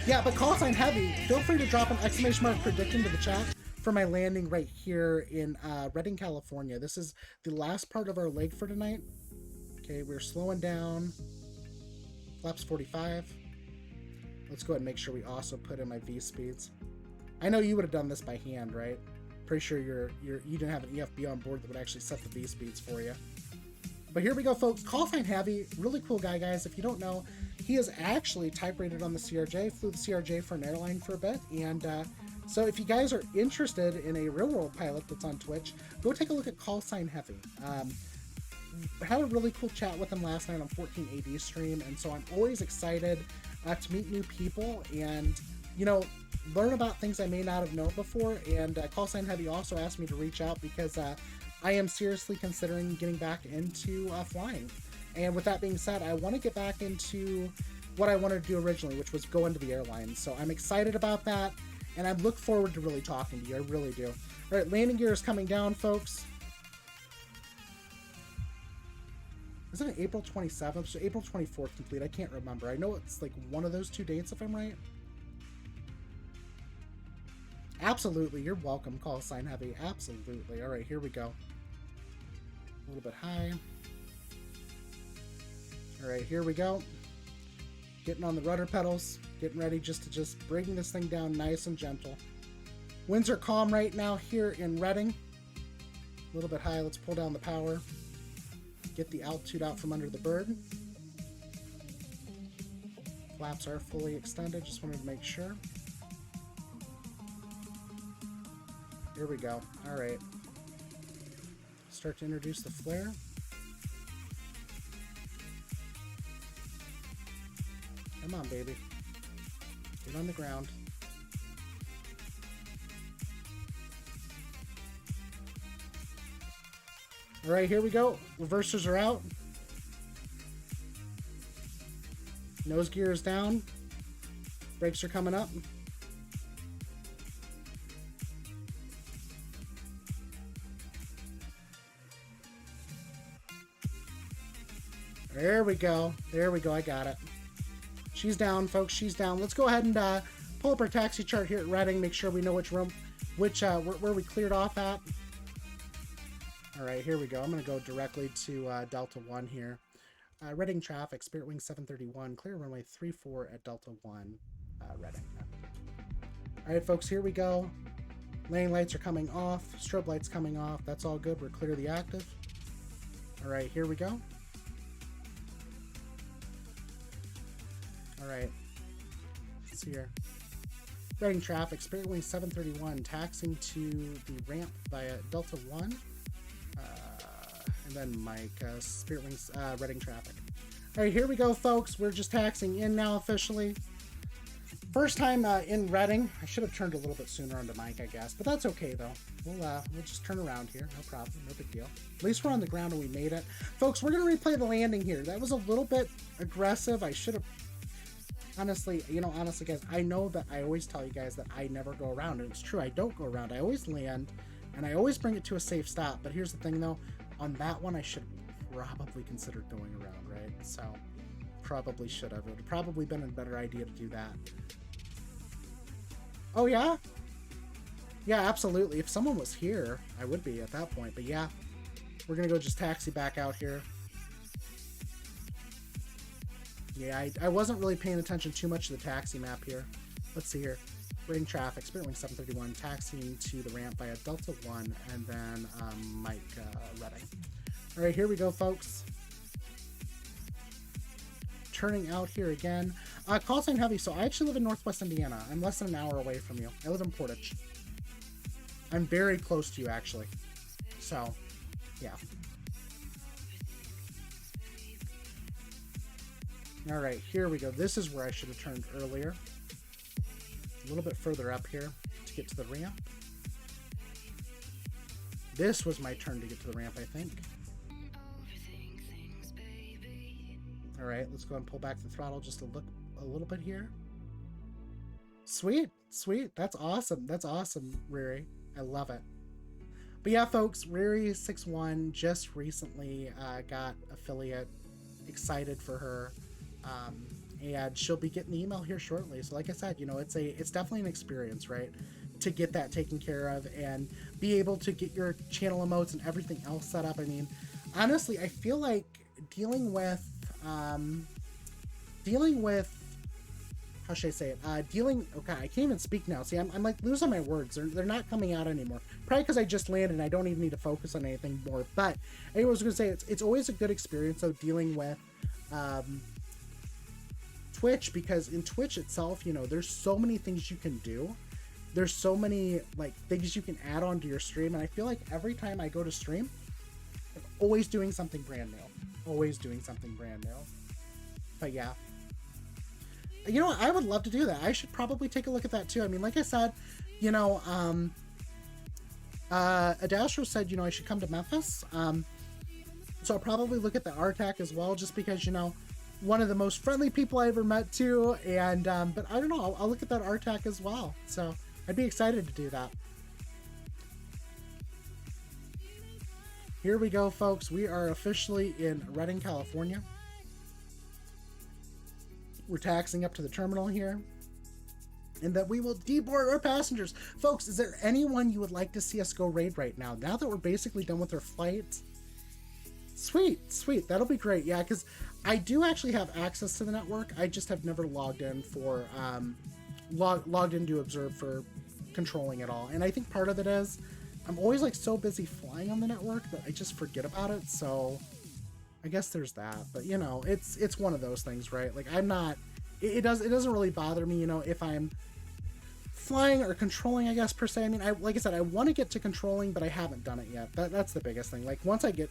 Yeah, but call sign heavy, feel free to drop an exclamation mark predict into the chat for my landing right here in Redding, California. This is the last part of our leg for tonight. Okay, we're slowing down. Flaps 45. Let's go ahead and make sure we also put in my V speeds. I know you would have done this by hand, right? Pretty sure you didn't have an EFB on board that would actually set the V speeds for you. But here we go, folks. Call sign heavy, really cool guy, guys. If you don't know, he is actually type rated on the CRJ, flew the CRJ for an airline for a bit, and so if you guys are interested in a real world pilot that's on Twitch, go take a look at Call Sign Heavy. Had a really cool chat with him last night on 14AD stream, and so I'm always excited to meet new people and, you know, learn about things I may not have known before. And Call Sign Heavy also asked me to reach out because I am seriously considering getting back into flying. And with that being said, I want to get back into what I wanted to do originally, which was go into the airline. So I'm excited about that, and I look forward to really talking to you. I really do. All right, landing gear is coming down, folks. Isn't it April 27th? So April 24th complete. I can't remember. I know it's like one of those two dates, if I'm right. Absolutely. You're welcome, Call Sign Heavy. Absolutely. All right, here we go. A little bit high. All right, here we go. Getting on the rudder pedals. Getting ready just bring this thing down nice and gentle. Winds are calm right now here in Redding. A little bit high. Let's pull down the power. Get the altitude out from under the bird. Flaps are fully extended. Just wanted to make sure. Here we go. All right. Start to introduce the flare. Come on, baby. Get on the ground. All right, here we go. Reversers are out. Nose gear is down. Brakes are coming up. There we go. There we go. I got it. She's down, folks. She's down. Let's go ahead and pull up our taxi chart here at Redding. Make sure we know which room, where we cleared off at. All right, here we go. I'm going to go directly to Delta 1 here. Redding traffic, Spirit Wing 731, clear runway 34 at Delta 1, Redding. All right, folks, here we go. Lane lights are coming off. Strobe lights coming off. That's all good. We're clear of the active. All right, here we go. All right, let's see here. Redding traffic, Spirit Wing 731, taxiing to the ramp via Delta 1. And then Mike, Spirit Wings, Redding traffic. All right, here we go, folks. We're just taxiing in now officially. First time in Redding. I should have turned a little bit sooner onto Mike, I guess, but that's okay though. We'll just turn around here, no problem, no big deal. At least we're on the ground and we made it, folks. We're gonna replay the landing here. That was a little bit aggressive. I should have. Honestly, honestly, guys, I know that I always tell you guys that I never go around, and it's true. I don't go around. I always land, and I always bring it to a safe stop. But here's the thing, though. On that one, I should have probably considered going around, right? So, probably should have. It would have probably been a better idea to do that. Oh, yeah? Yeah, absolutely. If someone was here, I would be at that point. But yeah, we're going to go just taxi back out here. Yeah, I wasn't really paying attention too much to the taxi map here. Let's see here. Redding traffic, Spirit Wing 731, taxiing to the ramp via Delta 1, and then Mike Redding. All right, here we go, folks. Turning out here again. Call sign heavy. So I actually live in Northwest Indiana. I'm less than an hour away from you. I live in Portage. I'm very close to you, actually. So, yeah. All right, here we go. This is where I should have turned earlier. A little bit further up here to get to the ramp. This was my turn to get to the ramp, I think. All right, let's go and pull back the throttle just to look a little bit here. Sweet, sweet. That's awesome. That's awesome, Riri. I love it. But yeah, folks, Riri61 just recently got affiliate. Excited for her. And she'll be getting the email here shortly. So like I said, you know, it's definitely an experience, right? To get that taken care of and be able to get your channel emotes and everything else set up. I mean, honestly, I feel like dealing with how should I say it? Okay, I can't even speak now. See, I'm like losing my words. They're not coming out anymore. Probably because I just landed and I don't even need to focus on anything more. But anyway, I was going to say, it's always a good experience, though, dealing with Twitch, because in Twitch itself, you know, there's so many things you can do. There's so many, like, things you can add on to your stream. And I feel like every time I go to stream, I'm always doing something brand new. Always doing something brand new. But yeah. You know, I would love to do that. I should probably take a look at that too. I mean, like I said, you know, Adastro said, you know, I should come to Memphis. So I'll probably look at the RTAC as well, just because, you know, one of the most friendly people I ever met too. And, but I don't know, I'll look at that RTAC as well. So I'd be excited to do that. Here we go, folks. We are officially in Redding, California. We're taxiing up to the terminal here, and that we will deboard our passengers. Folks, is there anyone you would like to see us go raid right now? Now that we're basically done with our flights? Sweet, sweet. That'll be great. Yeah, because I do actually have access to the network. I just have never logged in for, logged in to observe for controlling it all. And I think part of it is I'm always like so busy flying on the network that I just forget about it. So I guess there's that, but you know, it's one of those things, right? Like I'm not, it doesn't really bother me, you know, if I'm flying or controlling, I guess, per se. I mean, like I said, I want to get to controlling, but I haven't done it yet. That's the biggest thing. Like once I get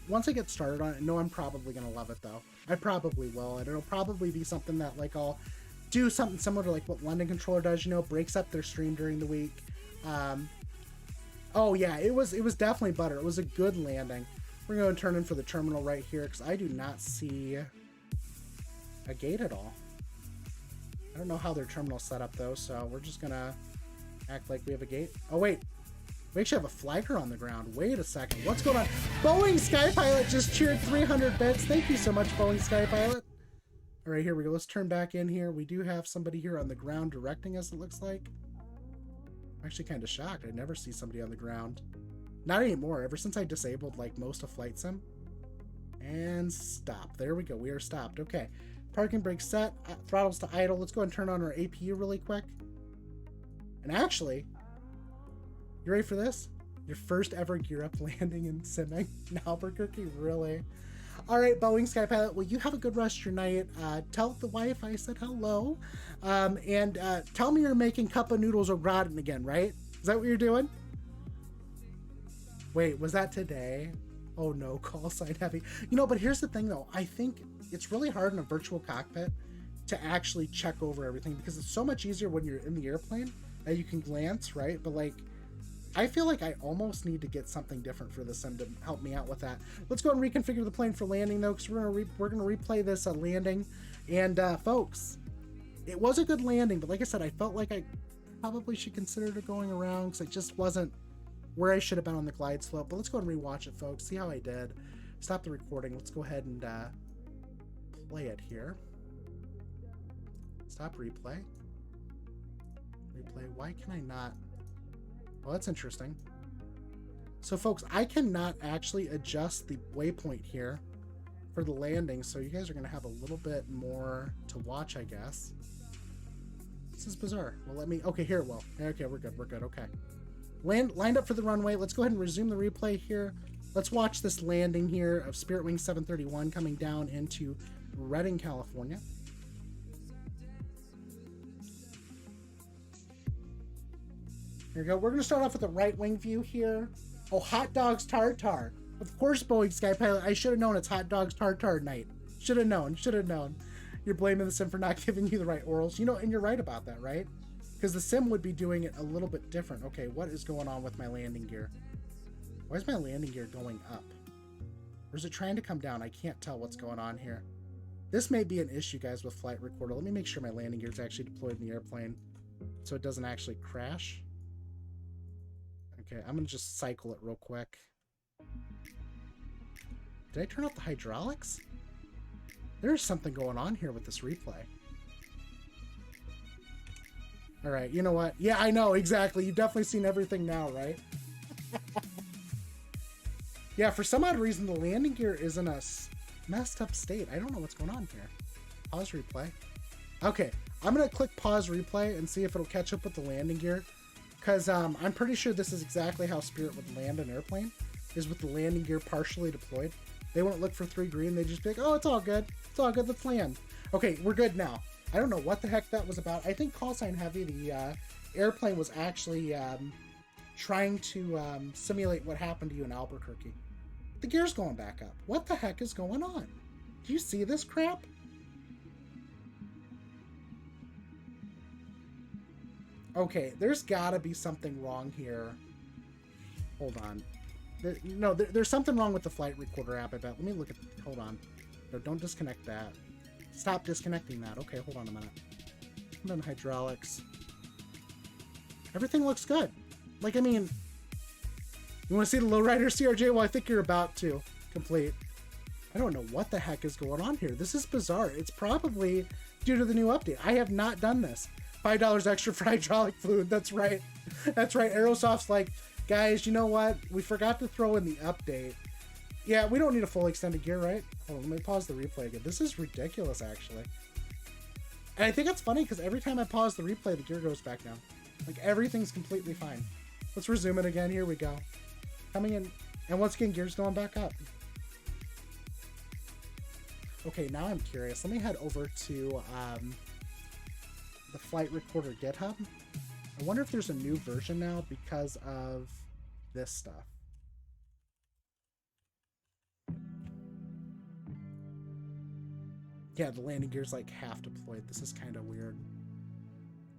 started on it, I know I'm probably going to love it though. I probably will. And it'll probably be something that like I'll do something similar to like what London Controller does, you know, breaks up their stream during the week. Oh yeah, it was definitely butter. It was a good landing. We're going to turn in for the terminal right here because I do not see a gate at all. I don't know how their terminal's set up though, so we're just going to act like we have a gate. Oh wait, we actually have a flagger on the ground. Wait a second, what's going on? Boeing Skypilot just cheered 300 bits. Thank you so much, Boeing Skypilot. All right, here we go. Let's turn back in here. We do have somebody here on the ground directing us, it looks like. I'm actually kind of shocked. I never see somebody on the ground. Not anymore, ever since I disabled like most of Flight Sim. And stop. There we go. We are stopped. Okay. Parking brake set. Throttles to idle. Let's go and turn on our APU really quick. And actually, you ready for this? Your first ever gear up landing in simming in Albuquerque? Really? All right, Boeing Skypilot. Well, you have a good rest of your night. Tell the wife I said hello. And tell me you're making cup of noodles au gratin again, right? Is that what you're doing? Wait, was that today? Oh no, call sign heavy. You know, but here's the thing though. I think it's really hard in a virtual cockpit to actually check over everything because it's so much easier when you're in the airplane that you can glance, right? But like, I feel like I almost need to get something different for the sim to help me out with that. Let's go and reconfigure the plane for landing though, because we're gonna replay this landing. And folks, it was a good landing, but like I said, I felt like I probably should consider going around because it just wasn't where I should have been on the glide slope. But let's go and rewatch it, folks. See how I did. Stop the recording. Let's go ahead and play it here. Stop replay. Replay. Why can I not? Well, that's interesting. So, folks, I cannot actually adjust the waypoint here for the landing, so you guys are going to have a little bit more to watch, I guess. This is bizarre. Well, let me... Okay, here it will. Okay, we're good. We're good. Okay. Lined up for the runway. Let's go ahead and resume the replay here. Let's watch this landing here of Spirit Wing 731 coming down into Redding, California. Here we go. We're going to start off with the right wing view here. Oh, hot dogs tartar. Of course, Boeing Skypilot. I should have known it's hot dogs tartar night. Should have known. Should have known. You're blaming the sim for not giving you the right orals. You know, and you're right about that, right? Because the sim would be doing it a little bit different. Okay, what is going on with my landing gear? Why is my landing gear going up? Or is it trying to come down? I can't tell what's going on here. This may be an issue, guys, with Flight Recorder. Let me make sure my landing gear is actually deployed in the airplane so it doesn't actually crash. Okay, I'm going to just cycle it real quick. Did I turn off the hydraulics? There's something going on here with this replay. Alright, you know what? Yeah, I know, exactly. You've definitely seen everything now, right? Yeah, for some odd reason, the landing gear is in a messed up state. I don't know what's going on here. Pause replay. Okay, I'm going to click pause replay and see if it'll catch up with the landing gear. Because I'm pretty sure this is exactly how Spirit would land an airplane, is with the landing gear partially deployed. They wouldn't look for 3 green. They'd just be like, oh, it's all good. It's all good. Let's land. Okay, we're good now. I don't know what the heck that was about. I think Call Sign Heavy, the airplane, was actually trying to simulate what happened to you in Albuquerque. The gear's going back up. What the heck is going on? Do you see this crap? Okay, there's gotta be something wrong here. Hold on. There's something wrong with the Flight Recorder app, I bet. Let me look at... Hold on. No, don't disconnect that. Stop disconnecting that. Okay, hold on a minute. I'm done hydraulics. Everything looks good. Like, I mean... You want to see the lowrider CRJ? Well, I think you're about to complete. I don't know what the heck is going on here. This is bizarre. It's probably due to the new update. I have not done this. $5 extra for hydraulic fluid. That's right. That's right. Aerosoft's like, guys, you know what? We forgot to throw in the update. Yeah, we don't need a full extended gear, right? Hold on, let me pause the replay again. This is ridiculous, actually. And I think it's funny because every time I pause the replay, the gear goes back down. Like, everything's completely fine. Let's resume it again. Here we go. Coming in, and once again, gear's going back up. Okay, now I'm curious. Let me head over to the Flight Recorder GitHub. I wonder if there's a new version now because of this stuff. Yeah, the landing gear's like half deployed. This is kind of weird.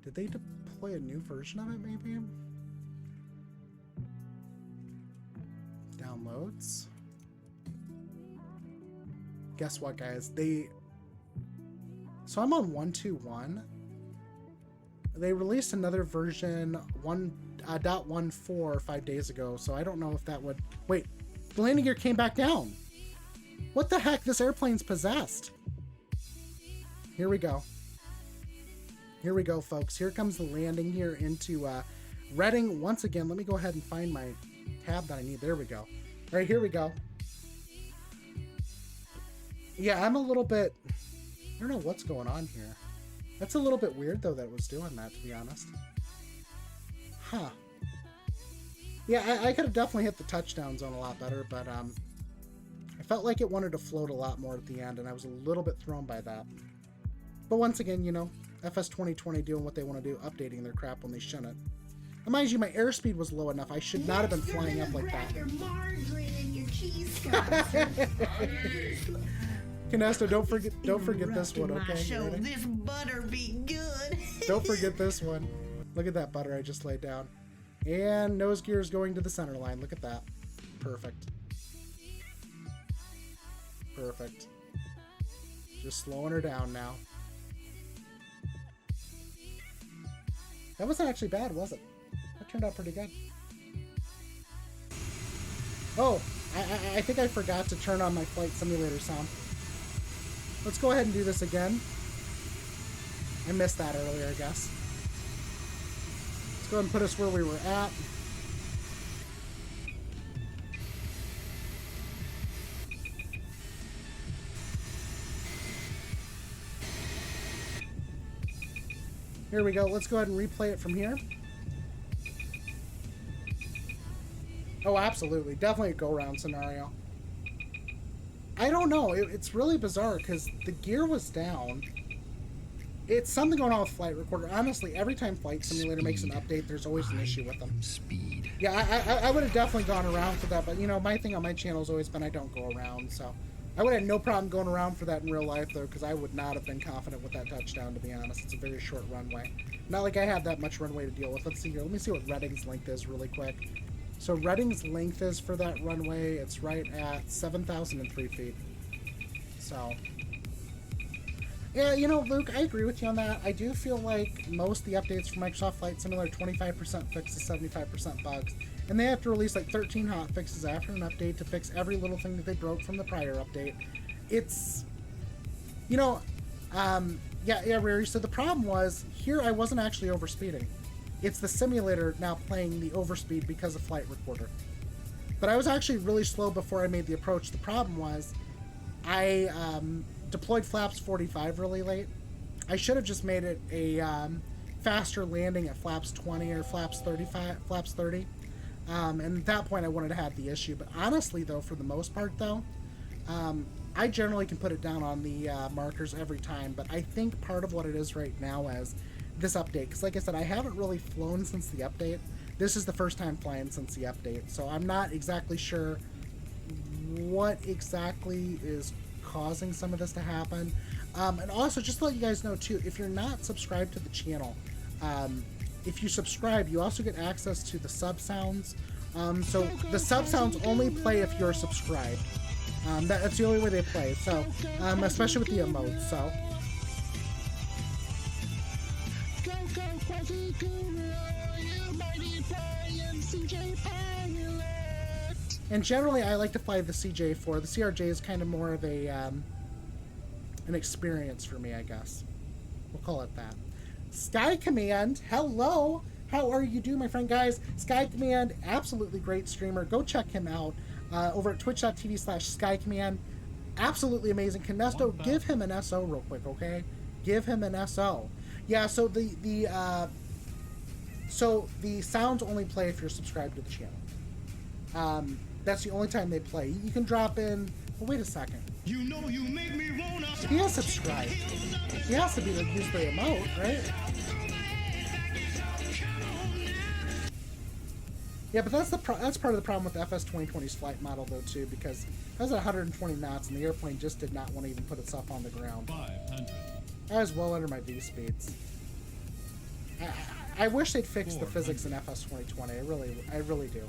Did they deploy a new version of it, maybe? Downloads. Guess what, guys? So I'm on 1.2.1. They released another version 1.14 5 days ago, so I don't know if that would... Wait, the landing gear came back down. What the heck? This airplane's possessed. Here we go. Here we go, folks. Here comes the landing here into Reading. Once again, let me go ahead and find my tab that I need. There we go. All right, here we go. Yeah, I'm a little bit... I don't know what's going on here. That's a little bit weird, though, that it was doing that, to be honest. Huh. Yeah, I could have definitely hit the touchdown zone a lot better, but I felt like it wanted to float a lot more at the end, and I was a little bit thrown by that. But once again, you know, FS 2020 doing what they want to do, updating their crap when they shouldn't. And mind you, my airspeed was low enough. I should not have been flying up like that. Your margarine and your cheese Canesto, don't forget this one, okay? Show this butter be good. Don't forget this one. Look at that butter I just laid down. And nose gear is going to the center line. Look at that. Perfect. Perfect. Just slowing her down now. That wasn't actually bad, was it? That turned out pretty good. Oh, I think I forgot to turn on my flight simulator sound. Let's go ahead and do this again. I missed that earlier, I guess. Let's go ahead and put us where we were at. Here we go. Let's go ahead and replay it from here. Oh, absolutely. Definitely a go-round scenario. I don't know. It's really bizarre because the gear was down. It's something going on with Flight Recorder. Honestly, every time Flight Simulator makes an update, there's always an issue with them. Speed. Yeah, I would have definitely gone around for that, but you know, my thing on my channel has always been I don't go around, so I would have no problem going around for that in real life, though, because I would not have been confident with that touchdown, to be honest. It's a very short runway. Not like I have that much runway to deal with. Let's see here. Let me see what Reading's length is really quick. So Reading's length is for that runway, it's right at 7,003 feet. So, yeah, you know, Luke, I agree with you on that. I do feel like most of the updates for Microsoft Flight Simulator, 25% fixes, 75% bugs. And they have to release like 13 hot fixes after an update to fix every little thing that they broke from the prior update. It's, you know, yeah, Rary, so the problem was, here I wasn't actually overspeeding. It's the simulator now playing the overspeed because of Flight Recorder. But I was actually really slow before I made the approach. The problem was, I deployed flaps 45 really late. I should have just made it a faster landing at flaps 20 or flaps 30. And at that point I wouldn't have had the issue. But honestly though, for the most part though, I generally can put it down on the markers every time. But I think part of what it is right now is this update. Because like I said, I haven't really flown since the update. This is the first time flying since the update. So I'm not exactly sure what exactly is causing some of this to happen. And also, just to let you guys know too, if you're not subscribed to the channel, if you subscribe, you also get access to the sub sounds. So the sub sounds only play if you're subscribed. That's the only way they play. So, especially with the emotes. So. And generally, I like to fly the CJ4. The CRJ is kind of more of a an experience for me, I guess. We'll call it that. Sky Command, hello. How are you doing, my friend? Guys, Sky Command, absolutely great streamer. Go check him out over at twitch.tv/Sky Command. Absolutely amazing. Canesto, give him an SO real quick, okay? Give him an SO. Yeah, so the sounds only play if you're subscribed to the channel. That's the only time they play. You can drop in. Well, wait a second. You know you make me wanna. He has subscribed. He has to be like use the remote, right? Yeah, but that's part of the problem with the FS 2020's flight model though too, because I was at 120 knots and the airplane just did not want to even put itself on the ground. 500. I was well under my V speeds. I wish they'd fix the physics in FS 2020. I really do.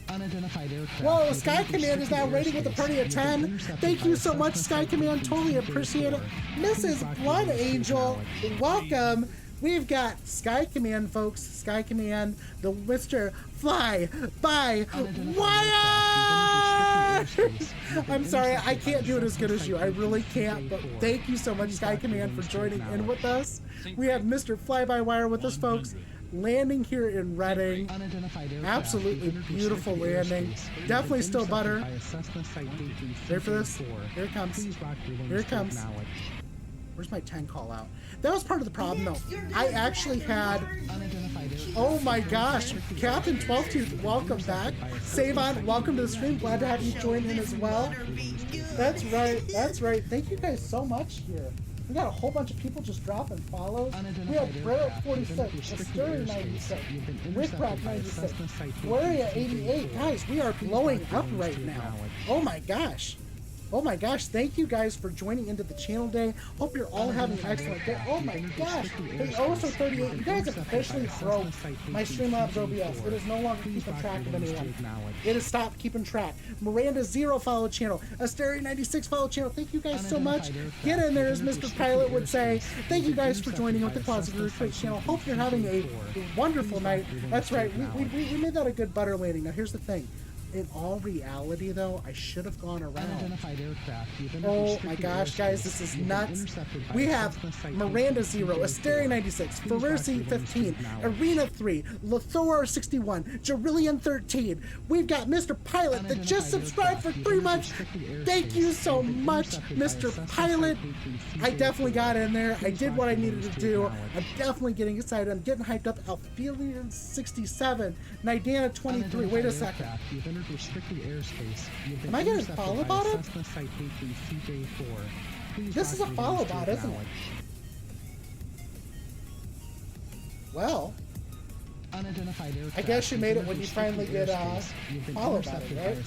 Unidentified aircraft. Whoa, Sky Command is now rating with a party of 10. Thank you so much, Sky Command. Totally appreciate it. Mrs. Blood Angel, welcome. We've got Sky Command, folks. Sky Command, the Mr. Fly by Wire! I'm sorry, I can't do it as good as you. I really can't, but thank you so much, Sky Command, for joining in with us. We have Mr. Fly by Wire with us, folks. Landing here in Reading. Absolutely beautiful landing. Definitely still butter. Ready for this? Here it comes. Here it comes. Where's my 10 call out? That was part of the problem though. I actually had, oh my gosh, Captain 12 Tooth, welcome back. Savon, welcome to the stream. Glad to have you join in as well. That's right, that's right. Thank you guys so much here. We got a whole bunch of people just dropping follows. We have Brett 46, Asteria 96, Rickcrack 96, Gloria 88. Guys, we are blowing up right now. Oh my gosh. Oh my gosh, thank you guys for joining into the channel today. Hope you're all having an excellent day. Oh my gosh, hey, also 38, you guys have officially broke my Streamlabs OBS. It is no longer keeping track of anyone. It has stopped keeping track. Miranda 0 follow channel. Asteria 96 follow channel. Thank you guys so much. Get in there, as Mr. Pilot would say. Thank you guys for joining with the Closet Guru Twitch channel. Hope you're having a wonderful night. That's right, we made that a good butter landing. Now here's the thing. In all reality, though, I should have gone around. Oh my gosh, guys, this is nuts. We have Miranda 0, Asteria 96, Ferrersi 15, Arena 3, Lothor 61, Jerillian 13. We've got Mr. Pilot that just subscribed for 3 months. Thank you so much, Mr. Pilot. I definitely got in there. I did what I needed to do. I'm definitely getting excited. I'm getting hyped up. Alphelian 67, Nidana 23. Wait a second. Am I getting follow bot it? This is a follow bot, isn't it? Well, I guess you made it when you finally get follow bot it, right?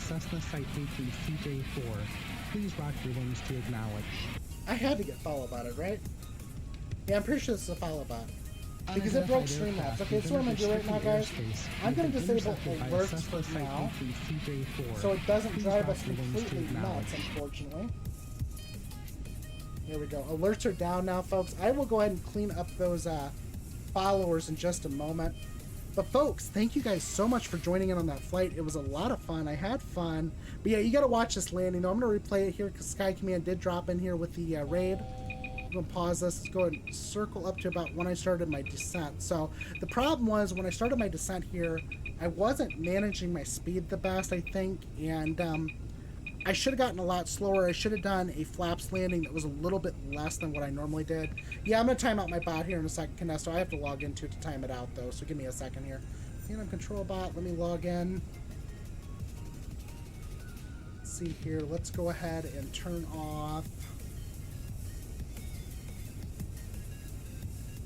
I had to get follow bot it, right? Yeah, I'm pretty sure this is a follow bot. because it broke Streamlabs. Okay, so what I'm going to do right now, guys, I'm going to disable alerts for now, so it doesn't drive us completely nuts, unfortunately. There we go. Alerts are down now, folks. I will go ahead and clean up those followers in just a moment. But folks, thank you guys so much for joining in on that flight. It was a lot of fun. I had fun. But yeah, you got to watch this landing, though. I'm going to replay it here because Sky Command did drop in here with the raid. I'm going to pause this. Let's go ahead and circle up to about when I started my descent. So the problem was when I started my descent here, I wasn't managing my speed the best, I think. And I should have gotten a lot slower. I should have done a flaps landing that was a little bit less than what I normally did. Yeah, I'm going to time out my bot here in a second, Kinesto. I have to log into it to time it out, though, so give me a second here. Phantom control bot, let me log in. Let's see here. Let's go ahead and turn off.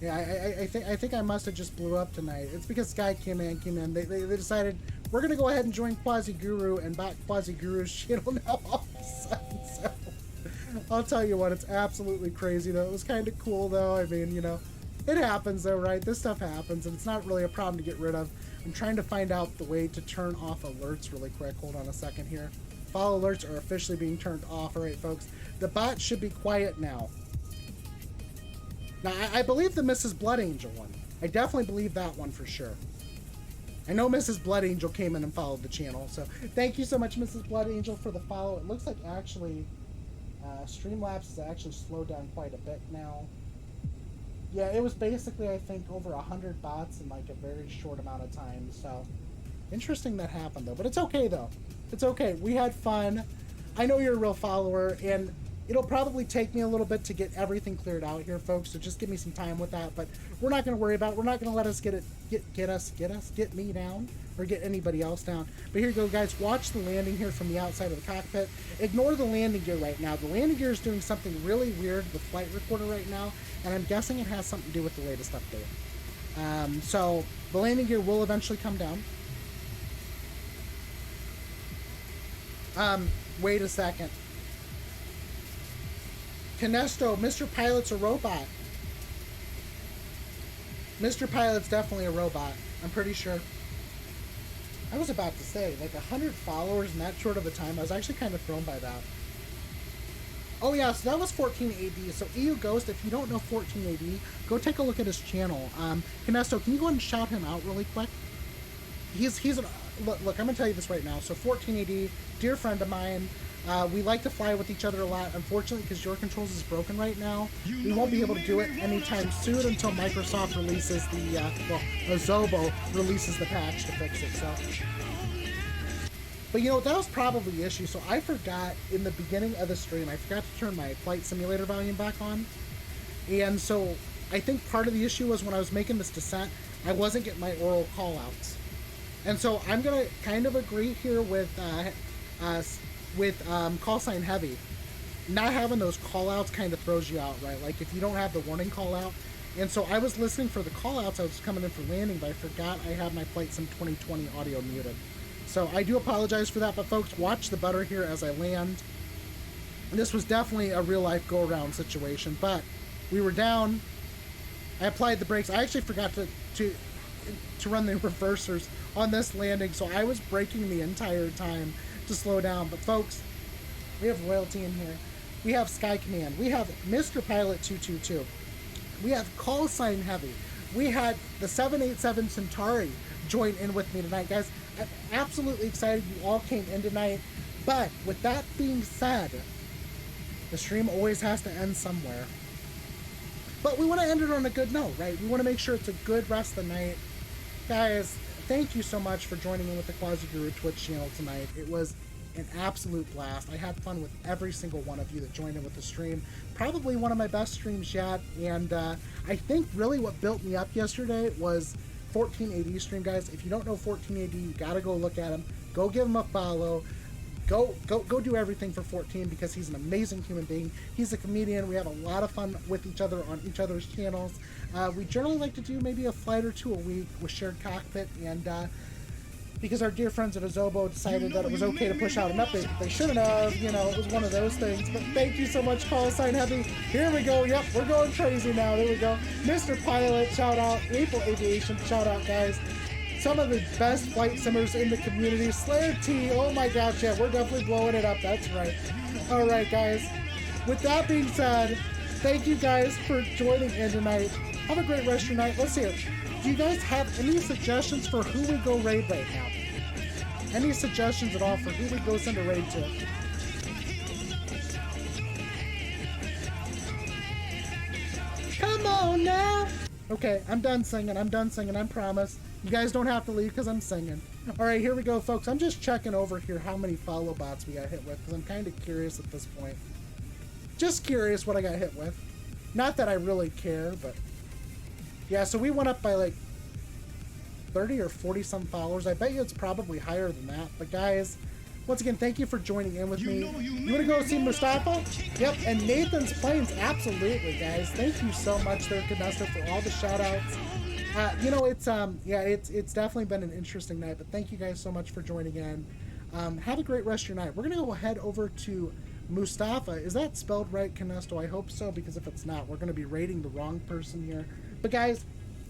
Yeah, I think I must have just blew up tonight. It's because Sky came in. They decided we're gonna go ahead and join Quasi Guru and bot Quasi Guru's channel now all of a sudden. So I'll tell you what, it's absolutely crazy though. It was kind of cool though. I mean, you know, it happens though, right? This stuff happens, and it's not really a problem to get rid of. I'm trying to find out the way to turn off alerts really quick. Hold on a second here. Follow alerts are officially being turned off. All right, folks. The bot should be quiet now. Now, I believe the Mrs. Blood Angel one. I definitely believe that one for sure. I know Mrs. Blood Angel came in and followed the channel, so thank you so much, Mrs. Blood Angel, for the follow. It looks like actually Streamlabs has actually slowed down quite a bit now. Yeah, it was basically, I think, over 100 bots in like a very short amount of time, so interesting that happened, though. But it's okay, though. It's okay. We had fun. I know you're a real follower, and it'll probably take me a little bit to get everything cleared out here, folks, so just give me some time with that, but we're not going to worry about it. We're not going to let us get me down or get anybody else down. But here you go, guys. Watch the landing here from the outside of the cockpit. Ignore the landing gear right now. The landing gear is doing something really weird with Flight Recorder right now, and I'm guessing it has something to do with the latest update. So the landing gear will eventually come down. Wait a second. Kinesto, Mr. Pilot's a robot. Mr. Pilot's definitely a robot. I'm pretty sure. I was about to say, like 100 followers in that short of a time. I was actually kind of thrown by that. Oh yeah, so that was 14AD. So EU Ghost, if you don't know 14AD, go take a look at his channel. Kinesto, can you go ahead and shout him out really quick? He's an, look, I'm gonna tell you this right now. So 14AD, dear friend of mine. We like to fly with each other a lot. Unfortunately, because your controls is broken right now, we won't be able to do it anytime soon until Microsoft releases the, Azobo releases the patch to fix it, so. But you know, that was probably the issue. So I forgot in the beginning of the stream, I forgot to turn my flight simulator volume back on. And so I think part of the issue was when I was making this descent, I wasn't getting my oral call-outs. And so I'm going to kind of agree here with call sign heavy. Not having those call outs kind of throws you out, right? Like if you don't have the warning call out. And so I was listening for the call outs. I was coming in for landing, but I forgot I had my Flight Sim 2020 audio muted. So I do apologize for that, but folks, watch the butter here as I land. This was definitely a real life go around situation, but we were down. I applied the brakes. I actually forgot to run the reversers on this landing, so I was braking the entire time to slow down. But folks, we have royalty in here. We have Sky Command. We have Mr. Pilot 222. We have Call Sign Heavy. We had the 787 Centauri join in with me tonight, guys. I'm absolutely excited you all came in tonight. But with that being said, the stream always has to end somewhere. But we want to end it on a good note, right? We want to make sure it's a good rest of the night. Guys, thank you so much for joining in with the Quasi Guru Twitch channel tonight. It was an absolute blast. I had fun with every single one of you that joined in with the stream. Probably one of my best streams yet. And I think really what built me up yesterday was 14AD stream, guys. If you don't know 14AD, you got to go look at him. Go give him a follow. Go do everything for 14 because he's an amazing human being. He's a comedian. We have a lot of fun with each other on each other's channels. We generally like to do maybe a flight or two a week with shared cockpit, and because our dear friends at Azobo decided that it was okay to push out an update. They shouldn't have, you know, it was one of those things. But thank you so much, Call Sign Heavy. Here we go. Yep, we're going crazy now. There we go. Mr. Pilot, shout out. Maple Aviation, shout out, guys. Some of the best flight simmers in the community. Slayer T, oh my gosh, yeah, we're definitely blowing it up. That's right. All right, guys. With that being said, thank you guys for joining in tonight. Have a great rest of your night. Let's see it. Do you guys have any suggestions for who we go raid right now? Any suggestions at all for who we go send a raid to? Come on now. Okay, I'm done singing. I promise. You guys don't have to leave because I'm singing. All right, here we go, folks. I'm just checking over here how many follow bots we got hit with because I'm kind of curious at this point. Just curious what I got hit with. Not that I really care, but yeah, so we went up by like 30 or 40 some followers. I bet you it's probably higher than that. But guys, once again, thank you for joining in with me. You want to go see Mustafa? Yep, and Nathan's Planes, absolutely, guys. Thank you so much there, Canesta, for all the shout outs. You know, it's it's definitely been an interesting night, but thank you guys so much for joining in. Have a great rest of your night. We're gonna go head over to Mustafa. Is that spelled right, Canesto? I hope so, because if it's not, we're gonna be rating the wrong person here. But guys,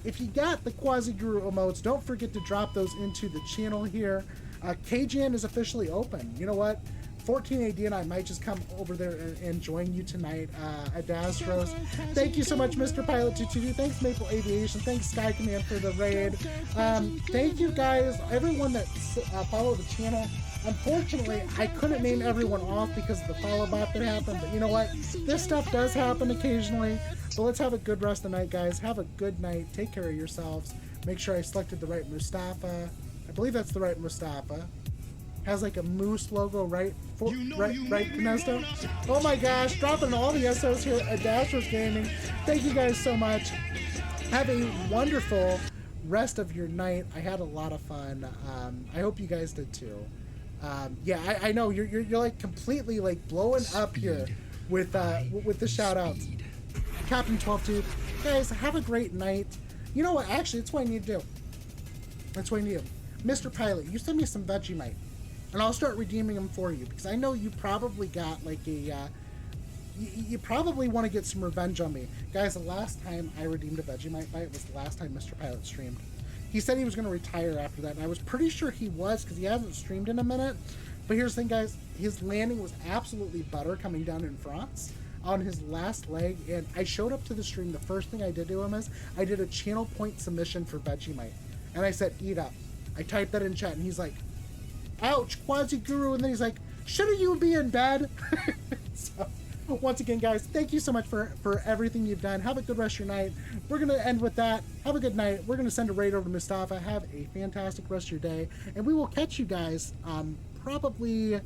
if you got the Quasi Guru emotes, don't forget to drop those into the channel here. KGN is officially open. You know what? 14AD and I might just come over there and join you tonight. Adastros. Thank you so much, Mr. Pilot 222. Thanks, Maple Aviation. Thanks, Sky Command, for the raid. Thank you guys, everyone that followed the channel. Unfortunately, I couldn't name everyone off because of the follow bot that happened, but you know what? This stuff does happen occasionally. But let's have a good rest of the night, guys. Have a good night. Take care of yourselves. Make sure I selected the right Mustafa. I believe that's the right Mustafa. Has like a moose logo, right? Right, Canesto? Oh my gosh, dropping all the SOs here at Dashers Gaming. Thank you guys so much. Have a wonderful rest of your night. I had a lot of fun. I hope you guys did too. Yeah, I know you're like completely like blowing up here with the shout outs. Captain 12 guys, have a great night. You know what? Actually, that's what I need to do. That's what I need to do. Mr. Pilot, you send me some Vegemite, and I'll start redeeming them for you because I know you probably got like a. You probably want to get some revenge on me, guys. The last time I redeemed a Vegemite bite was the last time Mr. Pilot streamed. He said he was going to retire after that, and I was pretty sure he was because he hasn't streamed in a minute. But here's the thing, guys. His landing was absolutely butter coming down in France on his last leg, and I showed up to the stream. The first thing I did to him is I did a channel point submission for Vegemite, and I said, eat up. I typed that in chat, and he's like, ouch, Quasi Guru, and then he's like, shouldn't you be in bed? So, once again, guys, thank you so much for everything you've done. Have a good rest of your night. We're going to end with that. Have a good night. We're going to send a raid over to Mustafa. Have a fantastic rest of your day, and we will catch you guys probably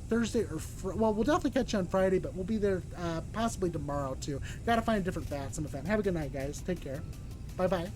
Thursday or well, we'll definitely catch you on Friday, but we'll be there possibly tomorrow too. Gotta find a different Batsum event. Have a good night, guys. Take care. Bye bye.